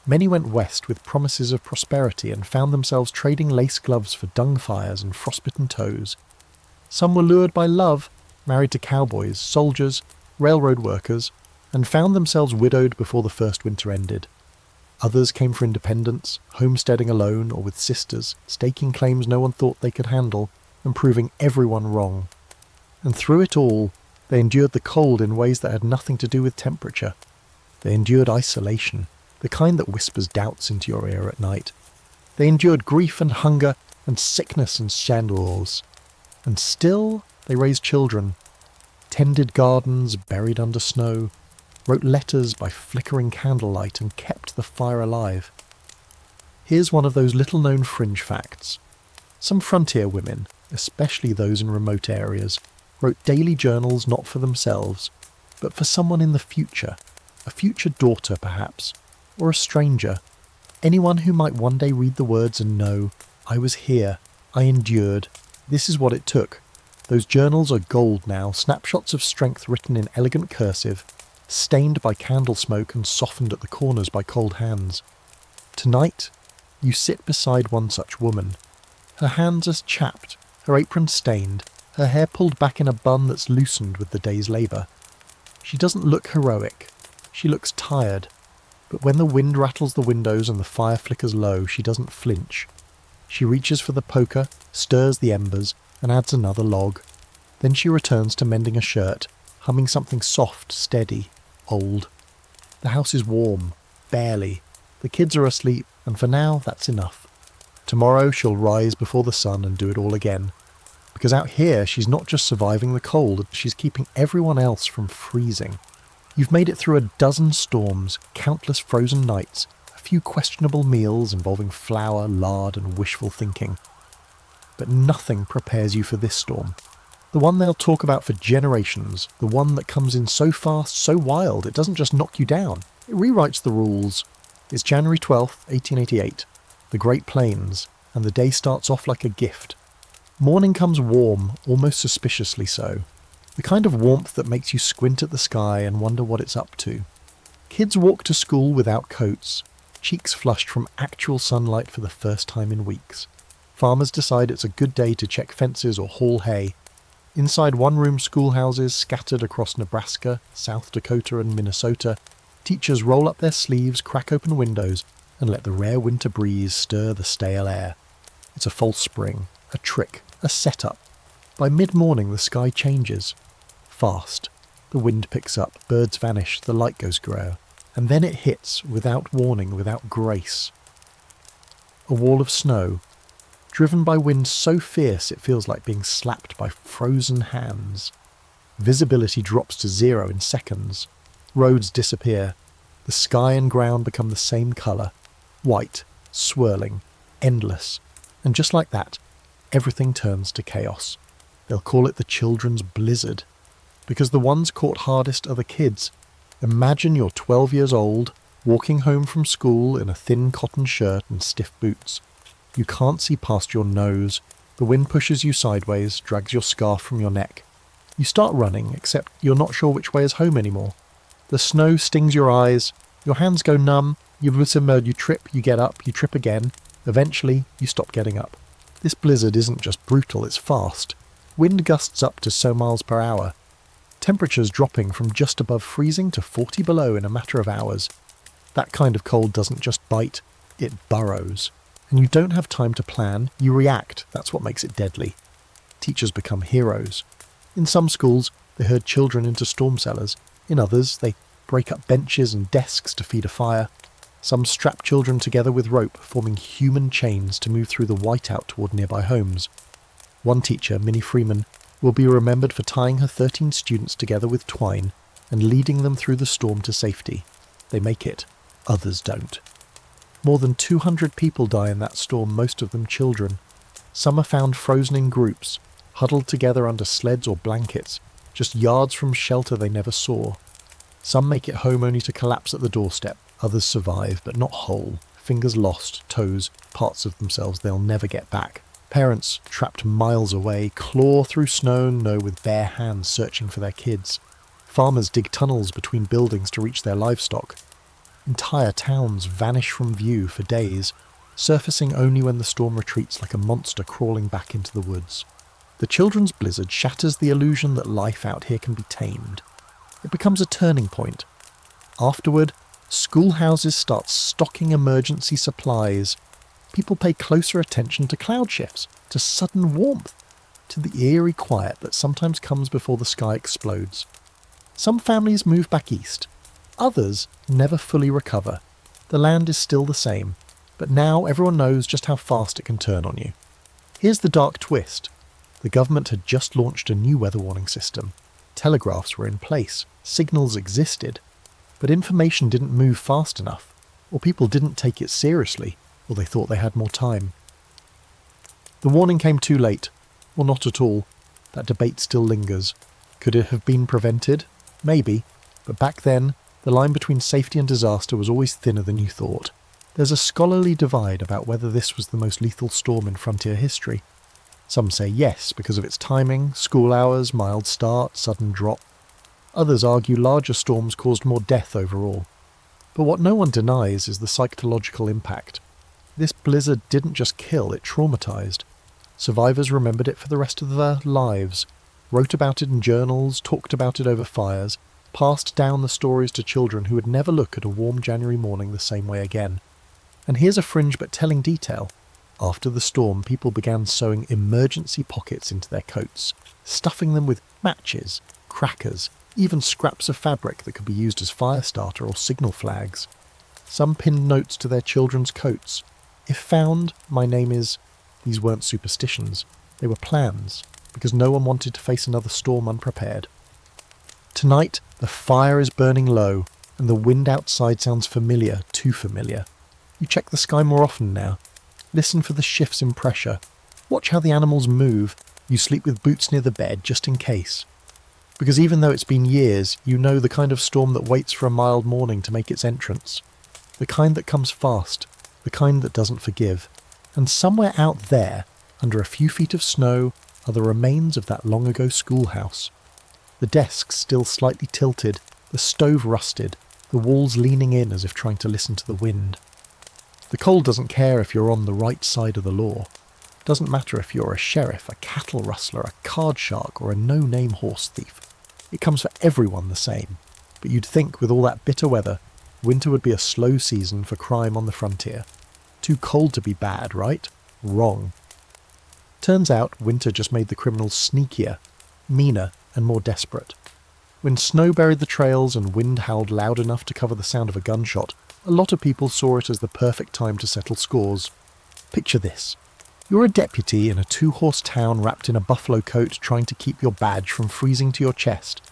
Many went west with promises of prosperity and found themselves trading lace gloves for dung fires and frostbitten toes. Some were lured by love, married to cowboys, soldiers, railroad workers, and found themselves widowed before the first winter ended. Others came for independence, homesteading alone or with sisters, staking claims no one thought they could handle, and proving everyone wrong. And through it all, they endured the cold in ways that had nothing to do with temperature. They endured isolation, the kind that whispers doubts into your ear at night. They endured grief and hunger and sickness and chandors. And still they raised children, tended gardens buried under snow, wrote letters by flickering candlelight, and kept the fire alive. Here's one of those little-known fringe facts. Some frontier women, especially those in remote areas, wrote daily journals not for themselves, but for someone in the future, a future daughter perhaps, or a stranger, anyone who might one day read the words and know, I was here, I endured, this is what it took. Those journals are gold now, snapshots of strength written in elegant cursive, stained by candle smoke and softened at the corners by cold hands. Tonight, you sit beside one such woman. Her hands are chapped, her apron stained, her hair pulled back in a bun that's loosened with the day's labour. She doesn't look heroic. She looks tired. But when the wind rattles the windows and the fire flickers low, she doesn't flinch. She reaches for the poker, stirs the embers, and adds another log. Then she returns to mending a shirt, humming something soft, steady, old. The house is warm, barely. The kids are asleep, and for now, that's enough. Tomorrow she'll rise before the sun and do it all again. Because out here, she's not just surviving the cold, she's keeping everyone else from freezing. You've made it through a dozen storms, countless frozen nights, a few questionable meals involving flour, lard, and wishful thinking. But nothing prepares you for this storm. The one they'll talk about for generations, the one that comes in so fast, so wild, it doesn't just knock you down. It rewrites the rules. It's January 12th, 1888. The Great Plains, and the day starts off like a gift. Morning comes warm, almost suspiciously so. The kind of warmth that makes you squint at the sky and wonder what it's up to. Kids walk to school without coats, cheeks flushed from actual sunlight for the first time in weeks. Farmers decide it's a good day to check fences or haul hay. Inside one-room schoolhouses scattered across Nebraska, South Dakota and Minnesota, teachers roll up their sleeves, crack open windows, and let the rare winter breeze stir the stale air. It's a false spring, a trick, a setup. By mid-morning the sky changes. Fast. The wind picks up, birds vanish, the light goes grey. And then it hits, without warning, without grace. A wall of snow, driven by wind so fierce it feels like being slapped by frozen hands. Visibility drops to 0 in seconds. Roads disappear. The sky and ground become the same colour. White, swirling, endless. And just like that, everything turns to chaos. They'll call it the children's blizzard. Because the ones caught hardest are the kids. Imagine you're 12 years old, walking home from school in a thin cotton shirt and stiff boots. You can't see past your nose. The wind pushes you sideways, drags your scarf from your neck. You start running, except you're not sure which way is home anymore. The snow stings your eyes. Your hands go numb. You trip, you get up, you trip again. Eventually, you stop getting up. This blizzard isn't just brutal, it's fast. Wind gusts up to so miles per hour. Temperatures dropping from just above freezing to 40 below in a matter of hours. That kind of cold doesn't just bite, it burrows. And you don't have time to plan, you react. That's what makes it deadly. Teachers become heroes. In some schools, they herd children into storm cellars. In others, they break up benches and desks to feed a fire. Some strap children together with rope, forming human chains to move through the whiteout toward nearby homes. One teacher, Minnie Freeman, will be remembered for tying her 13 students together with twine and leading them through the storm to safety. They make it. Others don't. More than 200 people die in that storm, most of them children. Some are found frozen in groups, huddled together under sleds or blankets, just yards from shelter they never saw. Some make it home only to collapse at the doorstep. Others survive, but not whole. Fingers lost, toes, parts of themselves they'll never get back. Parents, trapped miles away, claw through snow and snow with bare hands searching for their kids. Farmers dig tunnels between buildings to reach their livestock. Entire towns vanish from view for days, surfacing only when the storm retreats like a monster crawling back into the woods. The children's blizzard shatters the illusion that life out here can be tamed. It becomes a turning point. Afterward, schoolhouses start stocking emergency supplies. People pay closer attention to cloud shifts, to sudden warmth, to the eerie quiet that sometimes comes before the sky explodes. Some families move back east. Others never fully recover. The land is still the same, but now everyone knows just how fast it can turn on you. Here's the dark twist. The government had just launched a new weather warning system. Telegraphs were in place, signals existed, but information didn't move fast enough, or people didn't take it seriously, or they thought they had more time. The warning came too late, or not at all. That debate still lingers. Could it have been prevented? Maybe, but back then, the line between safety and disaster was always thinner than you thought. There's a scholarly divide about whether this was the most lethal storm in frontier history. Some say yes, because of its timing, school hours, mild start, sudden drop. Others argue larger storms caused more death overall. But what no one denies is the psychological impact. This blizzard didn't just kill, it traumatized. Survivors remembered it for the rest of their lives, wrote about it in journals, talked about it over fires, passed down the stories to children who would never look at a warm January morning the same way again. And here's a fringe but telling detail. After the storm, people began sewing emergency pockets into their coats, stuffing them with matches, crackers, even scraps of fabric that could be used as fire starter or signal flags. Some pinned notes to their children's coats. If found, my name is... These weren't superstitions. They were plans, because no one wanted to face another storm unprepared. Tonight, the fire is burning low, and the wind outside sounds familiar, too familiar. You check the sky more often now. Listen for the shifts in pressure. Watch how the animals move. You sleep with boots near the bed, just in case. Because even though it's been years, you know the kind of storm that waits for a mild morning to make its entrance. The kind that comes fast. The kind that doesn't forgive. And somewhere out there, under a few feet of snow, are the remains of that long-ago schoolhouse. The desks still slightly tilted, the stove rusted, the walls leaning in as if trying to listen to the wind. The cold doesn't care if you're on the right side of the law. Doesn't matter if you're a sheriff, a cattle rustler, a card shark, or a no-name horse thief. It comes for everyone the same. But you'd think with all that bitter weather, winter would be a slow season for crime on the frontier. Too cold to be bad, right? Wrong. Turns out winter just made the criminals sneakier, meaner, and more desperate. When snow buried the trails and wind howled loud enough to cover the sound of a gunshot, a lot of people saw it as the perfect time to settle scores. Picture this. You're a deputy in a 2-horse town wrapped in a buffalo coat trying to keep your badge from freezing to your chest.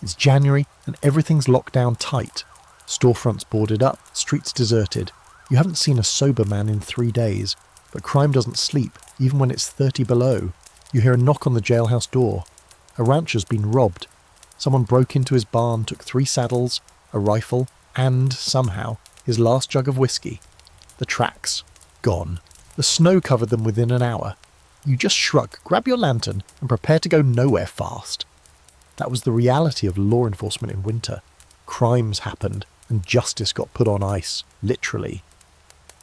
It's January and everything's locked down tight. Storefronts boarded up, streets deserted. You haven't seen a sober man in 3 days, but crime doesn't sleep, even when it's 30 below. You hear a knock on the jailhouse door. A rancher's been robbed. Someone broke into his barn, took 3 saddles, a rifle, and, somehow, his last jug of whiskey. The tracks. Gone. The snow covered them within an hour. You just shrug, grab your lantern, and prepare to go nowhere fast. That was the reality of law enforcement in winter. Crimes happened, and justice got put on ice, literally.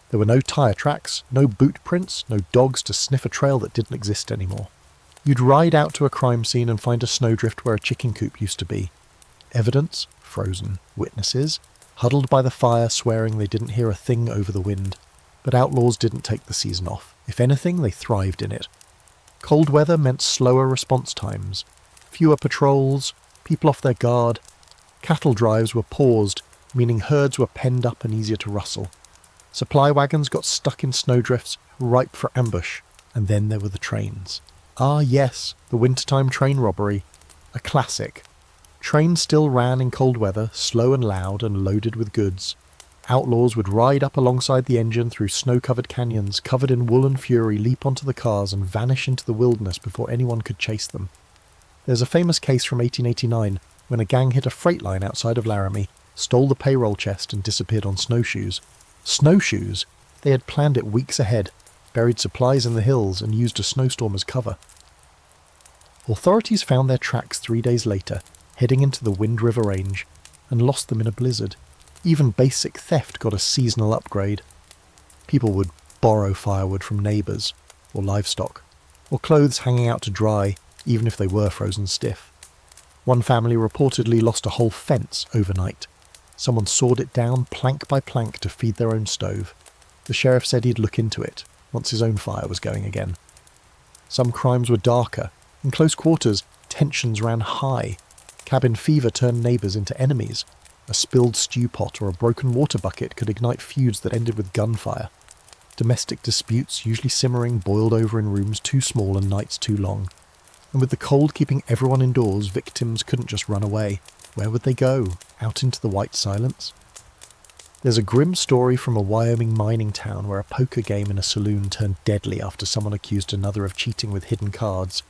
There were no tyre tracks, no boot prints, no dogs to sniff a trail that didn't exist anymore. You'd ride out to a crime scene and find a snowdrift where a chicken coop used to be. Evidence? Frozen. Witnesses? Huddled by the fire, swearing they didn't hear a thing over the wind. But outlaws didn't take the season off. If anything, they thrived in it. Cold weather meant slower response times. Fewer patrols, people off their guard. Cattle drives were paused, meaning herds were penned up and easier to rustle. Supply wagons got stuck in snowdrifts, ripe for ambush. And then there were the trains. Ah yes, the wintertime train robbery. A classic. Trains still ran in cold weather, slow and loud and loaded with goods. Outlaws would ride up alongside the engine through snow-covered canyons, covered in woolen fury, leap onto the cars and vanish into the wilderness before anyone could chase them. There's a famous case from 1889 when a gang hit a freight line outside of Laramie, stole the payroll chest and disappeared on snowshoes. Snowshoes? They had planned it weeks ahead, buried supplies in the hills and used a snowstorm as cover. Authorities found their tracks 3 days later, heading into the Wind River Range, and lost them in a blizzard. Even basic theft got a seasonal upgrade. People would borrow firewood from neighbours, or livestock, or clothes hanging out to dry, even if they were frozen stiff. One family reportedly lost a whole fence overnight. Someone sawed it down plank by plank to feed their own stove. The sheriff said he'd look into it, once his own fire was going again. Some crimes were darker. In close quarters, tensions ran high. Cabin fever turned neighbours into enemies. A spilled stew pot or a broken water bucket could ignite feuds that ended with gunfire. Domestic disputes, usually simmering, boiled over in rooms too small and nights too long. And with the cold keeping everyone indoors, victims couldn't just run away. Where would they go? Out into the white silence? There's a grim story from a Wyoming mining town where a poker game in a saloon turned deadly after someone accused another of cheating with hidden cards.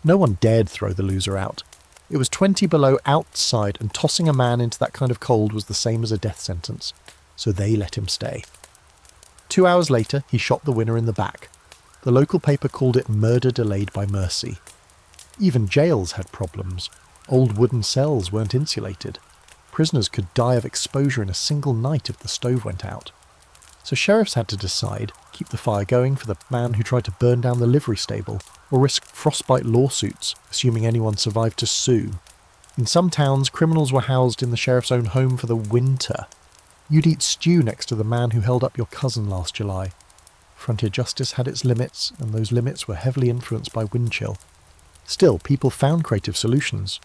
No one dared throw the loser out. It was 20 below outside, and tossing a man into that kind of cold was the same as a death sentence. So they let him stay. 2 hours later, he shot the winner in the back. The local paper called it murder delayed by mercy. Even jails had problems. Old wooden cells weren't insulated. Prisoners could die of exposure in a single night if the stove went out. So sheriffs had to decide, keep the fire going for the man who tried to burn down the livery stable, or risk frostbite lawsuits, assuming anyone survived to sue. In some towns, criminals were housed in the sheriff's own home for the winter. You'd eat stew next to the man who held up your cousin last July. Frontier justice had its limits, and those limits were heavily influenced by wind chill. Still, people found creative solutions.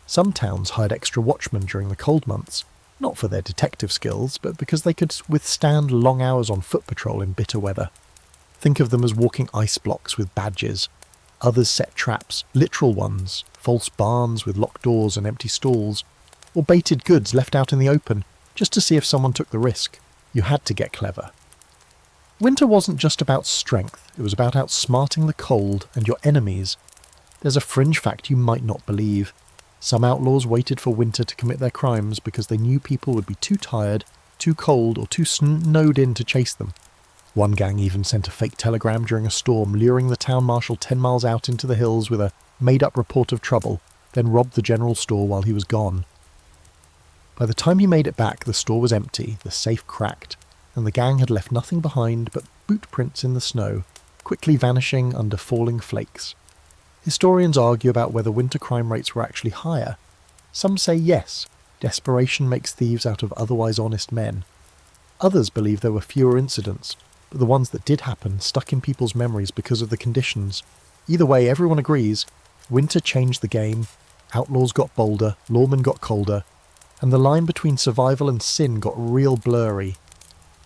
Some towns hired extra watchmen during the cold months, not for their detective skills, but because they could withstand long hours on foot patrol in bitter weather. Think of them as walking ice blocks with badges. Others set traps, literal ones, false barns with locked doors and empty stalls, or baited goods left out in the open, just to see if someone took the risk. You had to get clever. Winter wasn't just about strength, it was about outsmarting the cold and your enemies. There's a fringe fact you might not believe. Some outlaws waited for winter to commit their crimes because they knew people would be too tired, too cold, or too snowed in to chase them. One gang even sent a fake telegram during a storm, luring the town marshal 10 miles out into the hills with a made-up report of trouble, then robbed the general store while he was gone. By the time he made it back, the store was empty, the safe cracked, and the gang had left nothing behind but boot prints in the snow, quickly vanishing under falling flakes. Historians argue about whether winter crime rates were actually higher. Some say yes, desperation makes thieves out of otherwise honest men. Others believe there were fewer incidents, but the ones that did happen stuck in people's memories because of the conditions. Either way, everyone agrees, winter changed the game, outlaws got bolder, lawmen got colder, and the line between survival and sin got real blurry.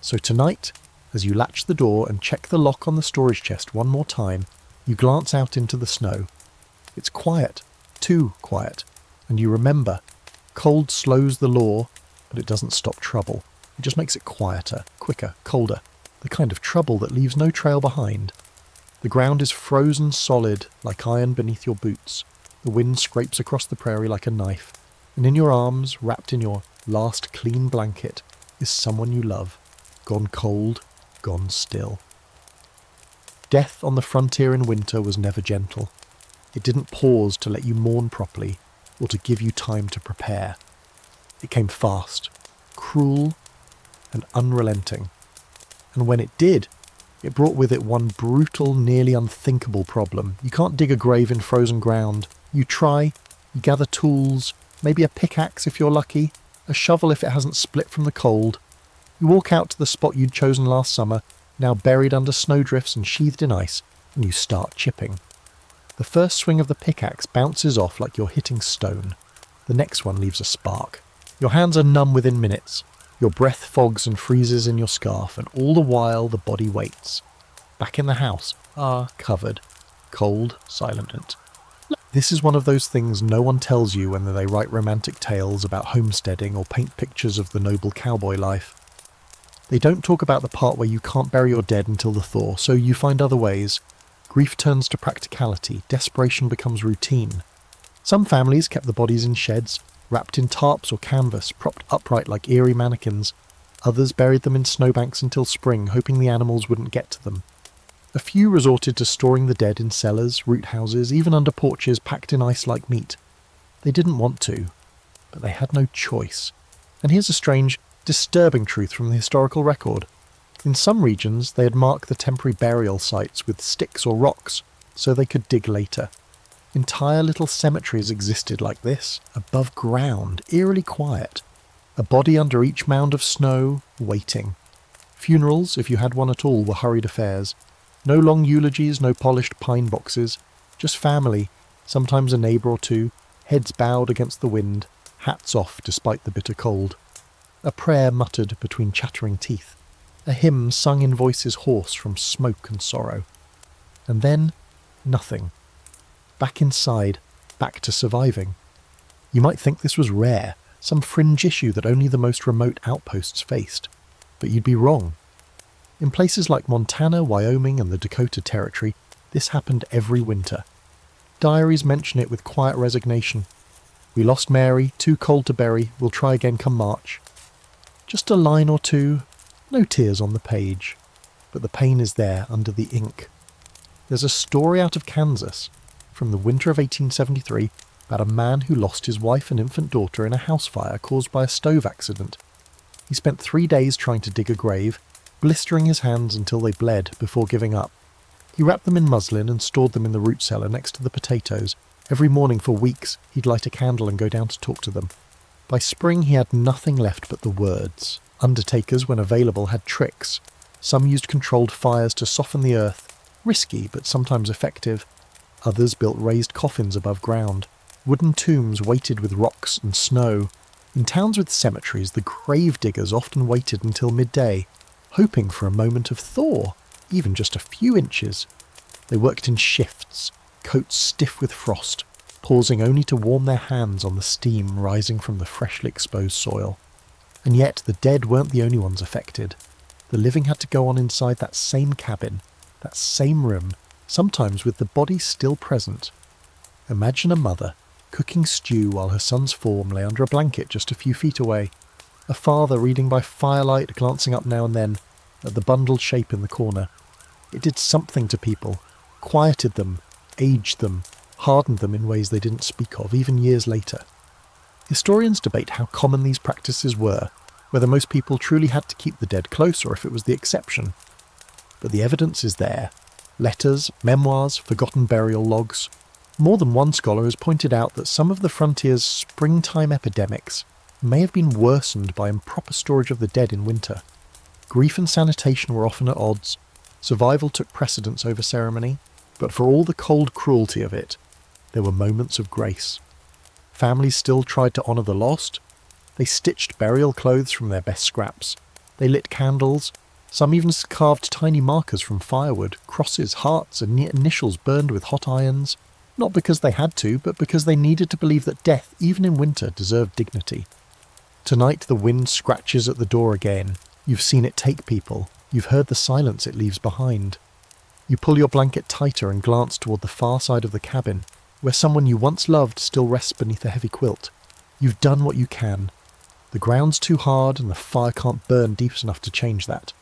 So tonight, as you latch the door and check the lock on the storage chest one more time, you glance out into the snow. It's quiet, too quiet, and you remember, cold slows the law, but it doesn't stop trouble. It just makes it quieter, quicker, colder, the kind of trouble that leaves no trail behind. The ground is frozen solid, like iron beneath your boots. The wind scrapes across the prairie like a knife, and in your arms, wrapped in your last clean blanket, is someone you love, gone cold, gone still. Death on the frontier in winter was never gentle. It didn't pause to let you mourn properly, or to give you time to prepare. It came fast, cruel, and unrelenting. And when it did, it brought with it one brutal, nearly unthinkable problem. You can't dig a grave in frozen ground. You try, you gather tools, maybe a pickaxe if you're lucky, a shovel if it hasn't split from the cold. You walk out to the spot you'd chosen last summer, now buried under snowdrifts and sheathed in ice, and you start chipping. The first swing of the pickaxe bounces off like you're hitting stone. The next one leaves a spark. Your hands are numb within minutes. Your breath fogs and freezes in your scarf, and all the while the body waits. Back in the house, covered, cold, silent. This is one of those things no one tells you when they write romantic tales about homesteading or paint pictures of the noble cowboy life. They don't talk about the part where you can't bury your dead until the thaw, so you find other ways. Grief turns to practicality, desperation becomes routine. Some families kept the bodies in sheds, wrapped in tarps or canvas, propped upright like eerie mannequins. Others buried them in snowbanks until spring, hoping the animals wouldn't get to them. A few resorted to storing the dead in cellars, root houses, even under porches packed in ice like meat. They didn't want to, but they had no choice. And here's a strange, disturbing truth from the historical record. In some regions, they had marked the temporary burial sites with sticks or rocks, so they could dig later. Entire little cemeteries existed like this, above ground, eerily quiet. A body under each mound of snow, waiting. Funerals, if you had one at all, were hurried affairs. No long eulogies, no polished pine boxes. Just family, sometimes a neighbour or two, heads bowed against the wind, hats off despite the bitter cold. A prayer muttered between chattering teeth. A hymn sung in voices hoarse from smoke and sorrow. And then, nothing. Back inside, back to surviving. You might think this was rare, some fringe issue that only the most remote outposts faced. But you'd be wrong. In places like Montana, Wyoming, and the Dakota Territory, this happened every winter. Diaries mention it with quiet resignation. We lost Mary, too cold to bury, we'll try again come March. Just a line or two, no tears on the page, but the pain is there under the ink. There's a story out of Kansas, from the winter of 1873, about a man who lost his wife and infant daughter in a house fire caused by a stove accident. He spent 3 days trying to dig a grave, blistering his hands until they bled before giving up. He wrapped them in muslin and stored them in the root cellar next to the potatoes. Every morning for weeks he'd light a candle and go down to talk to them. By spring he had nothing left but the words. Undertakers, when available, had tricks. Some used controlled fires to soften the earth, risky but sometimes effective. Others built raised coffins above ground. Wooden tombs weighted with rocks and snow. In towns with cemeteries, the grave diggers often waited until midday, hoping for a moment of thaw, even just a few inches. They worked in shifts, coats stiff with frost, pausing only to warm their hands on the steam rising from the freshly exposed soil. And yet the dead weren't the only ones affected. The living had to go on inside that same cabin, that same room, sometimes with the body still present. Imagine a mother cooking stew while her son's form lay under a blanket just a few feet away. A father reading by firelight, glancing up now and then at the bundled shape in the corner. It did something to people, quieted them, aged them, hardened them in ways they didn't speak of, even years later. Historians debate how common these practices were, whether most people truly had to keep the dead close or if it was the exception. But the evidence is there. Letters, memoirs, forgotten burial logs. More than one scholar has pointed out that some of the frontier's springtime epidemics may have been worsened by improper storage of the dead in winter. Grief and sanitation were often at odds. Survival took precedence over ceremony, but for all the cold cruelty of it, there were moments of grace. Families still tried to honour the lost. They stitched burial clothes from their best scraps. They lit candles. Some even carved tiny markers from firewood, crosses, hearts, and initials burned with hot irons. Not because they had to, but because they needed to believe that death, even in winter, deserved dignity. Tonight the wind scratches at the door again. You've seen it take people. You've heard the silence it leaves behind. You pull your blanket tighter and glance toward the far side of the cabin, where someone you once loved still rests beneath a heavy quilt. You've done what you can. The ground's too hard and the fire can't burn deep enough to change that.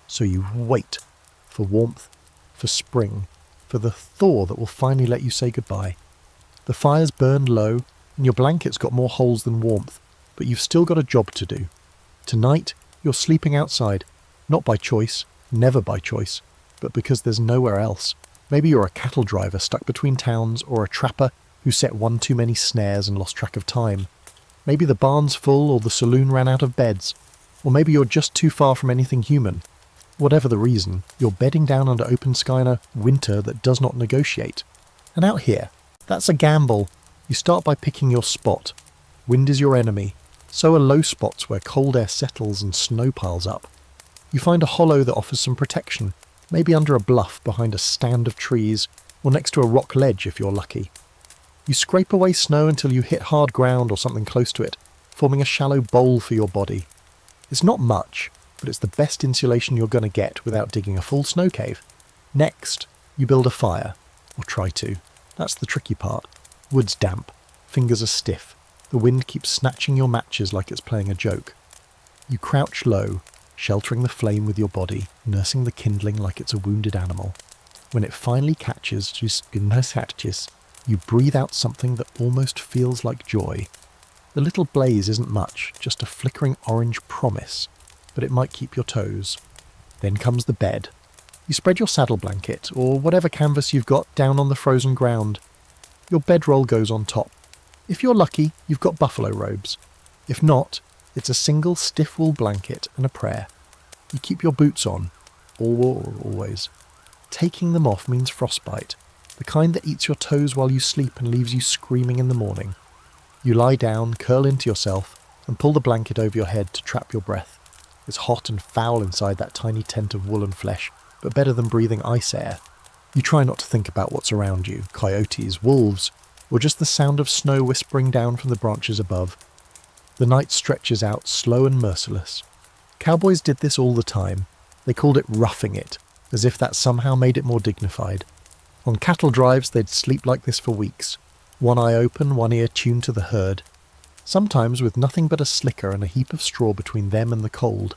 So you wait for warmth, for spring, for the thaw that will finally let you say goodbye. The fire's burned low and your blanket's got more holes than warmth, but you've still got a job to do. Tonight, you're sleeping outside, not by choice, never by choice, but because there's nowhere else. Maybe you're a cattle driver stuck between towns, or a trapper who set one too many snares and lost track of time. Maybe the barn's full or the saloon ran out of beds. Or maybe you're just too far from anything human. Whatever the reason, you're bedding down under open sky in a winter that does not negotiate. And out here, that's a gamble. You start by picking your spot. Wind is your enemy. So are low spots where cold air settles and snow piles up. You find a hollow that offers some protection, maybe under a bluff behind a stand of trees, or next to a rock ledge if you're lucky. You scrape away snow until you hit hard ground or something close to it, forming a shallow bowl for your body. It's not much, but it's the best insulation you're going to get without digging a full snow cave. Next, you build a fire, or try to. That's the tricky part. Wood's damp, fingers are stiff, the wind keeps snatching your matches like it's playing a joke. You crouch low, sheltering the flame with your body, nursing the kindling like it's a wounded animal. When it finally catches, you breathe out something that almost feels like joy. The little blaze isn't much, just a flickering orange promise, but it might keep your toes. Then comes the bed. You spread your saddle blanket, or whatever canvas you've got, down on the frozen ground. Your bedroll goes on top. If you're lucky, you've got buffalo robes. If not, it's a single stiff wool blanket and a prayer. You keep your boots on, always. Taking them off means frostbite, the kind that eats your toes while you sleep and leaves you screaming in the morning. You lie down, curl into yourself, and pull the blanket over your head to trap your breath. It's hot and foul inside that tiny tent of wool and flesh, but better than breathing ice air. You try not to think about what's around you, coyotes, wolves, or just the sound of snow whispering down from the branches above. The night stretches out, slow and merciless. Cowboys did this all the time. They called it roughing it, as if that somehow made it more dignified. On cattle drives, they'd sleep like this for weeks, one eye open, one ear tuned to the herd, sometimes with nothing but a slicker and a heap of straw between them and the cold.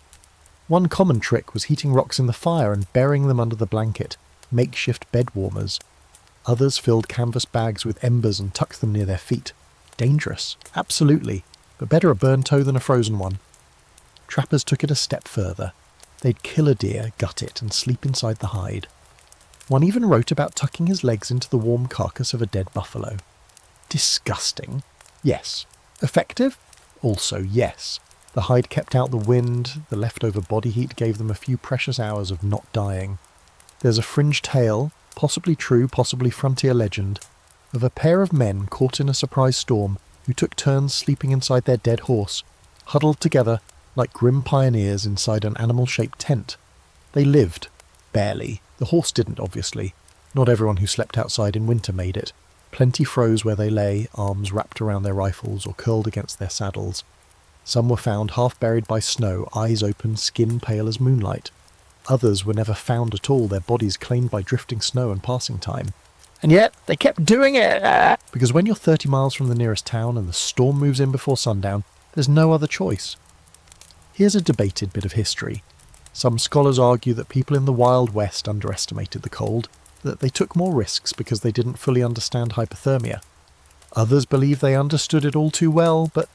One common trick was heating rocks in the fire and burying them under the blanket, makeshift bed warmers. Others filled canvas bags with embers and tucked them near their feet. Dangerous, absolutely, but better a burned toe than a frozen one. Trappers took it a step further. They'd kill a deer, gut it, and sleep inside the hide. One even wrote about tucking his legs into the warm carcass of a dead buffalo. Disgusting? Yes. Effective? Also yes. The hide kept out the wind, the leftover body heat gave them a few precious hours of not dying. There's a fringe tale, possibly true, possibly frontier legend, of a pair of men caught in a surprise storm who took turns sleeping inside their dead horse, huddled together like grim pioneers inside an animal-shaped tent. They lived. Barely. The horse didn't, obviously. Not everyone who slept outside in winter made it. Plenty froze where they lay, arms wrapped around their rifles or curled against their saddles. Some were found half buried by snow, eyes open, skin pale as moonlight. Others were never found at all, their bodies claimed by drifting snow and passing time. And yet, they kept doing it! Because when you're 30 miles from the nearest town and the storm moves in before sundown, there's no other choice. Here's a debated bit of history. Some scholars argue that people in the Wild West underestimated the cold, that they took more risks because they didn't fully understand hypothermia. Others believe they understood it all too well, but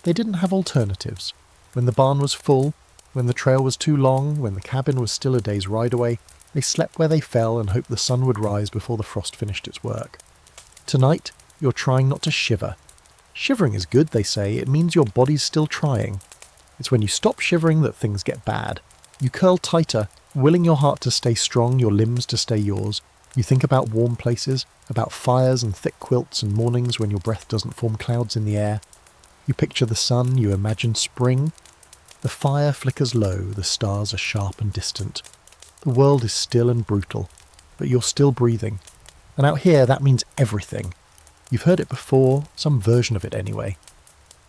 they didn't have alternatives. When the barn was full, when the trail was too long, when the cabin was still a day's ride away, They slept where they fell and hoped the sun would rise before the frost finished its work. Tonight, you're trying not to shiver. Shivering is good, they say. It means your body's still trying. It's when you stop shivering that things get bad. You curl tighter, willing your heart to stay strong, your limbs to stay yours. You think about warm places, about fires and thick quilts and mornings when your breath doesn't form clouds in the air. You picture the sun, you imagine spring. The fire flickers low, the stars are sharp and distant. The world is still and brutal, but you're still breathing. And out here, that means everything. You've heard it before, some version of it anyway.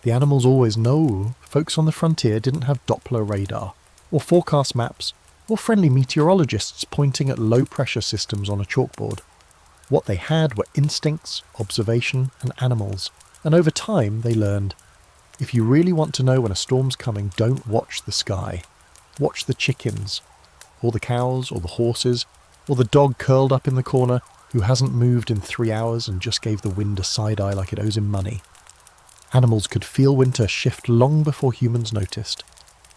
The animals always know. Folks on the frontier didn't have Doppler radar, or forecast maps, or friendly meteorologists pointing at low-pressure systems on a chalkboard. What they had were instincts, observation, and animals. And over time, they learned, if you really want to know when a storm's coming, don't watch the sky. Watch the chickens, or the cows, or the horses, or the dog curled up in the corner who hasn't moved in 3 hours and just gave the wind a side-eye like it owes him money. Animals could feel winter shift long before humans noticed.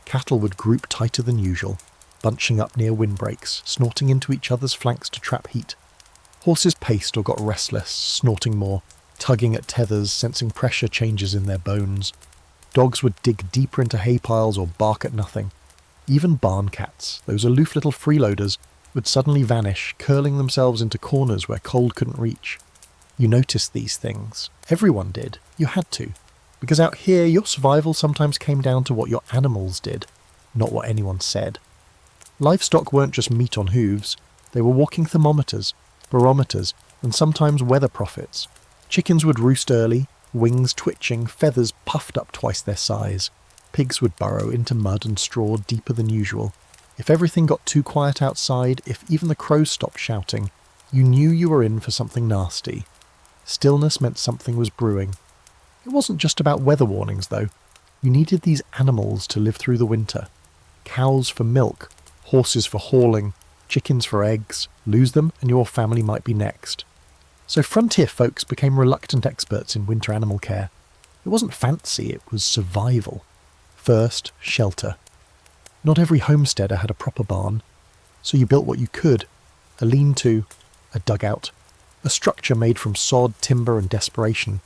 Cattle would group tighter than usual, bunching up near windbreaks, snorting into each other's flanks to trap heat. Horses paced or got restless, snorting more, tugging at tethers, sensing pressure changes in their bones. Dogs would dig deeper into hay piles or bark at nothing. Even barn cats, those aloof little freeloaders, would suddenly vanish, curling themselves into corners where cold couldn't reach. You noticed these things. Everyone did. You had to. Because out here, your survival sometimes came down to what your animals did, not what anyone said. Livestock weren't just meat on hooves. They were walking thermometers, barometers, and sometimes weather prophets. Chickens would roost early, wings twitching, feathers puffed up twice their size. Pigs would burrow into mud and straw deeper than usual. If everything got too quiet outside, if even the crows stopped shouting, you knew you were in for something nasty. Stillness meant something was brewing. It wasn't just about weather warnings, though. You needed these animals to live through the winter. Cows for milk, horses for hauling, chickens for eggs. Lose them and your family might be next. So frontier folks became reluctant experts in winter animal care. It wasn't fancy, it was survival. First, shelter. Not every homesteader had a proper barn, so you built what you could. A lean-to, a dugout, a structure made from sod, timber and desperation.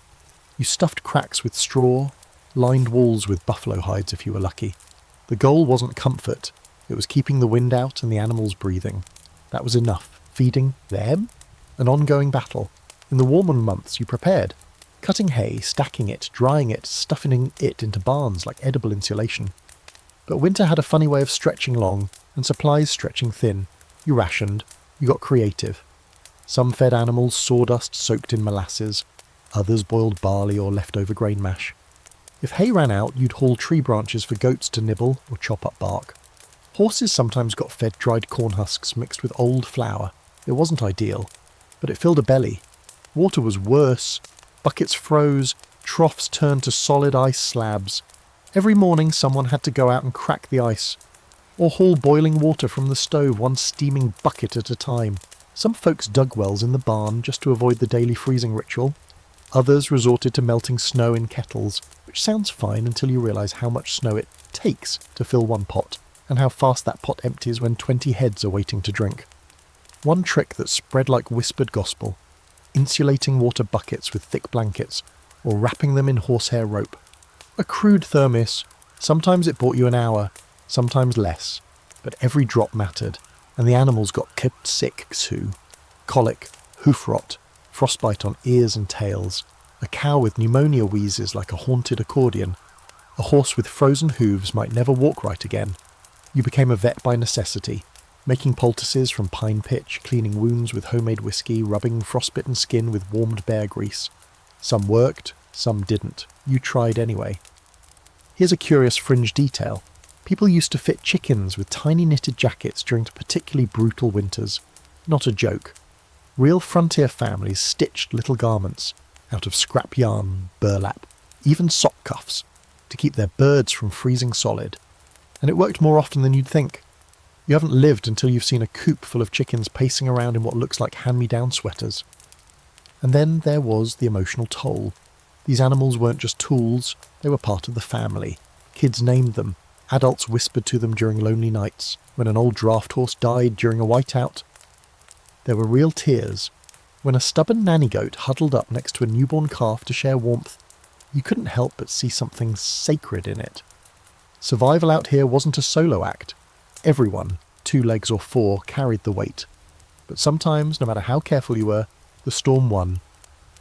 You stuffed cracks with straw, lined walls with buffalo hides if you were lucky. The goal wasn't comfort, it was keeping the wind out and the animals breathing. That was enough. Feeding them? An ongoing battle. In the warmer months you prepared. Cutting hay, stacking it, drying it, stuffing it into barns like edible insulation. But winter had a funny way of stretching long, and supplies stretching thin. You rationed. You got creative. Some fed animals sawdust soaked in molasses. Others boiled barley or leftover grain mash. If hay ran out, you'd haul tree branches for goats to nibble or chop up bark. Horses sometimes got fed dried corn husks mixed with old flour. It wasn't ideal, but it filled a belly. Water was worse. Buckets froze. Troughs turned to solid ice slabs. Every morning someone had to go out and crack the ice, or haul boiling water from the stove, one steaming bucket at a time. Some folks dug wells in the barn just to avoid the daily freezing ritual. Others resorted to melting snow in kettles, which sounds fine until you realise how much snow it takes to fill one pot, and how fast that pot empties when 20 heads are waiting to drink. One trick that spread like whispered gospel: insulating water buckets with thick blankets, or wrapping them in horsehair rope. A crude thermos. Sometimes it bought you an hour, sometimes less, but every drop mattered, and the animals got kept sick too. Colic, hoof rot, frostbite on ears and tails. A cow with pneumonia wheezes like a haunted accordion. A horse with frozen hooves might never walk right again. You became a vet by necessity, making poultices from pine pitch, cleaning wounds with homemade whiskey, rubbing frostbitten skin with warmed bear grease. Some worked, some didn't. You tried anyway. Here's a curious fringe detail. People used to fit chickens with tiny knitted jackets during particularly brutal winters. Not a joke. Real frontier families stitched little garments out of scrap yarn, burlap, even sock cuffs, to keep their birds from freezing solid. And it worked more often than you'd think. You haven't lived until you've seen a coop full of chickens pacing around in what looks like hand-me-down sweaters. And then there was the emotional toll. These animals weren't just tools, they were part of the family. Kids named them. Adults whispered to them during lonely nights, when an old draft horse died during a whiteout. There were real tears. When a stubborn nanny goat huddled up next to a newborn calf to share warmth, you couldn't help but see something sacred in it. Survival out here wasn't a solo act. Everyone, 2 legs or 4, carried the weight. But sometimes, no matter how careful you were, the storm won.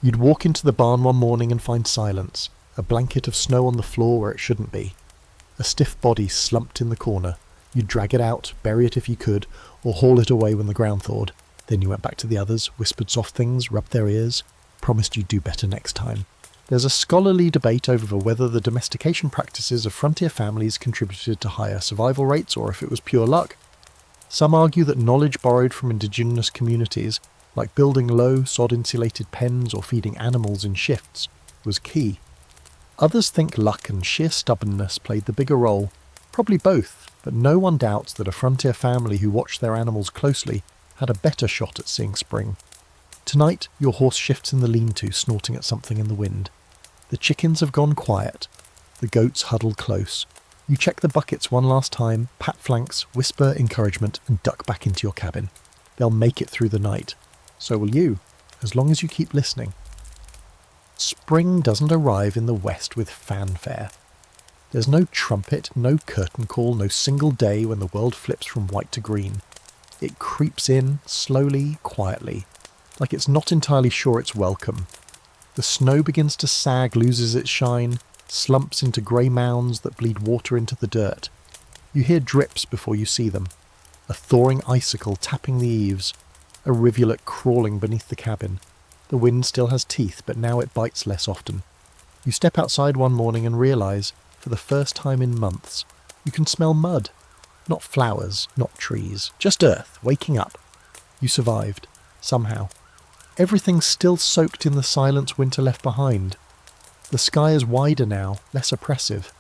You'd walk into the barn one morning and find silence, a blanket of snow on the floor where it shouldn't be. A stiff body slumped in the corner. You'd drag it out, bury it if you could, or haul it away when the ground thawed. Then you went back to the others, whispered soft things, rubbed their ears, promised you'd do better next time. There's a scholarly debate over whether the domestication practices of frontier families contributed to higher survival rates or if it was pure luck. Some argue that knowledge borrowed from indigenous communities, like building low, sod-insulated pens or feeding animals in shifts, was key. Others think luck and sheer stubbornness played the bigger role, probably both, but no one doubts that a frontier family who watched their animals closely had a better shot at seeing spring. Tonight, your horse shifts in the lean-to, snorting at something in the wind. The chickens have gone quiet. The goats huddle close. You check the buckets one last time, pat flanks, whisper encouragement, and duck back into your cabin. They'll make it through the night. So will you, as long as you keep listening. Spring doesn't arrive in the west with fanfare. There's no trumpet, no curtain call, no single day when the world flips from white to green. It creeps in, slowly, quietly, like it's not entirely sure it's welcome. The snow begins to sag, loses its shine, slumps into grey mounds that bleed water into the dirt. You hear drips before you see them. A thawing icicle tapping the eaves, a rivulet crawling beneath the cabin. The wind still has teeth, but now it bites less often. You step outside one morning and realise, for the first time in months, you can smell mud. Not flowers, not trees, just earth, waking up. You survived, somehow. Everything's still soaked in the silence winter left behind. The sky is wider now, less oppressive.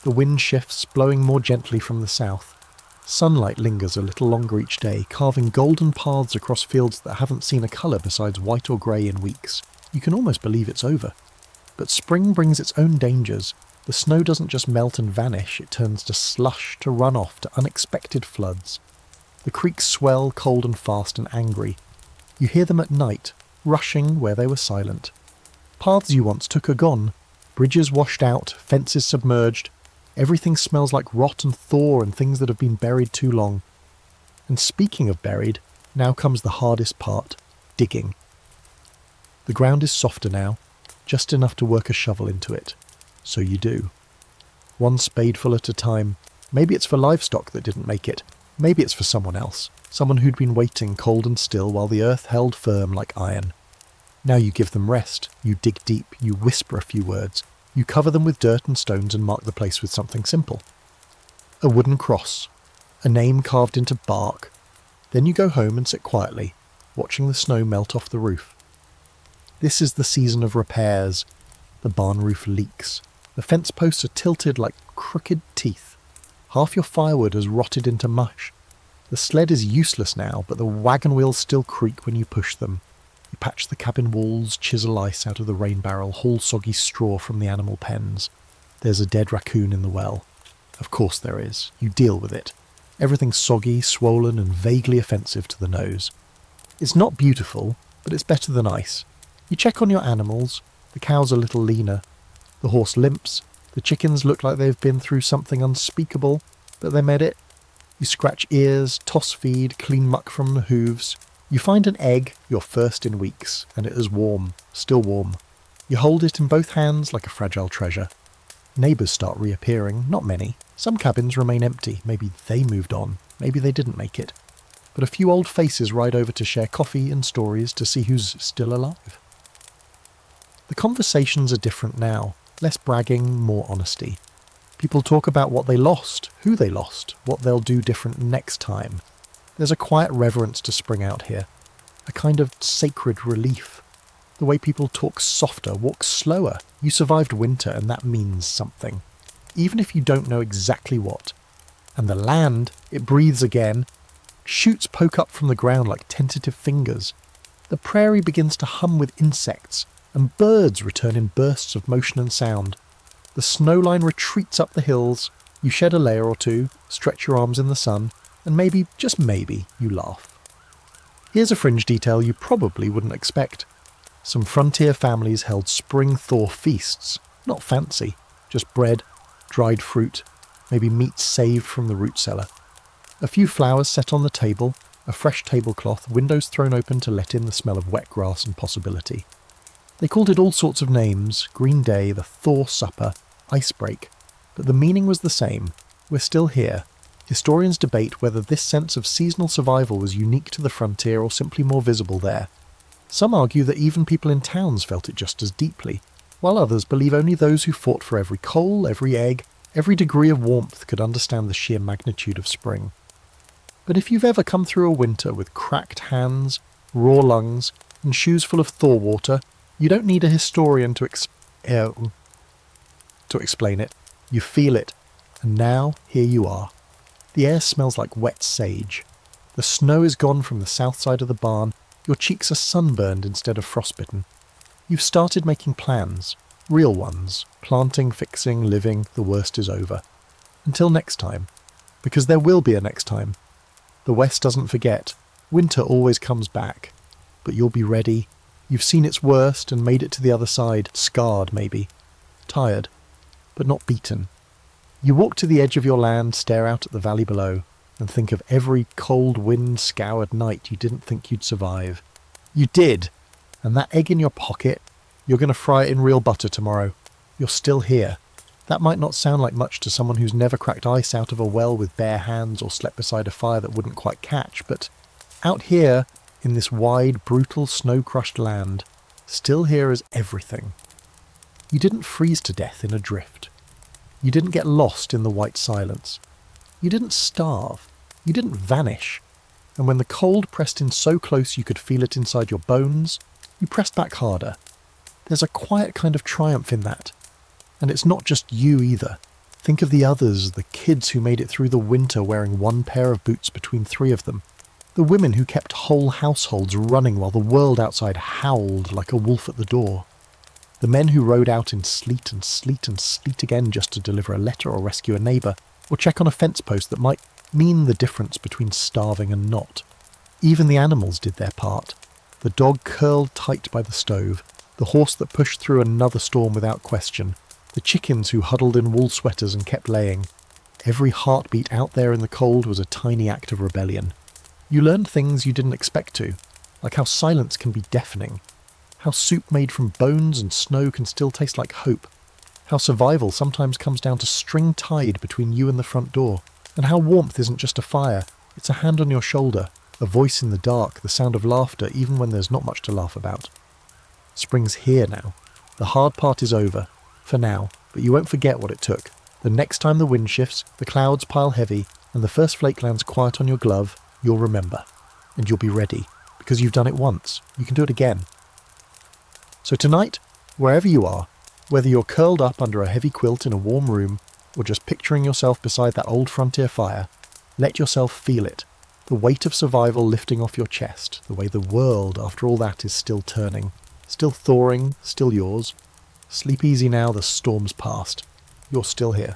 The wind shifts, blowing more gently from the south. Sunlight lingers a little longer each day, carving golden paths across fields that haven't seen a colour besides white or grey in weeks. You can almost believe it's over. But spring brings its own dangers. The snow doesn't just melt and vanish, it turns to slush, to run off, to unexpected floods. The creeks swell, cold and fast and angry. You hear them at night, rushing where they were silent. Paths you once took are gone, bridges washed out, fences submerged. Everything smells like rot and thaw and things that have been buried too long. And speaking of buried, now comes the hardest part, digging. The ground is softer now, just enough to work a shovel into it. So you do. One spadeful at a time. Maybe it's for livestock that didn't make it. Maybe it's for someone else. Someone who'd been waiting cold and still while the earth held firm like iron. Now you give them rest. You dig deep. You whisper a few words. You cover them with dirt and stones and mark the place with something simple. A wooden cross. A name carved into bark. Then you go home and sit quietly, watching the snow melt off the roof. This is the season of repairs. The barn roof leaks. The fence posts are tilted like crooked teeth. Half your firewood has rotted into mush. The sled is useless now, but the wagon wheels still creak when you push them. You patch the cabin walls, chisel ice out of the rain barrel, haul soggy straw from the animal pens. There's a dead raccoon in the well. Of course there is. You deal with it. Everything's soggy, swollen, and vaguely offensive to the nose. It's not beautiful, but it's better than ice. You check on your animals. The cow's a little leaner. The horse limps. The chickens look like they've been through something unspeakable, but they made it. You scratch ears, toss feed, clean muck from the hooves. You find an egg, your first in weeks, and it is warm, still warm. You hold it in both hands like a fragile treasure. Neighbours start reappearing, not many. Some cabins remain empty, maybe they moved on, maybe they didn't make it. But a few old faces ride over to share coffee and stories to see who's still alive. The conversations are different now, less bragging, more honesty. People talk about what they lost, who they lost, what they'll do different next time. There's a quiet reverence to spring out here, a kind of sacred relief. The way people talk softer, walk slower. You survived winter and that means something, even if you don't know exactly what. And the land, it breathes again. Shoots poke up from the ground like tentative fingers. The prairie begins to hum with insects, and birds return in bursts of motion and sound. The snow line retreats up the hills. You shed a layer or two, stretch your arms in the sun, and maybe, just maybe, you laugh. Here's a fringe detail you probably wouldn't expect. Some frontier families held spring thaw feasts, not fancy, just bread, dried fruit, maybe meat saved from the root cellar. A few flowers set on the table, a fresh tablecloth, windows thrown open to let in the smell of wet grass and possibility. They called it all sorts of names, Green Day, the Thaw Supper, Icebreak, but the meaning was the same. We're still here. Historians debate whether this sense of seasonal survival was unique to the frontier or simply more visible there. Some argue that even people in towns felt it just as deeply, while others believe only those who fought for every coal, every egg, every degree of warmth could understand the sheer magnitude of spring. But if you've ever come through a winter with cracked hands, raw lungs, and shoes full of thaw water, you don't need a historian to explain it. You feel it, and now here you are. The air smells like wet sage. The snow is gone from the south side of the barn. Your cheeks are sunburned instead of frostbitten. You've started making plans, real ones, planting, fixing, living. The worst is over. Until next time, because there will be a next time. The West doesn't forget. Winter always comes back. But you'll be ready. You've seen its worst and made it to the other side, scarred maybe. Tired, but not beaten. You walk to the edge of your land, stare out at the valley below, and think of every cold wind-scoured night you didn't think you'd survive. You did! And that egg in your pocket, you're going to fry it in real butter tomorrow. You're still here. That might not sound like much to someone who's never cracked ice out of a well with bare hands or slept beside a fire that wouldn't quite catch, but out here, in this wide, brutal, snow-crushed land, still here is everything. You didn't freeze to death in a drift. You didn't get lost in the white silence. You didn't starve. You didn't vanish. And when the cold pressed in so close you could feel it inside your bones, you pressed back harder. There's a quiet kind of triumph in that. And it's not just you either. Think of the others, the kids who made it through the winter wearing one pair of boots between three of them. The women who kept whole households running while the world outside howled like a wolf at the door. The men who rode out in sleet and sleet and sleet again just to deliver a letter or rescue a neighbour, or check on a fence post that might mean the difference between starving and not. Even the animals did their part. The dog curled tight by the stove, the horse that pushed through another storm without question, the chickens who huddled in wool sweaters and kept laying. Every heartbeat out there in the cold was a tiny act of rebellion. You learned things you didn't expect to, like how silence can be deafening, how soup made from bones and snow can still taste like hope, how survival sometimes comes down to string tied between you and the front door, and how warmth isn't just a fire, it's a hand on your shoulder, a voice in the dark, the sound of laughter even when there's not much to laugh about. Spring's here now. The hard part is over, for now, but you won't forget what it took. The next time the wind shifts, the clouds pile heavy, and the first flake lands quiet on your glove, you'll remember. And you'll be ready, because you've done it once. You can do it again. So tonight, wherever you are, whether you're curled up under a heavy quilt in a warm room, or just picturing yourself beside that old frontier fire, let yourself feel it. The weight of survival lifting off your chest, the way the world, after all that, is still turning. Still thawing, still yours. Sleep easy now, the storm's past. You're still here.